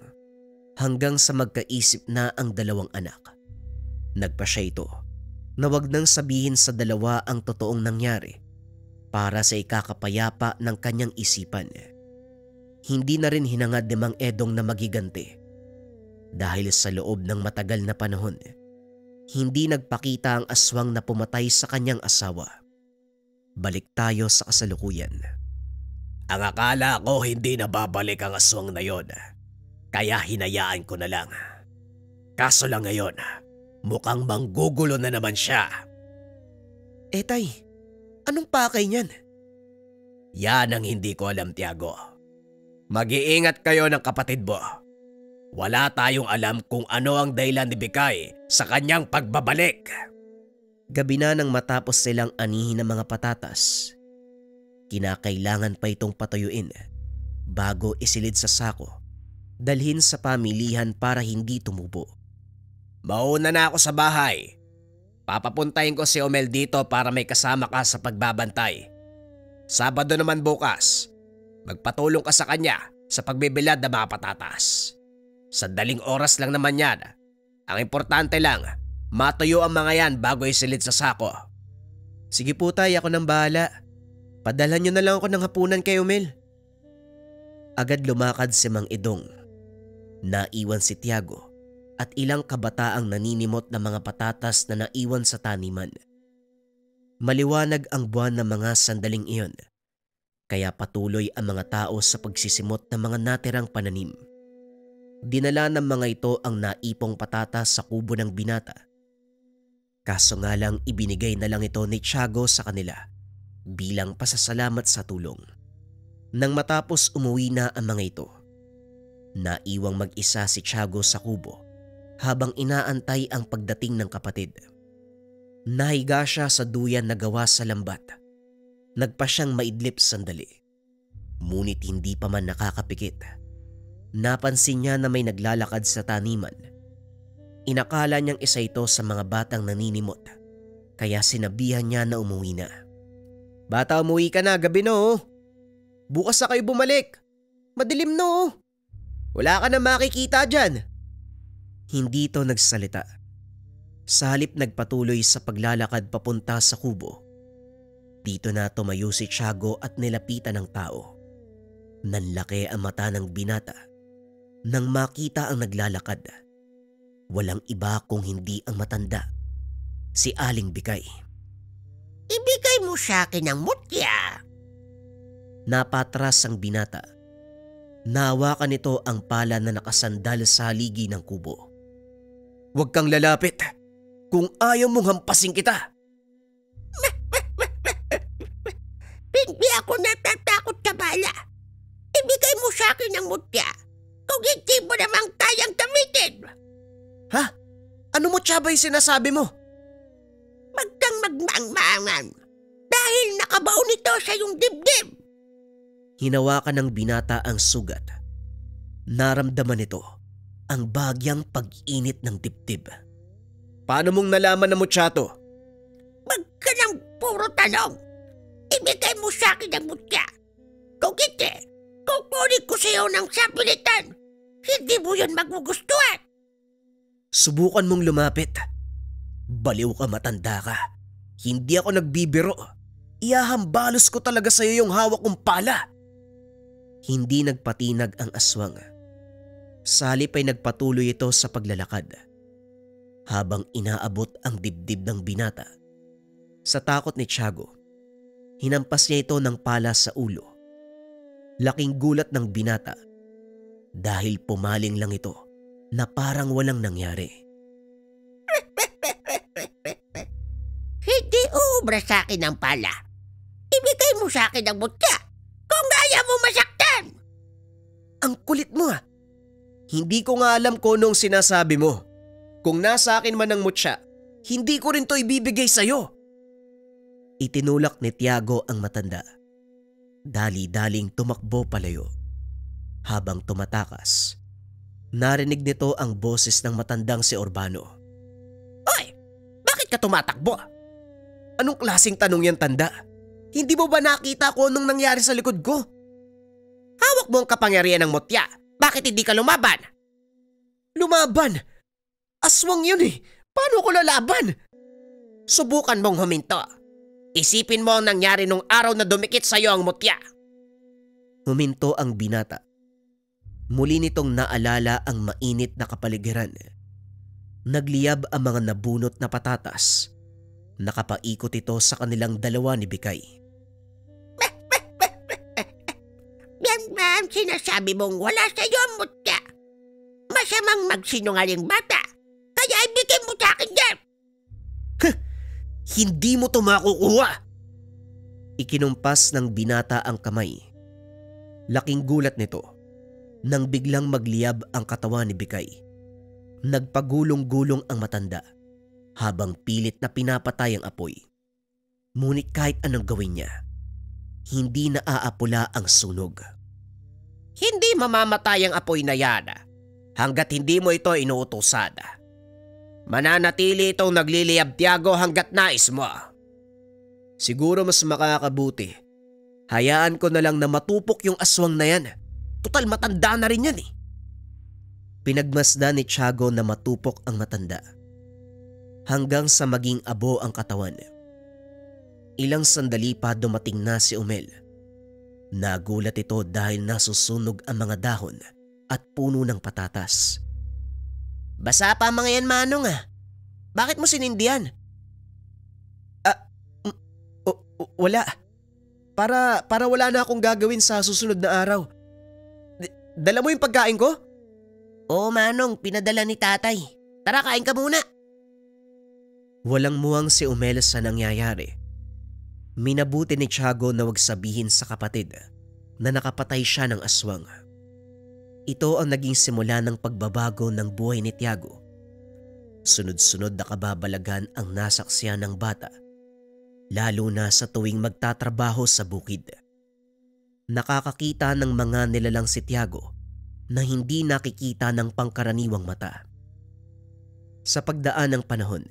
hanggang sa magkaisip na ang 2 anak. Nagpasya ito na wag nang sabihin sa dalawa ang totoong nangyari para sa ikakapayapa ng kanyang isipan. Hindi na rin hinangad ni Mang Edong na magiganti dahil sa loob ng matagal na panahon, hindi nagpakita ang aswang na pumatay sa kanyang asawa. Balik tayo sa kasalukuyan. Ang akala ko hindi na babalik ang aswang na yon, kaya hinayaan ko na lang. Kaso lang ngayon, mukhang manggugulo na naman siya. Tay, anong pakay niyan? Yan ang hindi ko alam, Tiago. Mag-iingat kayo ng kapatid mo. Wala tayong alam kung ano ang dahilan ni Bikay sa kanyang pagbabalik. Gabi na nang matapos silang anihin ng mga patatas. Kinakailangan pa itong patuyuin bago isilid sa sako, dalhin sa pamilihan para hindi tumubo. Mauna na ako sa bahay. Papapuntahin ko si Omel dito para may kasama ka sa pagbabantay. Sabado naman bukas, magpatulong ka sa kanya sa pagbibilad ng mga patatas. Sandaling oras lang naman yan. Ang importante lang, matuyo ang mga yan bago isilid sa sako. Sige po tay, ako nang bahala. Padalhan nyo na lang ako ng hapunan kay Omel. Agad lumakad si Mang Edong. Naiwan si Tiago at ilang kabataang naninimot ng mga patatas na naiwan sa taniman. Maliwanag ang buwan ng mga sandaling iyon, kaya patuloy ang mga tao sa pagsisimot ng mga natirang pananim. Dinala ng mga ito ang naipong patatas sa kubo ng binata. Kaso nga lang ibinigay na lang ito ni Tiago sa kanila bilang pasasalamat sa tulong. Nang matapos umuwi na ang mga ito, naiwang mag-isa si Tiago sa kubo habang inaantay ang pagdating ng kapatid. Nahiga siya sa duyan na gawa sa lambat. Nagpa siyang maidlip sandali. Ngunit hindi pa man nakakapikit. Napansin niya na may naglalakad sa taniman. Inakala niyang isa ito sa mga batang naninimot, kaya sinabihan niya na umuwi na. Bata, umuwi ka na, gabi no. Bukas na kayo bumalik. Madilim no. Wala ka na makikita dyan. Hindi ito nagsalita. Sa halip nagpatuloy sa paglalakad papunta sa kubo. Dito na tumayo si Tiago at nilapitan ng tao. Nanlaki ang mata ng binata nang makita ang naglalakad. Walang iba kung hindi ang matanda, si Aling Bikay. Ibigay mo sa akin ang mutya. Napatras ang binata. Nahawakan nito ang pala na nakasandal sa haligi ng kubo. Huwag kang lalapit kung ayaw mong hampasin kita. Hindi ako natatakot sa bala. Ibigay mo sa akin ang mutya kung hindi mo namang kayang gamitin. Ha? Ano mo ba yung sinasabi mo? Wag kang magmangmangan dahil nakabaon ito sa iyong dibdib. Hinawakan ng binata ang sugat. Naramdaman nito ang bagyang pag-init ng dibdib. Paano mong nalaman na mutya to? Wag ka ng puro tanong. Ibigay mo sa akin ang mutya. Kung hindi, kukunin ko sa iyo ng sapilitan. Hindi mo yun magugustuhan. Subukan mong lumapit. Baliw ka, matanda ka. Hindi ako nagbibiro. Ihahambalos ko talaga sa iyo yung hawak kong pala. Hindi nagpatinag ang aswang. Sa halip ay nagpatuloy ito sa paglalakad. Habang inaabot ang dibdib ng binata. Sa takot ni Tiago, hinampas niya ito ng pala sa ulo. Laking gulat ng binata dahil pumaling lang ito na parang walang nangyari. Hindi uubra sa akin ang pala. Ibigay mo sa akin ang mutya kung ayaw mo masaktan. Ang kulit mo ah. Hindi ko nga alam kung anong sinasabi mo. Kung nasa akin man ang mutya, hindi ko rin to ibibigay sa'yo. Itinulak ni Tiago ang matanda. Dali-daling tumakbo palayo. Habang tumatakas, narinig nito ang boses ng matandang si Urbano. Hoy! Bakit ka tumatakbo? Anong klaseng tanong yan, tanda? Hindi mo ba nakita kung anong nangyari sa likod ko? Hawak mo ang kapangyarihan ng mutya. Bakit hindi ka lumaban? Lumaban? Aswang yun eh. Paano ko lalaban? Subukan mong huminto. Isipin mo ang nangyari nung araw na dumikit sa iyo ang mutya. Huminto ang binata. Muli nitong naalala ang mainit na kapaligiran. Nagliyab ang mga nabunot na patatas. Nakapaikot ito sa kanilang dalawa ni Bikay. Yan sinasabi mong wala sa iyo ang mutya. Masamang magsinungaling bata. Kaya ibigay mo sa akin yan. Hindi mo to makukuha. Ikinumpas ng binata ang kamay. Laking gulat nito nang biglang magliyab ang katawan ni Bikay. Nagpagulong-gulong ang matanda habang pilit na pinapatay ang apoy. Ngunit kahit anong gawin niya, hindi na aapula ang sunog. Hindi mamamatay ang apoy na yan hanggat hindi mo ito inuutusan. Mananatili itong nagliliyab, Tiago, hanggat nais mo. Siguro mas makakabuti. Hayaan ko na lang na matupok yung aswang na yan. Total matanda na rin yan eh. Pinagmasdan ni Tiago na matupok ang matanda. Hanggang sa maging abo ang katawan. Ilang sandali pa dumating na si Umel. Nagulat ito dahil nasusunog ang mga dahon at puno ng patatas. Basa pa mga yan, Manong ah. Bakit mo sinindihan? Wala. Para wala na akong gagawin sa susunod na araw. Dala mo yung pagkain ko? Oo, Manong, pinadala ni tatay. Tara, kain ka muna. Walang muwang si Umel sa nangyayari. Minabuti ni Tiago na wag sabihin sa kapatid na nakapatay siya ng aswang. Ito ang naging simula ng pagbabago ng buhay ni Tiago. Sunod-sunod na kababalagan ang nasaksiyan ng bata, lalo na sa tuwing magtatrabaho sa bukid. Nakakakita ng mga nilalang si Tiago na hindi nakikita ng pangkaraniwang mata. Sa pagdaan ng panahon,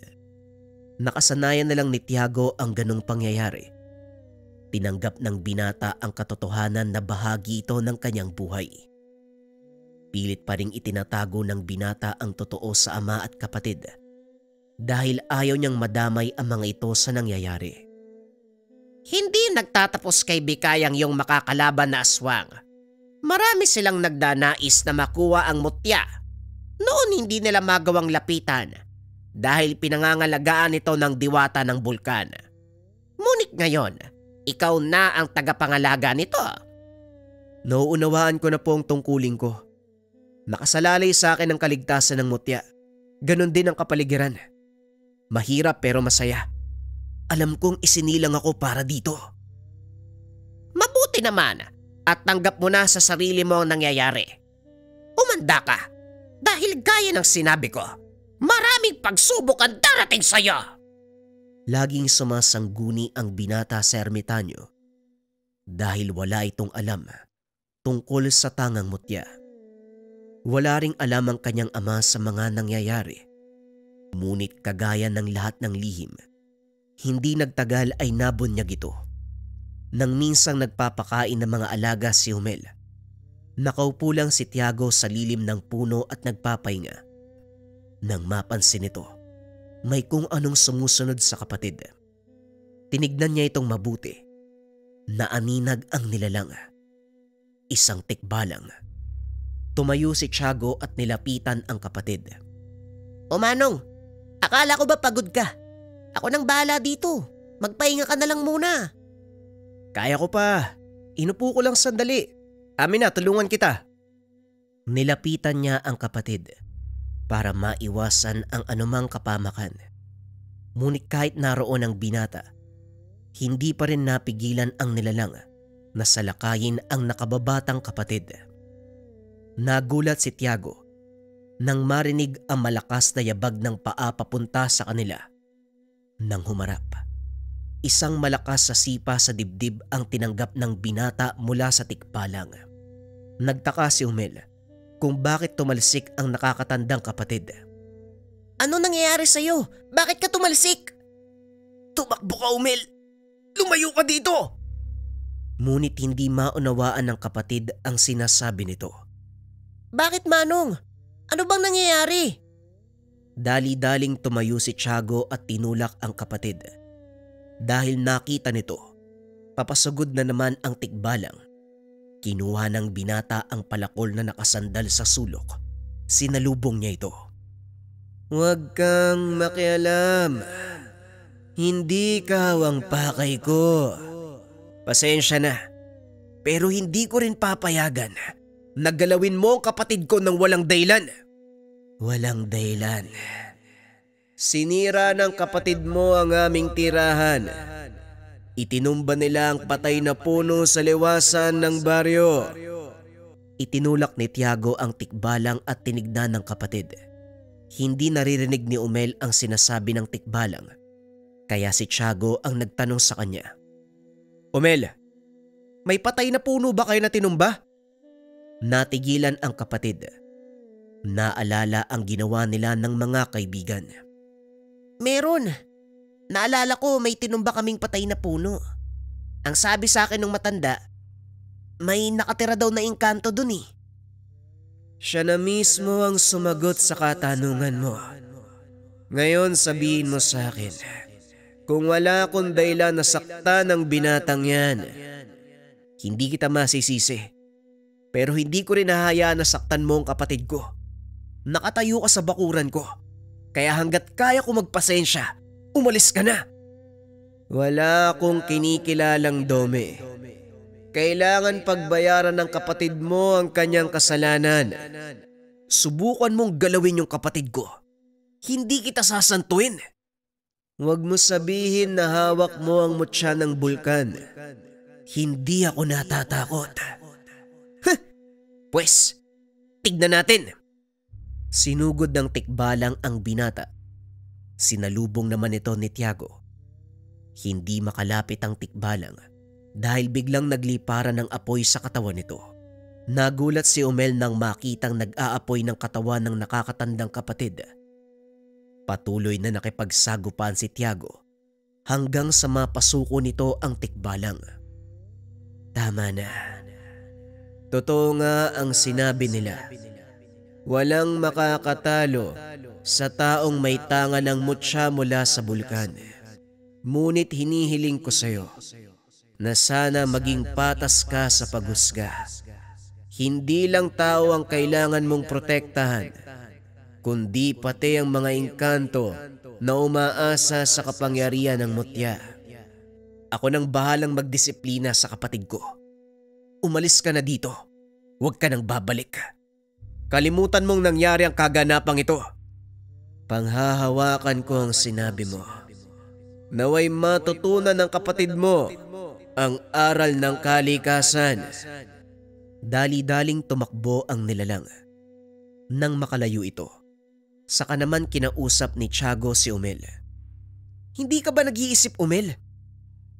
nakasanayan na lang ni Tiago ang ganong pangyayari. Tinanggap ng binata ang katotohanan na bahagi ito ng kanyang buhay. Pilit pa ring itinatago ng binata ang totoo sa ama at kapatid dahil ayaw niyang madamay ang mga ito sa nangyayari. Hindi nagtatapos kay Bikayang yung makakalaban na aswang. Marami silang nagdanais na makuha ang mutya. Noon hindi nila magawang lapitan dahil pinangangalagaan ito ng diwata ng bulkan. Ngunit ngayon, ikaw na ang tagapangalaga nito. Nauunawaan ko na po ang tungkulin ko. Nakasalalay sa akin ang kaligtasan ng mutya. Ganon din ang kapaligiran. Mahirap pero masaya. Alam kong isinilang ako para dito. Mabuti naman at tanggap mo na sa sarili mo ang nangyayari. Umanda ka dahil gaya ng sinabi ko, maraming pagsubok ang darating sa'yo. Laging sumasangguni ang binata sa ermitanyo dahil wala itong alam tungkol sa tangang mutya. Wala ring alam ang kanyang ama sa mga nangyayari. Ngunit kagaya ng lahat ng lihim, hindi nagtagal ay nabunyag ito. Nang minsang nagpapakain ng mga alaga si Humel, nakaupo lang si Tiago sa lilim ng puno at nagpapahinga. Nang mapansin ito, may kung anong sumusunod sa kapatid. Tinignan niya itong mabuti. Naaninag ang nilalang. Isang tikbalang. Tumayo si Tiago at nilapitan ang kapatid. O Manong, akala ko ba pagod ka? Ako nang bahala dito. Magpahinga ka na lang muna. Kaya ko pa. Inupo ko lang sandali. Amin na, tulungan kita. Nilapitan niya ang kapatid para maiwasan ang anumang kapamakan. Ngunit kahit naroon ang binata, hindi pa rin napigilan ang nilalang na salakayin ang nakababatang kapatid. Nagulat si Tiago nang marinig ang malakas na yabag ng paa papunta sa kanila. Nang humarap, isang malakas sa sipa sa dibdib ang tinanggap ng binata mula sa tikbalang. Nagtaka si Humel kung bakit tumalsik ang nakakatandang kapatid. Ano nangyayari sa'yo? Bakit ka tumalsik? Tumakbo ka, Humel! Lumayo ka dito! Ngunit hindi maunawaan ng kapatid ang sinasabi nito. Bakit Manong? Ano bang nangyayari? Dali-daling tumayo si Tiago at tinulak ang kapatid. Dahil nakita nito, papasugod na naman ang tikbalang. Kinuha ng binata ang palakol na nakasandal sa sulok. Sinalubong niya ito. Huwag kang makialam. Hindi ka hawang pakay ko. Pasensya na, pero hindi ko rin papayagan. Naggalawin mo ang kapatid ko ng walang dahilan. Walang dahilan. Sinira ng kapatid mo ang aming tirahan. Itinumba nila ang patay na puno sa liwasan ng baryo. Itinulak ni Tiago ang tikbalang at tinignan ng kapatid. Hindi naririnig ni Humel ang sinasabi ng tikbalang. Kaya si Tiago ang nagtanong sa kanya. Humel, may patay na puno ba kayo na tinumba? Natigilan ang kapatid. Naalala ang ginawa nila ng mga kaibigan. Meron. Naalala ko may tinumba kaming patay na puno. Ang sabi sa akin ng matanda, may nakatira daw na engkanto dun eh. Siya na mismo ang sumagot sa katanungan mo. Ngayon sabihin mo sa akin, kung wala akong dahilan na saktan ng binatang yan, hindi kita masisisi. Pero hindi ko rin hahayaan na saktan mo ang kapatid ko. Nakatayo ka sa bakuran ko. Kaya hanggat kaya ko magpasensya, umalis ka na. Wala akong kinikilalang dome. Kailangan pagbayaran ng kapatid mo ang kanyang kasalanan. Subukan mong galawin yung kapatid ko. Hindi kita sasantuin. Huwag mo sabihin na hawak mo ang mutya ng bulkan. Hindi ako natatakot. Pwes, tignan natin. Sinugod ng tikbalang ang binata. Sinalubong naman ito ni Tiago. Hindi makalapit ang tikbalang dahil biglang nagliparan ng apoy sa katawan nito. Nagulat si Humel nang makitang nag-aapoy ng katawan ng nakakatandang kapatid. Patuloy na nakipagsagupan si Tiago hanggang sa mapasuko nito ang tikbalang. Tama na. Totoo nga ang sinabi nila Walang makakatalo sa taong may tanga ng mutya mula sa bulkan. Ngunit hinihiling ko sa iyo na sana maging patas ka sa paghusga. Hindi lang tao ang kailangan mong protektahan, kundi pati ang mga engkanto na umaasa sa kapangyarihan ng mutya. Ako nang bahalang magdisiplina sa kapatid ko. Umalis ka na dito. Huwag ka nang babalik. Kalimutan mong nangyari ang kaganapang ito. Panghahawakan ko ang sinabi mo. Naway matutunan ng kapatid mo ang aral ng kalikasan. Dali-daling tumakbo ang nilalang. Nang makalayo ito, saka naman kinausap ni Tiago si Umel. Hindi ka ba nag-iisip, Umel?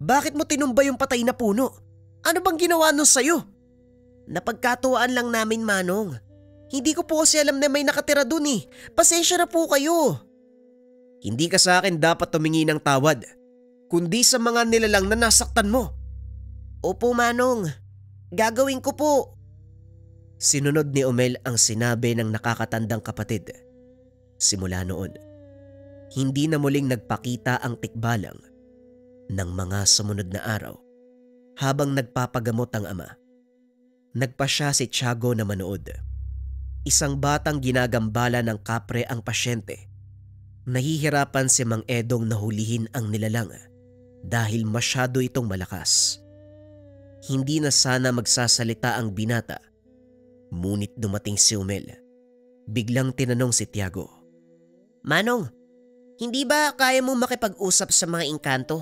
Bakit mo tinumba yung patay na puno? Ano bang ginawa nun sa'yo? Napagkatuwaan lang namin, Manong. Hindi ko po kasi alam na may nakatira dun eh. Pasensya na po kayo. Hindi ka sa akin dapat tumingi ng tawad, kundi sa mga nilalang na nasaktan mo. Opo, Manong. Gagawin ko po. Sinunod ni Umel ang sinabi ng nakakatandang kapatid. Simula noon, hindi na muling nagpakita ang tikbalang ng mga sumunod na araw. Habang nagpapagamot ang ama, nagpa siya si Tiago na manood. Isang batang ginagambala ng kapre ang pasyente. Nahihirapan si Mang Edong na hulihin ang nilalang dahil masyado itong malakas. Hindi na sana magsasalita ang binata, ngunit dumating si Umel. Biglang tinanong si Tiago, Manong, hindi ba kaya mo makipag-usap sa mga engkanto?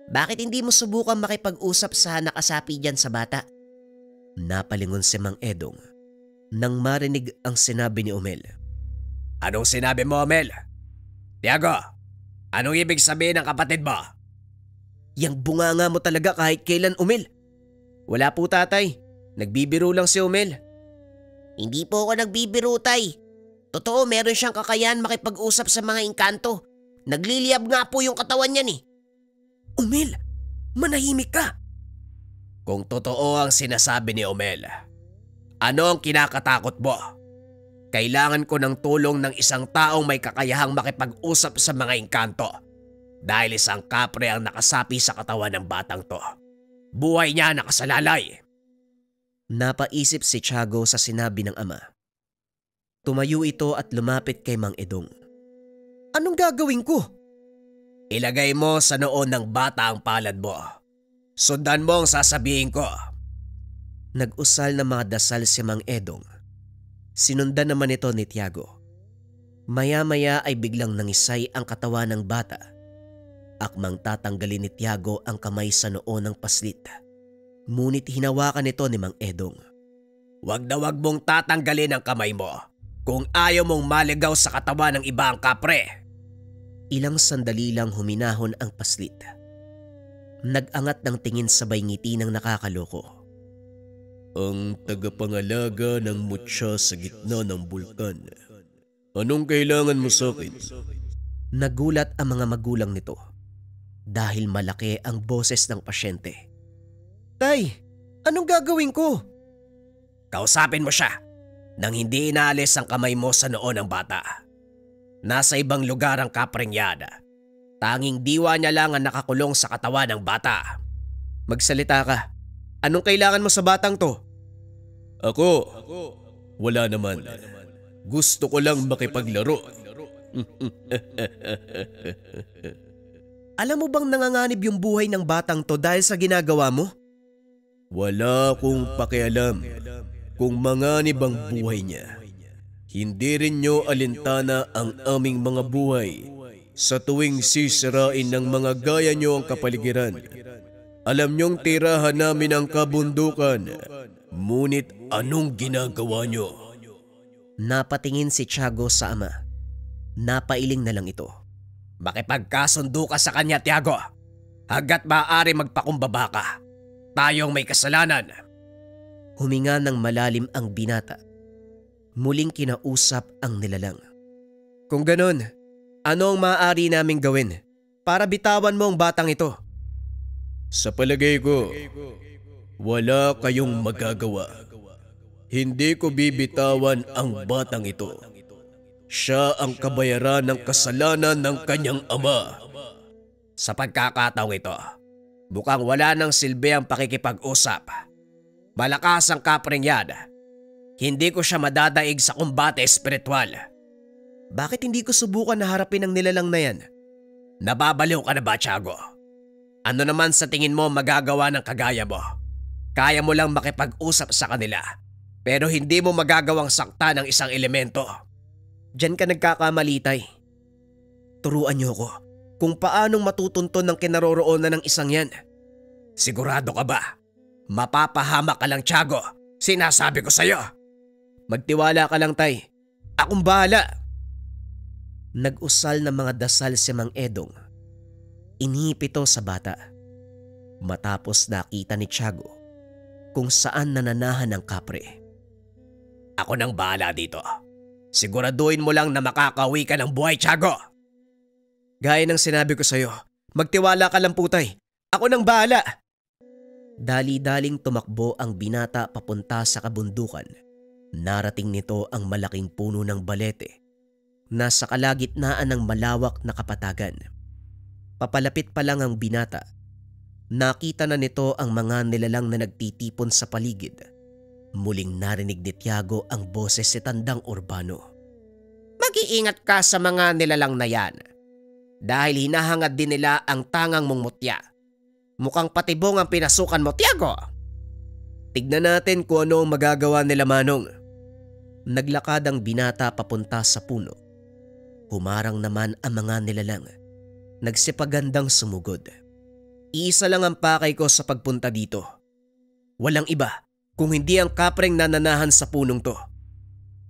Bakit hindi mo subukan makipag-usap sa nakasapi dyan sa bata? Napalingon si Mang Edong nang marinig ang sinabi ni Umel. Anong sinabi mo, Umel? Tiago, anong ibig sabihin ng kapatid mo? Yang bunganga mo talaga kahit kailan, Umel. Wala po, tatay. Nagbibiro lang si Umel. Hindi po ako nagbibiro, tay. Totoo, meron siyang kakayahan makipag-usap sa mga engkanto. Nagliliyab nga po yung katawan niyan eh. Umel, manahimik ka. Kung totoo ang sinasabi ni Umel, ano ang kinakatakot mo? Kailangan ko ng tulong ng isang taong may kakayahang makipag-usap sa mga engkanto dahil isang kapre ang nakasapi sa katawan ng batang to. Buhay niya nakasalalay. Napaisip si Tiago sa sinabi ng ama. Tumayo ito at lumapit kay Mang Edong. Anong gagawin ko? Ilagay mo sa noon ng bata ang palad mo. Sundan mo ang sasabihin ko. Nag-usal na mga dasal si Mang Edong. Sinundan naman ito ni Tiago. Maya-maya ay biglang nangisay ang katawan ng bata. Akmang tatanggalin ni Tiago ang kamay sa noo ng paslit. Ngunit hinawakan ito ni Mang Edong. Wag na wag mong tatanggalin ang kamay mo kung ayaw mong maligaw sa katawan ng iba ang kapre. Ilang sandali lang huminahon ang paslit. Nag-angat ng tingin sabay ngiti ng nakakaloko. Ang tagapangalaga ng mutya sa gitna ng bulkan. Anong kailangan mo sa akin? Nagulat ang mga magulang nito dahil malaki ang boses ng pasyente. Tay, anong gagawin ko? Kausapin mo siya nang hindi inaalis ang kamay mo sa noo ng bata. Nasa ibang lugar ang kapreng yan. Tanging diwa niya lang ang nakakulong sa katawan ng bata. Magsalita ka. Anong kailangan mo sa batang to? Ako? Wala naman. Gusto ko lang makipaglaro. Alam mo bang nanganganib yung buhay ng batang to dahil sa ginagawa mo? Wala akong pakialam kung manganib ang buhay niya. Hindi rin niyo alintana ang aming mga buhay sa tuwing sisirain ng mga gaya niyo ang kapaligiran. Alam niyong tirahan namin ang kabundukan, ngunit anong ginagawa niyo? Napatingin si Tiago sa ama. Napailing na lang ito. Makipagkasundo ka sa kanya, Tiago. Hanggat maaari magpakumbaba ka. Tayong may kasalanan. Huminga ng malalim ang binata. Muling kinausap ang nilalang. Kung ganon, ano ang maaari naming gawin para bitawan mo ang batang ito? Sa palagay ko, wala kayong magagawa. Hindi ko bibitawan ang batang ito. Siya ang kabayaran ng kasalanan ng kanyang ama. Sa pagkakataong ito, mukhang wala nang silbi ang pakikipag-usap. Malakas ang kapreng yan. Hindi ko siya madadaig sa kumbate espiritual. Bakit hindi ko subukan na harapin ang nilalang na yan? Nababaliw ka na ba, Tiago? Ano naman sa tingin mo magagawa ng kagaya mo? Kaya mo lang makipag-usap sa kanila, pero hindi mo magagawang sakta ng isang elemento. Diyan ka nagkakamali, Tay. Turuan niyo ko kung paanong matutunton ng kinaroroonan ng isang yan. Sigurado ka ba? Mapapahamak ka lang, Tiago. Sinasabi ko sa'yo. Magtiwala ka lang, Tay. Akong bahala. Nag-usal ng mga dasal si Mang Edong. Inihipito sa bata. Matapos nakita ni Tiago kung saan nananahan ang kapre. Ako nang bahala dito. Siguraduhin mo lang na makakauwi ka ng buhay, Tiago. Gaya ng sinabi ko sa'yo, magtiwala ka lang po, Tay. Ako nang bahala. Dali-daling tumakbo ang binata papunta sa kabundukan. Narating nito ang malaking puno ng balete. Nasa kalagitnaan ng malawak na kapatagan. Papalapit pa lang ang binata. Nakita na nito ang mga nilalang na nagtitipon sa paligid. Muling narinig ni Tiago ang boses si Tandang Urbano. Mag-iingat ka sa mga nilalang na yan. Dahil hinahangad din nila ang tangang mong mutya. Mukhang patibong ang pinasukan mo, Tiago. Tignan natin kung ano ang magagawa nila, Manong. Naglakad ang binata papunta sa puno. Humarang naman ang mga nilalang. Nagsipagandang sumugod. Iisa lang ang pakay ko sa pagpunta dito. Walang iba kung hindi ang kapreng nananahan sa punong to.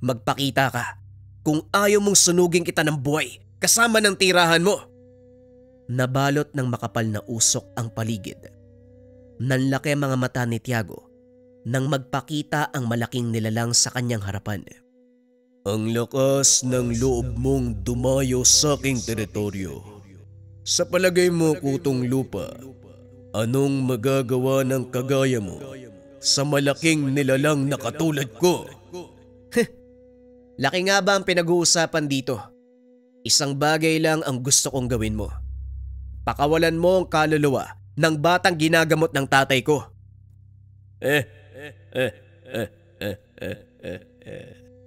Magpakita ka kung ayaw mong sunugin kita ng buhay kasama ng tirahan mo. Nabalot ng makapal na usok ang paligid. Nanlaki ang mga mata ni Tiago nang magpakita ang malaking nilalang sa kanyang harapan. Ang lakas ng loob mong dumayo sa aking teritoryo. Sa palagay mo, kutong lupa, anong magagawa ng kagaya mo sa malaking nilalang na katulad ko? Laki nga ba ang pinag-uusapan dito? Isang bagay lang ang gusto kong gawin mo. Pakawalan mo ang kaluluwa ng batang ginagamot ng tatay ko.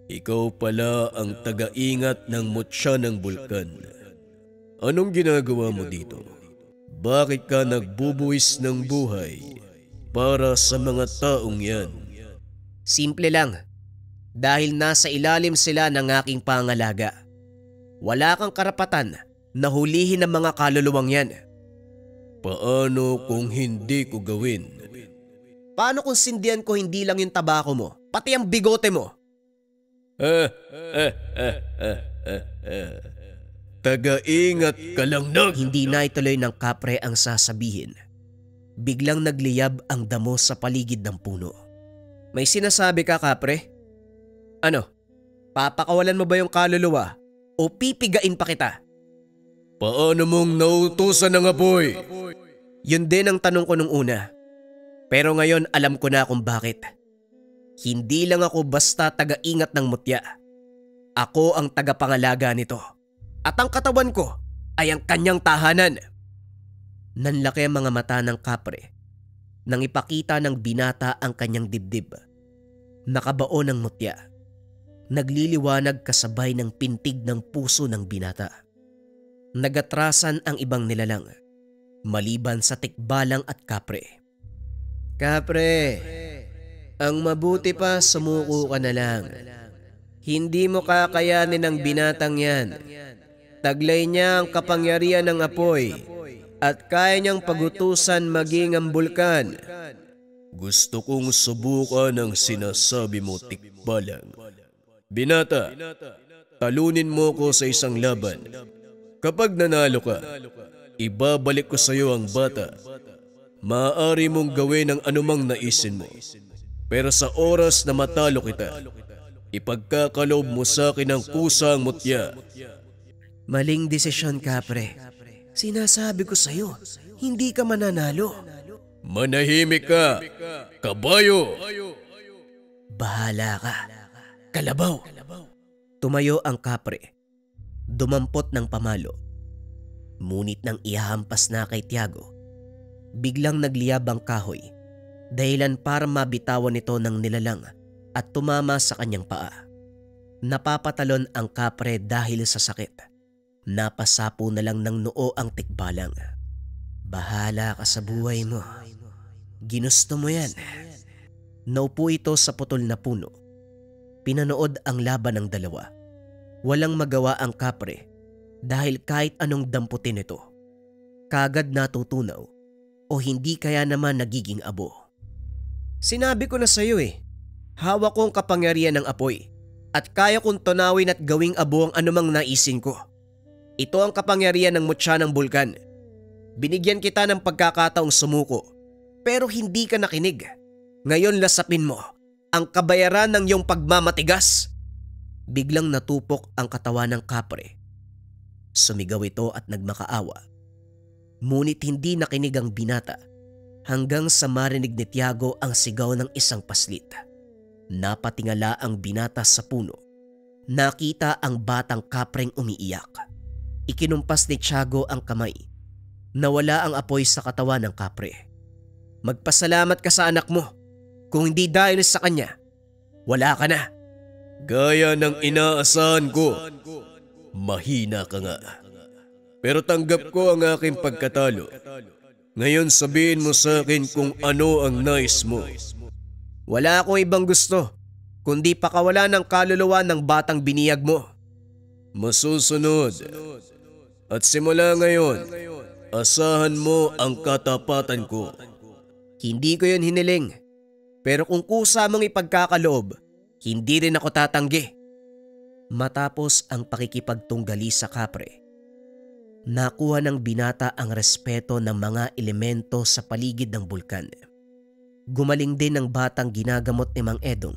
Ikaw pala ang taga-ingat ng mutya ng bulkan. Anong ginagawa mo dito? Bakit ka nagbubuwis ng buhay para sa mga taong yan? Simple lang. Dahil nasa ilalim sila ng aking pangalaga. Wala kang karapatan na hulihin ang mga kaluluwang yan. Paano kung hindi ko gawin? Paano kung sindihan ko hindi lang yung tabako mo, pati ang bigote mo? Taga-ingat ka lang nag... Hindi na ituloy ng kapre ang sasabihin. Biglang nagliyab ang damo sa paligid ng puno. May sinasabi ka, kapre? Ano? Papakawalan mo ba yung kaluluwa o pipigain pa kita? Paano mong nautusan ng apoy? Yun din ang tanong ko nung una. Pero ngayon alam ko na kung bakit. Hindi lang ako basta taga-ingat ng mutya. Ako ang tagapangalaga nito. At ang katawan ko ay ang kanyang tahanan. Nanlaki ang mga mata ng kapre nang ipakita ng binata ang kanyang dibdib. Nakabaon ng mutya. Nagliliwanag kasabay ng pintig ng puso ng binata. Nagatrasan ang ibang nilalang, maliban sa tikbalang at kapre. Kapre, ang mabuti pa sumuko ka na lang. Hindi mo kakayanin ang binatang yan. Taglay niya ang kapangyarihan ng apoy at kaya niyang pagutusan maging ang bulkan. Gusto kong subukan ang sinasabi mo, tikbalang. Binata, talunin mo ko sa isang laban. Kapag nanalo ka, ibabalik ko sa iyo ang bata. Maaari mong gawin ang anumang naisin mo. Pero sa oras na matalo kita, ipagkakaloob mo sa akin ang kusang mutya. Maling desisyon, kapre. Sinasabi ko sa iyo, hindi ka mananalo. Manahimik ka, kabayo! Bahala ka, kalabaw. Tumayo ang kapre, dumampot ng pamalo. Ngunit nang ihahampas na kay Tiago, biglang nagliyab ang kahoy, dahilan para mabitawan nito ng nilalang at tumama sa kanyang paa. Napapatalon ang kapre dahil sa sakit. Napasapo na lang ng noo ang tikbalang. Bahala ka sa buhay mo. Ginusto mo yan. Naupo ito sa putol na puno. Pinanood ang laban ng dalawa. Walang magawa ang kapre dahil kahit anong damputin ito, kagad natutunaw o hindi kaya naman nagiging abo. Sinabi ko na sa iyo hawak ko ang kapangyarihan ng apoy at kaya kong tunawin at gawing abo ang anumang naisin ko. Ito ang kapangyarihan ng mutya ng bulkan. Binigyan kita ng pagkakataong sumuko pero hindi ka nakinig. Ngayon lasapin mo ang kabayaran ng iyong pagmamatigas. Biglang natupok ang katawan ng kapre. Sumigaw ito at nagmakaawa. Ngunit hindi nakinig ang binata hanggang sa marinig ni Tiago ang sigaw ng isang paslit. Napatingala ang binata sa puno. Nakita ang batang kapreng umiiyak. Ikinumpas ni Tiago ang kamay. Nawala ang apoy sa katawan ng kapre. Magpasalamat ka sa anak mo. Kung hindi dahil sa kanya, wala ka na. Gaya ng inaasahan ko, mahina ka nga. Pero tanggap ko ang aking pagkatalo. Ngayon sabihin mo sa akin kung ano ang nais mo. Wala akong ibang gusto, kundi pakawala ng kaluluwa ng batang biniyag mo. Masusunod. At simula ngayon, asahan mo ang katapatan ko. Hindi ko yun hiniling. Pero kung kusa mong ipagkakaloob, hindi rin ako tatanggi. Matapos ang pakikipagtunggali sa kapre, nakuha ng binata ang respeto ng mga elemento sa paligid ng bulkan. Gumaling din ang batang ginagamot ni Mang Edong.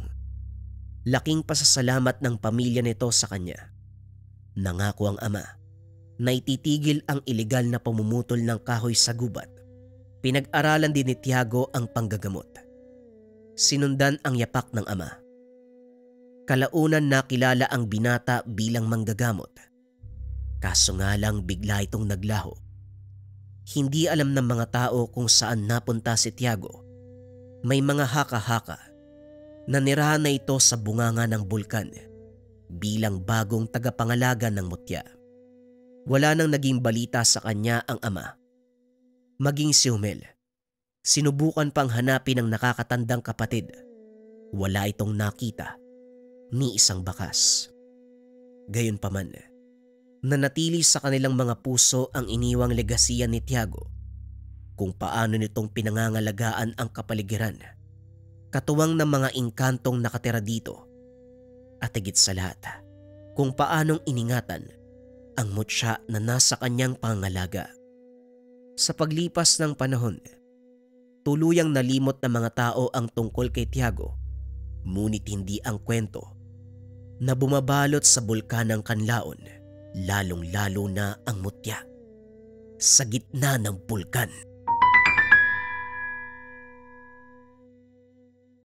Laking pasasalamat ng pamilya nito sa kanya. Nangako ang ama na ititigil ang ilegal na pamumutol ng kahoy sa gubat. Pinag-aralan din ni Tiago ang panggagamot. Sinundan ang yapak ng ama. Kalaunan nakilala ang binata bilang manggagamot. Kaso nga lang bigla itong naglaho. Hindi alam ng mga tao kung saan napunta si Tiago. May mga haka-haka na nirahan na ito sa bunganga ng bulkan bilang bagong tagapangalaga ng mutya. Wala nang naging balita sa kanya ang ama. Maging si Humel. Sinubukan pang hanapin ang nakakatandang kapatid. Wala itong nakita ni isang bakas. Gayunpaman, nanatili sa kanilang mga puso ang iniwang legasiya ni Tiago kung paano nitong pinangangalagaan ang kapaligiran, katuwang ng mga inkantong nakatira dito, at higit sa lahat, kung paanong iningatan ang mutya na nasa kanyang pangalaga. Sa paglipas ng panahon, tuluyang nalimot ng mga tao ang tungkol kay Tiago, ngunit hindi ang kwento na bumabalot sa bulkan ng Kanlaon, lalong-lalo na ang mutya sa gitna ng bulkan.